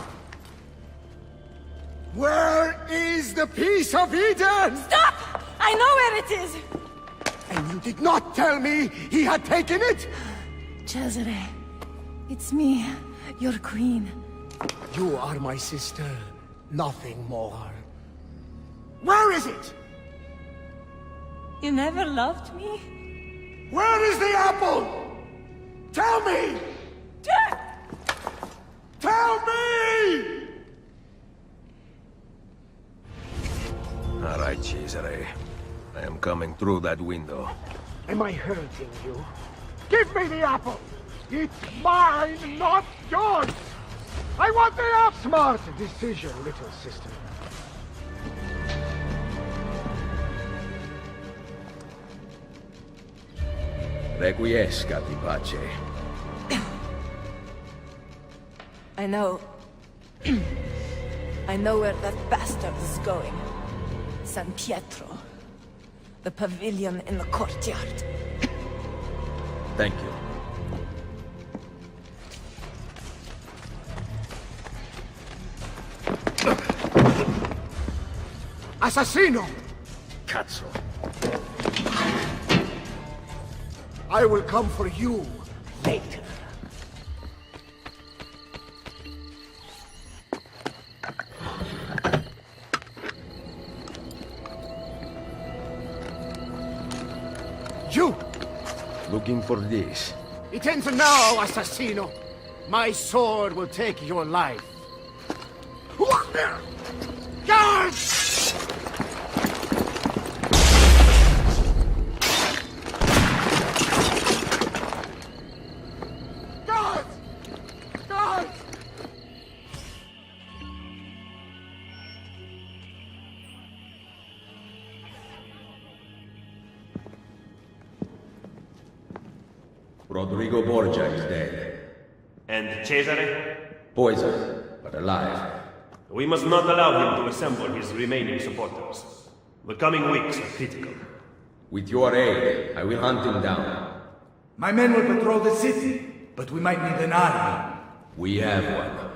Speaker 24: Where is the Peace of Eden?
Speaker 6: Stop! I know where it is!
Speaker 24: And you did not tell me he had taken it?
Speaker 6: Cesare, it's me, your queen.
Speaker 24: You are my sister, nothing more. Where is it?
Speaker 6: You never loved me?
Speaker 24: Where is the apple? Tell me! Tell me!
Speaker 19: All right, Cesare. I am coming through that window.
Speaker 24: Am I hurting you? Give me the apple! It's mine, not yours! I want the apple! Smart decision, little sister.
Speaker 19: Requiescat in pace.
Speaker 6: I know... I know where that bastard is going. San Pietro. The pavilion in the courtyard.
Speaker 19: Thank you.
Speaker 24: Assassino!
Speaker 19: Cazzo.
Speaker 24: I will come for you later. You!
Speaker 19: Looking for this.
Speaker 24: It ends now, Assassino. My sword will take your life. Guards!
Speaker 19: Rodrigo Borgia is dead.
Speaker 18: And Cesare?
Speaker 19: Poisoned, but alive.
Speaker 18: We must not allow him to assemble his remaining supporters. The coming weeks are critical.
Speaker 19: With your aid, I will hunt him down.
Speaker 3: My men will patrol the city, but we might need an army.
Speaker 19: We have one.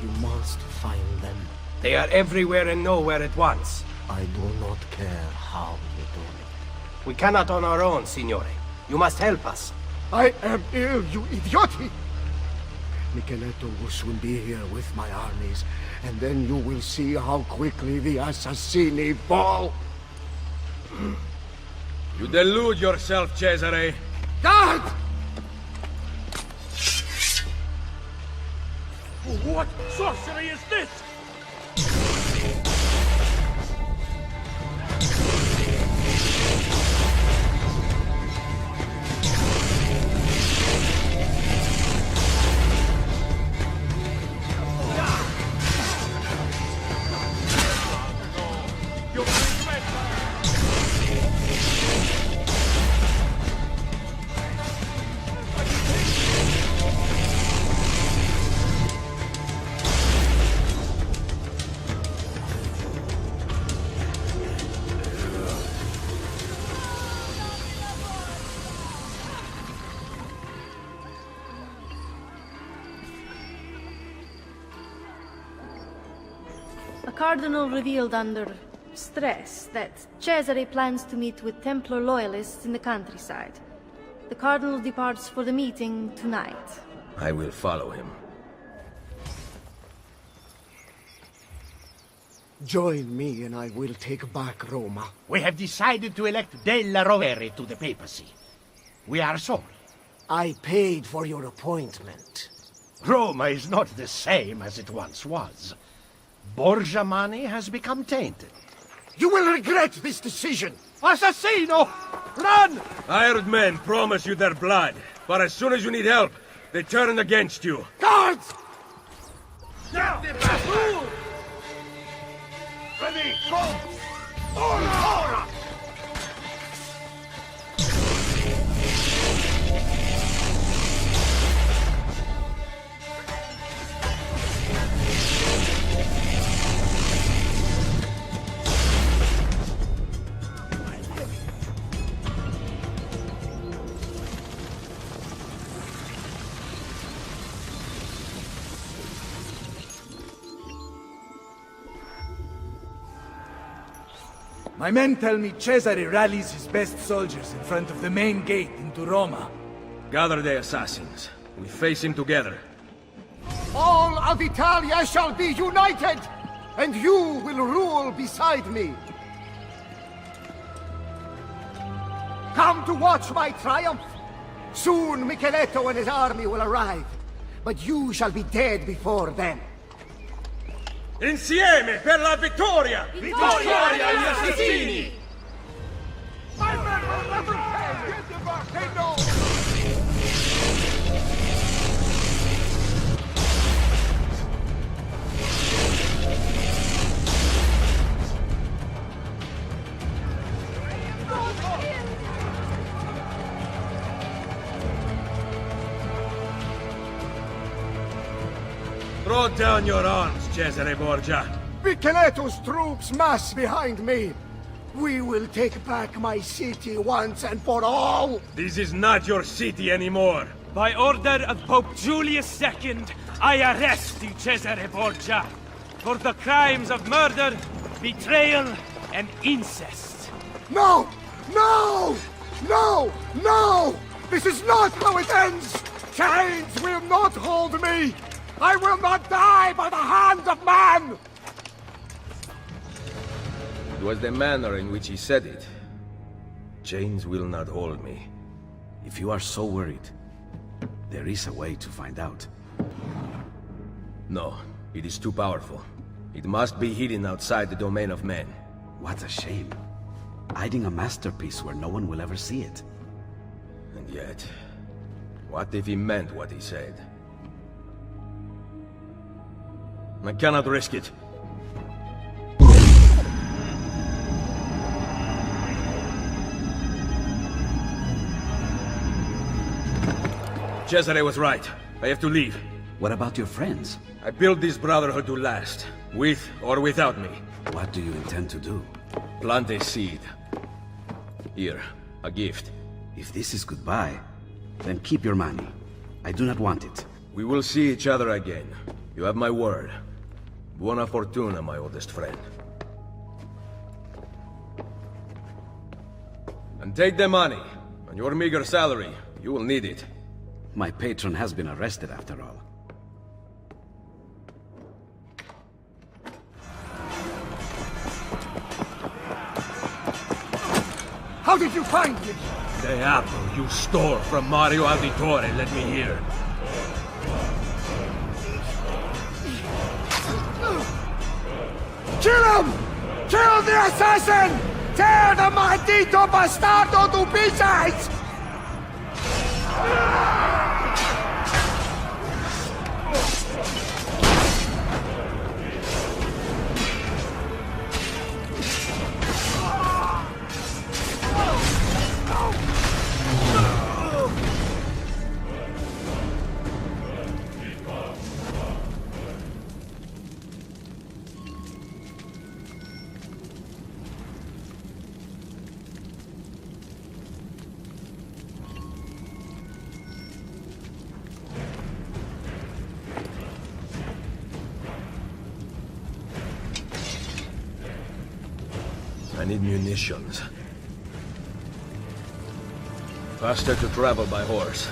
Speaker 24: You must find them.
Speaker 20: They are everywhere and nowhere at once.
Speaker 24: I do not care how you do it.
Speaker 20: We cannot on our own, Signore. You must help us.
Speaker 24: I am ill, you idioti! Micheletto will soon be here with my armies, and then you will see how quickly the Assassini fall.
Speaker 19: You delude yourself, Cesare.
Speaker 24: God!
Speaker 11: What sorcery is this?
Speaker 2: A cardinal revealed under stress that Cesare plans to meet with Templar loyalists in the countryside. The cardinal departs for the meeting tonight.
Speaker 19: I will follow him.
Speaker 24: Join me and I will take back Roma.
Speaker 14: We have decided to elect Della Rovere to the papacy. We are sorry.
Speaker 24: I paid for your appointment.
Speaker 14: Roma is not the same as it once was. Borgia money has become tainted.
Speaker 24: You will regret this decision!
Speaker 14: Assassino! Run!
Speaker 19: Hired men promise you their blood, but as soon as you need help, they turn against you.
Speaker 24: Guards!
Speaker 14: Now! Ready, go! Ora!
Speaker 3: My men tell me Cesare rallies his best soldiers in front of the main gate into Roma.
Speaker 19: Gather the assassins. We face him together.
Speaker 24: All of Italia shall be united, and you will rule beside me. Come to watch my triumph. Soon Micheletto and his army will arrive, but you shall be dead before then.
Speaker 19: Insieme per la vittoria!
Speaker 14: Vittoria agli assassini! My men will never fail! Get them back, they know!
Speaker 19: Throw down your arms, Cesare Borgia.
Speaker 24: Micheletto's troops mass behind me. We will take back my city once and for all.
Speaker 19: This is not your city anymore.
Speaker 7: By order of Pope Julius II, I arrest you, Cesare Borgia, for the crimes of murder, betrayal, and incest.
Speaker 24: No! No! No! No! This is not how it ends! Chains will not hold me! I will not die by the hand of man!
Speaker 19: It was the manner in which he said it. Chains will not hold me.
Speaker 25: If you are so worried, there is a way to find out.
Speaker 19: No, it is too powerful. It must be hidden outside the domain of men.
Speaker 25: What a shame. Hiding a masterpiece where no one will ever see it.
Speaker 19: And yet, what if he meant what he said? I cannot risk it. Cesare was right. I have to leave.
Speaker 25: What about your friends?
Speaker 19: I built this brotherhood to last, with or without me.
Speaker 25: What do you intend to do?
Speaker 19: Plant a seed. Here, a gift.
Speaker 25: If this is goodbye, then keep your money. I do not want it.
Speaker 19: We will see each other again. You have my word. Buona fortuna, my oldest friend. And take the money. On your meager salary, you will need it.
Speaker 25: My patron has been arrested after all.
Speaker 24: How did you find me?
Speaker 19: The apple you stole from Mario Auditore, let me hear.
Speaker 24: Kill him! Kill the assassin! Tear the maldito bastardo to pieces!
Speaker 19: need munitions. Faster to travel by horse.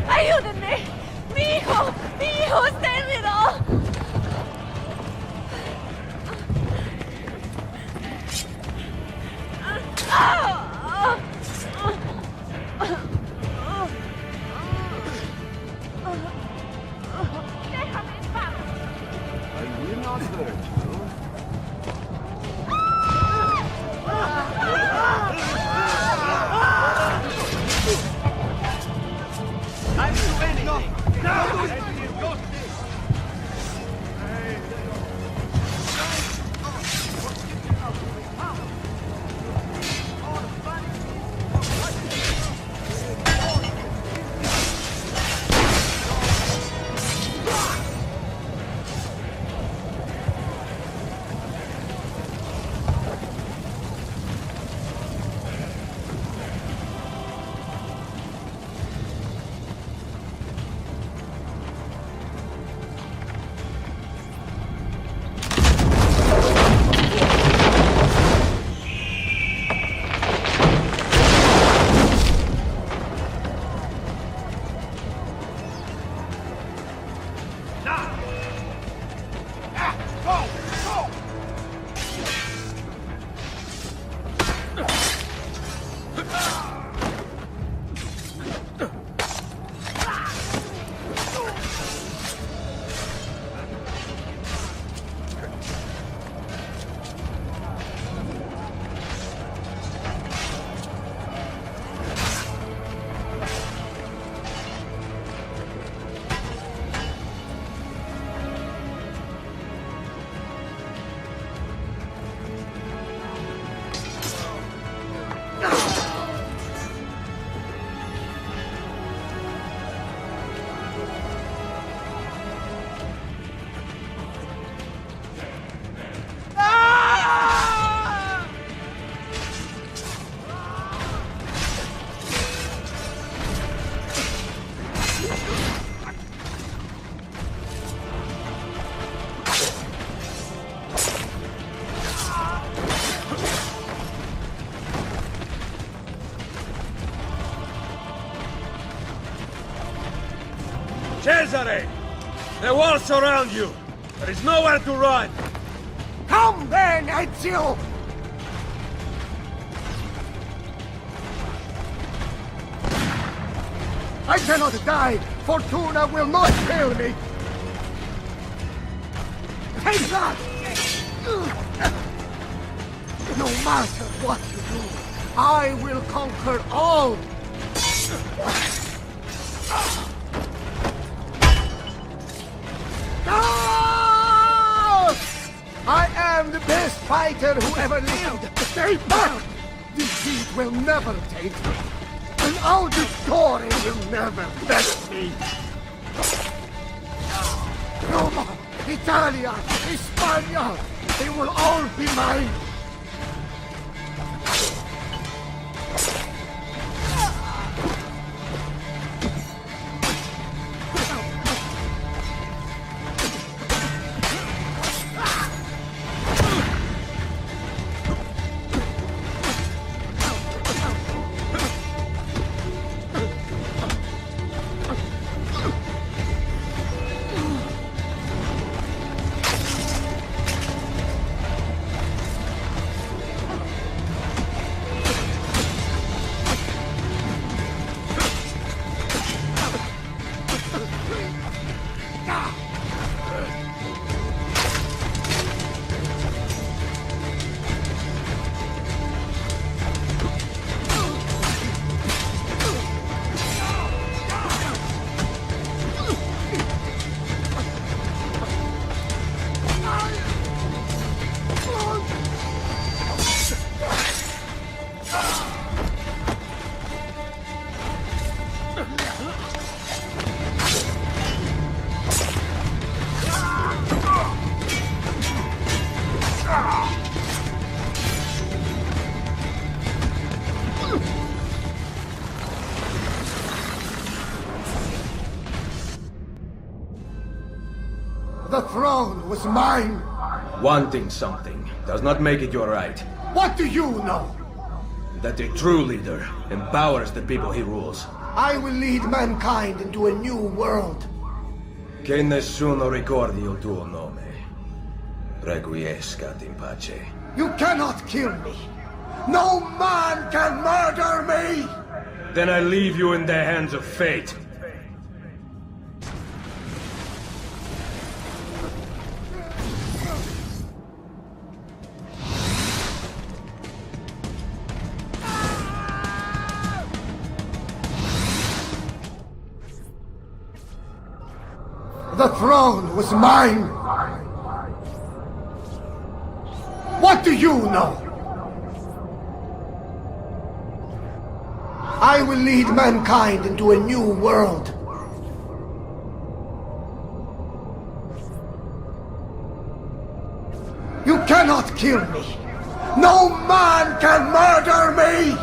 Speaker 6: ¡Ayúdenme! ¡Mi hijo! ¡Mi hijo está herido!
Speaker 21: Cesare! The walls surround you! There is nowhere to run!
Speaker 3: Come then, Ezio! I cannot die! Fortuna will not fail me! Take that! No matter what you do, I will conquer all! I am the best fighter who ever lived! Stay back! Defeat will never take me! And Auditore will never vex me! Roma, Italia, Hispania, they will all be mine!
Speaker 24: The throne was mine!
Speaker 19: Wanting something does not make it your right.
Speaker 24: What do you know?
Speaker 19: That the true leader empowers the people he rules.
Speaker 24: I will lead mankind into a new world.
Speaker 19: Che nessuno ricordi il tuo nome. Requiescat in pace.
Speaker 24: You cannot kill me! No man can murder me!
Speaker 19: Then I leave you in the hands of fate.
Speaker 24: The throne was mine! What do you know? I will lead mankind into a new world. You cannot kill me! No man can murder me!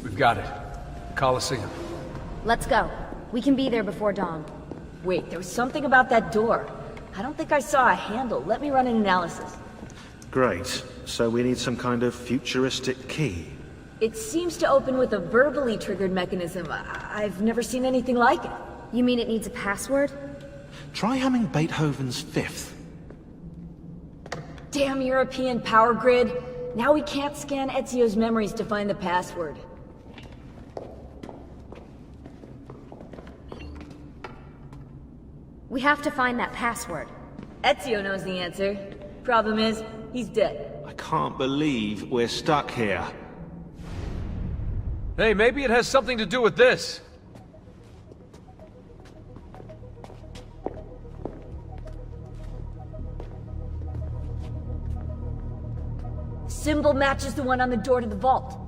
Speaker 21: We've got it. The Colosseum.
Speaker 13: Let's go. We can be there before dawn.
Speaker 15: Wait, there was something about that door. I don't think I saw a handle. Let me run an analysis.
Speaker 17: Great. So we need some kind of futuristic key.
Speaker 15: It seems to open with a verbally triggered mechanism. I've never seen anything like it.
Speaker 13: You mean it needs a password?
Speaker 17: Try humming Beethoven's Fifth.
Speaker 15: Damn European power grid. Now we can't scan Ezio's memories to find the password.
Speaker 13: We have to find that password.
Speaker 15: Ezio knows the answer. Problem is, he's dead.
Speaker 17: I can't believe we're stuck here.
Speaker 21: Hey, maybe it has something to do with this.
Speaker 15: Symbol matches the one on the door to the vault.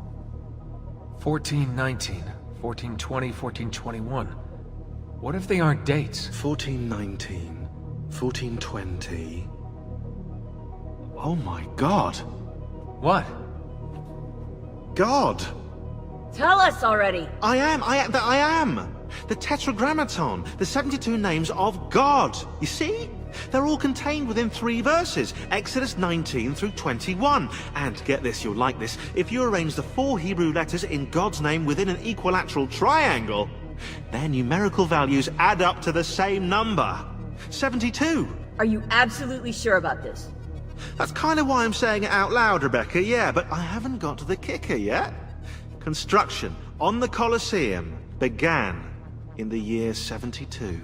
Speaker 21: 1419, 1420, 1421. What if they aren't dates?
Speaker 17: 1419, 1420... Oh my god!
Speaker 21: What?
Speaker 17: God!
Speaker 15: Tell us already!
Speaker 17: I am! The Tetragrammaton, the 72 names of God! You see? They're all contained within 3 verses, Exodus 19 through 21. And get this, you'll like this, if you arrange the 4 Hebrew letters in God's name within an equilateral triangle, their numerical values add up to the same number. 72.
Speaker 15: Are you absolutely sure about this?
Speaker 17: That's kind of why I'm saying it out loud, Rebecca, yeah, but I haven't got to the kicker yet. Construction on the Colosseum began in the year 72.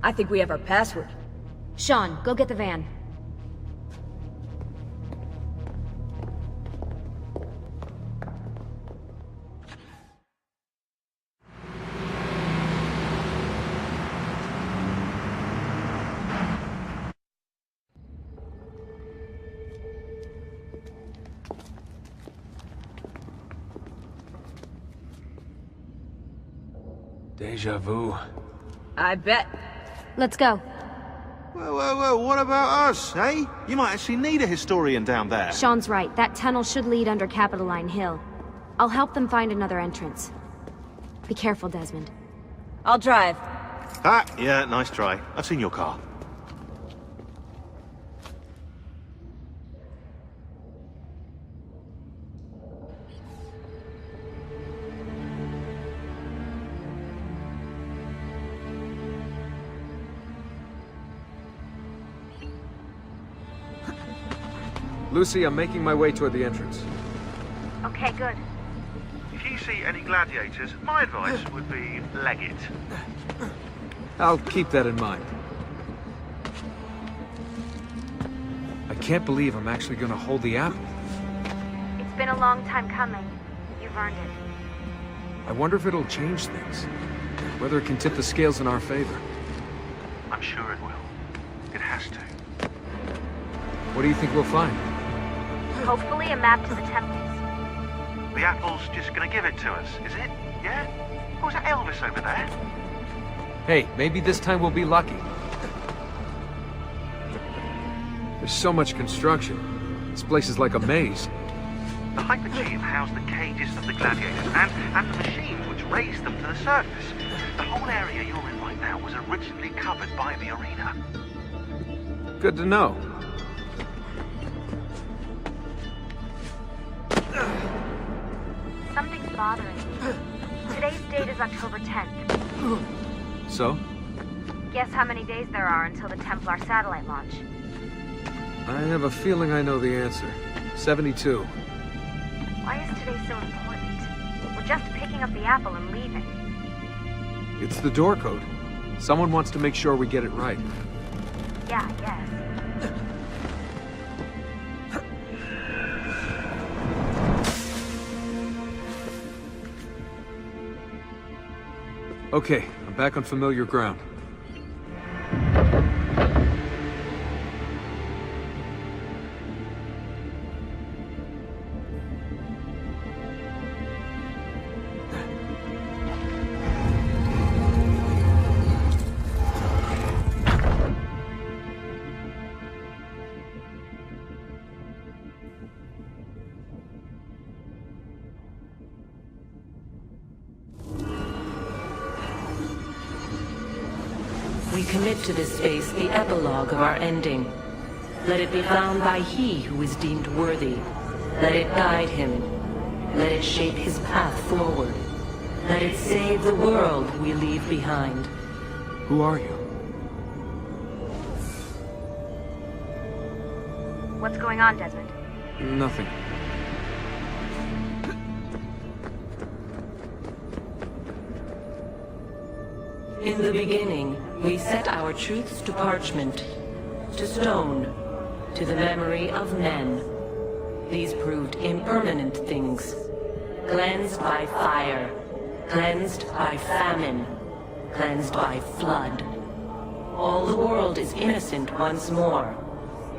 Speaker 15: I think we have our password.
Speaker 13: Sean, go get the van.
Speaker 21: Deja vu.
Speaker 15: I bet.
Speaker 13: Let's go.
Speaker 17: Whoa, what about us, eh? You might actually need a historian down there.
Speaker 13: Sean's right. That tunnel should lead under Capitoline Hill. I'll help them find another entrance. Be careful, Desmond.
Speaker 15: I'll drive.
Speaker 17: Ah, yeah, nice try. I've seen your car.
Speaker 12: Lucy, I'm making my way toward the entrance.
Speaker 13: Okay, good.
Speaker 4: If you see any gladiators, my advice would be leg it.
Speaker 12: I'll keep that in mind. I can't believe I'm actually gonna hold the apple.
Speaker 13: It's been a long time coming. You've earned it.
Speaker 12: I wonder if it'll change things. Whether it can tip the scales in our favor.
Speaker 4: I'm sure it will. It has to.
Speaker 12: What do you think we'll find?
Speaker 13: Hopefully a map to the temples.
Speaker 4: The apple's just gonna give it to us, is it? Yeah? Or was that Elvis over there?
Speaker 12: Hey, maybe this time we'll be lucky. There's so much construction. This place is like a maze.
Speaker 4: The Hypergeum housed the cages of the gladiators and the machines which raised them to the surface. The whole area you're in right now was originally covered by the arena.
Speaker 12: Good to know.
Speaker 13: Something's bothering me. Today's date is October 10th.
Speaker 12: So?
Speaker 13: Guess how many days there are until the Templar satellite launch?
Speaker 12: I have a feeling I know the answer. 72.
Speaker 13: Why is today so important? We're just picking up the apple and leaving.
Speaker 12: It's the door code. Someone wants to make sure we get it right.
Speaker 13: Yeah, I guess.
Speaker 12: Okay, I'm back on familiar ground.
Speaker 5: We commit to this space the epilogue of our ending. Let it be found by he who is deemed worthy. Let it guide him. Let it shape his path forward. Let it save the world we leave behind.
Speaker 12: Who are you?
Speaker 13: What's going on, Desmond?
Speaker 12: Nothing.
Speaker 5: In the beginning, we set our truths to parchment, to stone, to the memory of men. These proved impermanent things, cleansed by fire, cleansed by famine, cleansed by flood. All the world is innocent once more,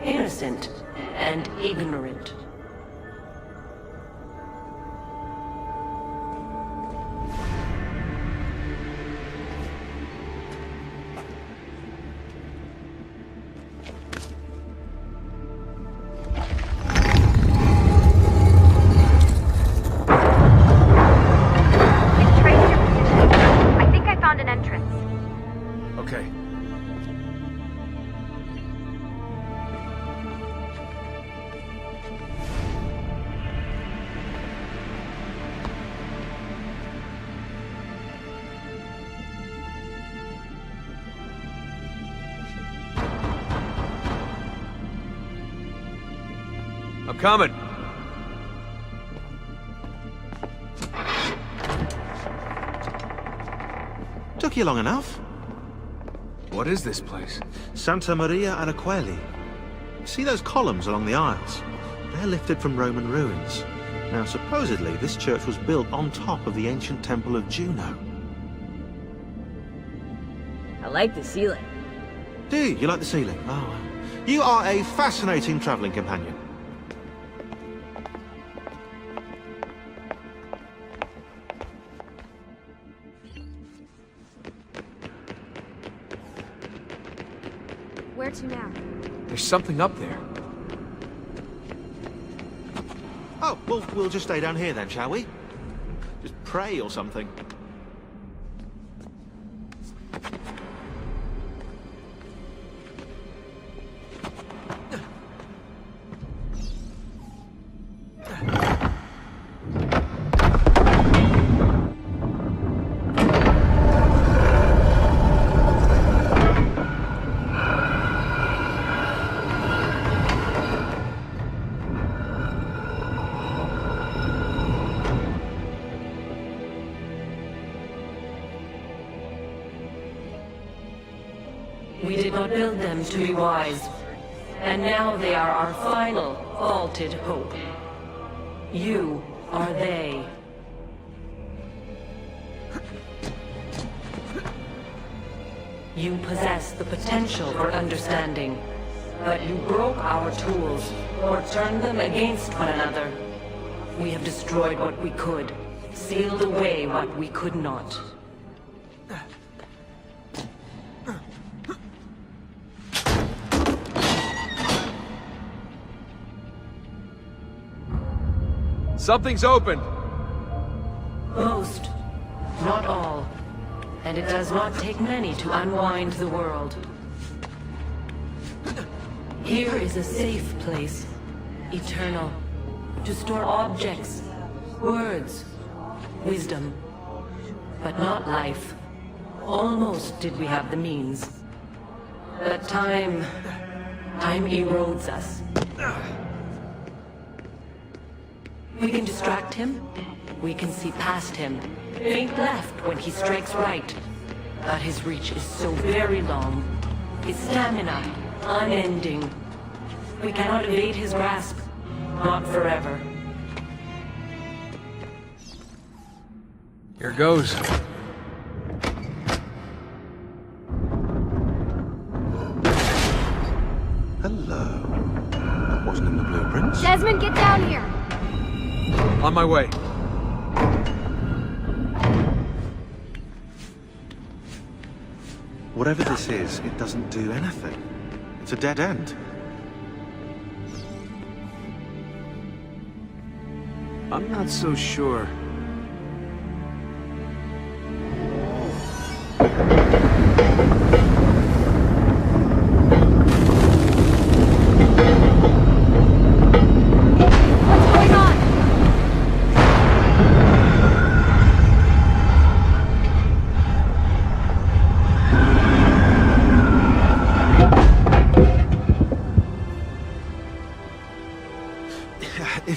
Speaker 5: innocent and ignorant.
Speaker 12: I'm coming.
Speaker 17: Took you long enough.
Speaker 12: What is this place?
Speaker 17: Santa Maria Anaqueli. See those columns along the aisles? They're lifted from Roman ruins. Now, supposedly, this church was built on top of the ancient temple of Juno.
Speaker 15: I like the ceiling.
Speaker 17: Do you? You like the ceiling? Oh, you are a fascinating travelling companion.
Speaker 13: Where to now?
Speaker 12: There's something up there.
Speaker 17: Oh, well, we'll just stay down here then, shall we? Just pray or something.
Speaker 5: We did not build them to be wise, and now they are our final, vaulted hope. You are they. You possess the potential for understanding, but you broke our tools, or turned them against one another. We have destroyed what we could, sealed away what we could not.
Speaker 19: Something's open!
Speaker 5: Most, not all. And it does not take many to unwind the world. Here is a safe place, eternal, to store objects, words, wisdom, but not life. Almost did we have the means. But time erodes us. We can distract him, we can see past him, feint left when he strikes right. But his reach is so very long, his stamina unending. We cannot evade his grasp, not forever.
Speaker 19: Here goes.
Speaker 17: Hello. That wasn't in the blueprints.
Speaker 13: Desmond, get down here!
Speaker 19: On my way.
Speaker 17: Whatever this is, it doesn't do anything. It's a dead end.
Speaker 21: I'm not so sure.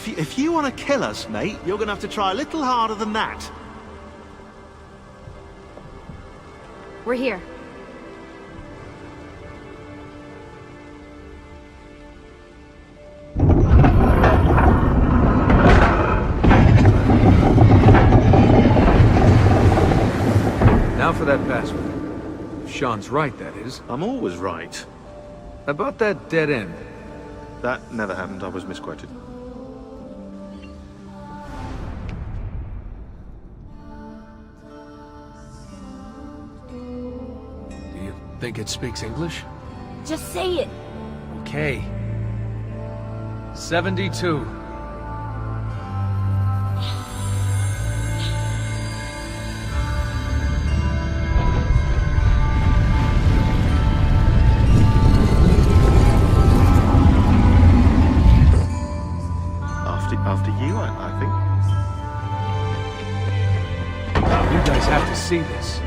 Speaker 17: If you want to kill us, mate, you're going to have to try a little harder than that.
Speaker 13: We're here.
Speaker 19: Now for that password. If Sean's right, that is.
Speaker 17: I'm always right.
Speaker 19: About that dead end.
Speaker 17: That never happened. I was misquoted.
Speaker 19: Think it speaks English?
Speaker 6: Just say it.
Speaker 19: Okay. 72.
Speaker 17: After you, I think.
Speaker 19: You guys have to see this.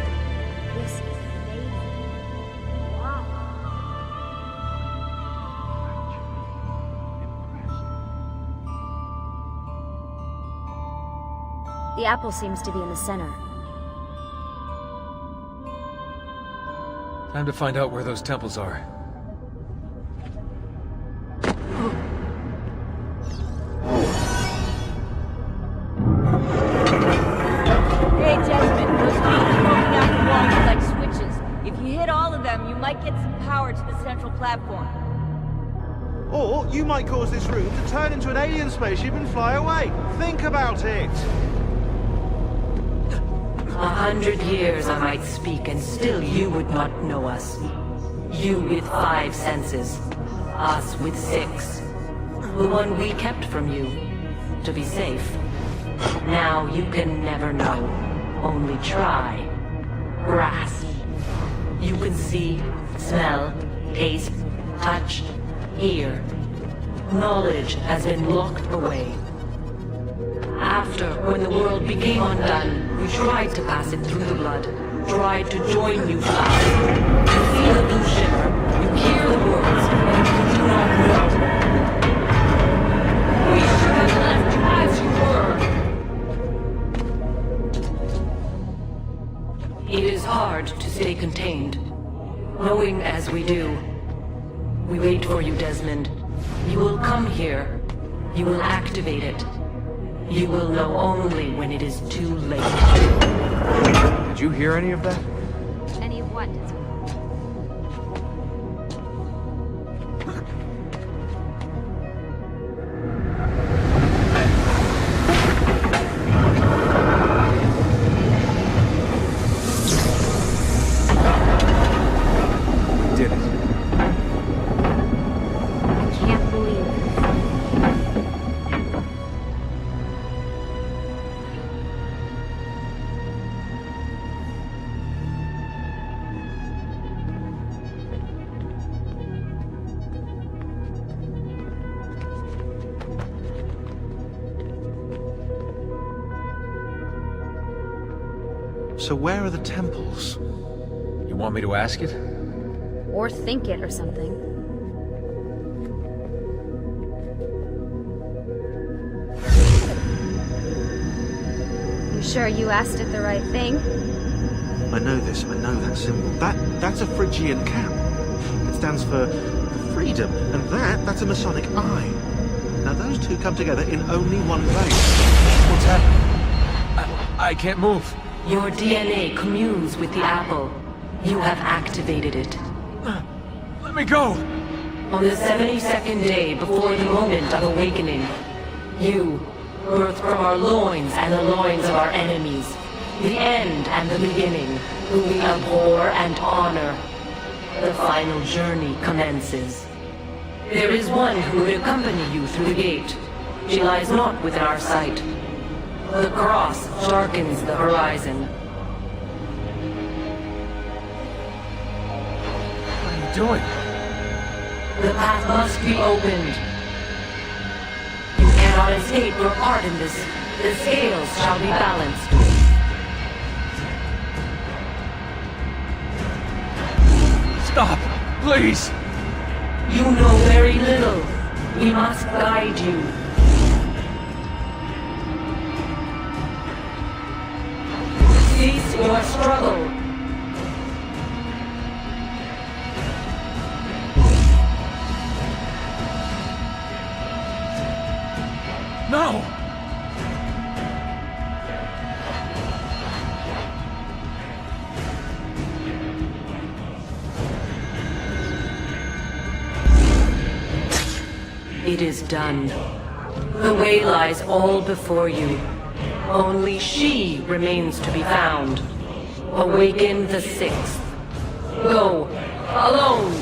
Speaker 13: The apple seems to be in the center.
Speaker 19: Time to find out where those temples are.
Speaker 15: Hey, Desmond, those beams poking out the walls are like switches. If you hit all of them, you might get some power to the central platform.
Speaker 17: Or you might cause this room to turn into an alien spaceship and fly away. Think about it.
Speaker 5: 100 years I might speak, and still you would not know us. You with 5 senses, us with 6. The one we kept from you, to be safe. Now you can never know, only try. Grasp. You can see, smell, taste, touch, hear. Knowledge has been locked away. After, when the world became undone, we tried to pass it through the blood, tried to join you fast. You feel the blue shimmer, you hear the words, but you do not know. We should have left you as you were. It is hard to stay contained. Knowing as we do, we wait for you, Desmond. You will come here. You will activate it. You will know only when it is too late.
Speaker 1: Did you hear any of that?
Speaker 13: Any of what?
Speaker 1: Did it.
Speaker 13: I can't believe it.
Speaker 17: So where are the temples?
Speaker 1: You want me to ask it?
Speaker 13: Or think it or something. You sure you asked it the right thing?
Speaker 17: I know this, I know that symbol. That's a Phrygian cap. It stands for freedom, and that's a Masonic eye. Now those two come together in only one place.
Speaker 1: What's happening? I can't move.
Speaker 5: Your DNA communes with the apple. You have activated it.
Speaker 1: Let me go!
Speaker 5: On the 72nd day before the moment of awakening, you, birthed from our loins and the loins of our enemies, the end and the beginning, whom we abhor and honor, the final journey commences. There is one who would accompany you through the gate. She lies not within our sight. The cross darkens the horizon.
Speaker 1: What are you doing?
Speaker 5: The path must be opened. You cannot escape your part in this. The scales shall be balanced.
Speaker 1: Stop! Please!
Speaker 5: You know very little. We must guide you. Cease your struggle.
Speaker 1: No!
Speaker 5: It is done. The way lies all before you. Only she remains to be found. Awaken the 6th. Go, alone!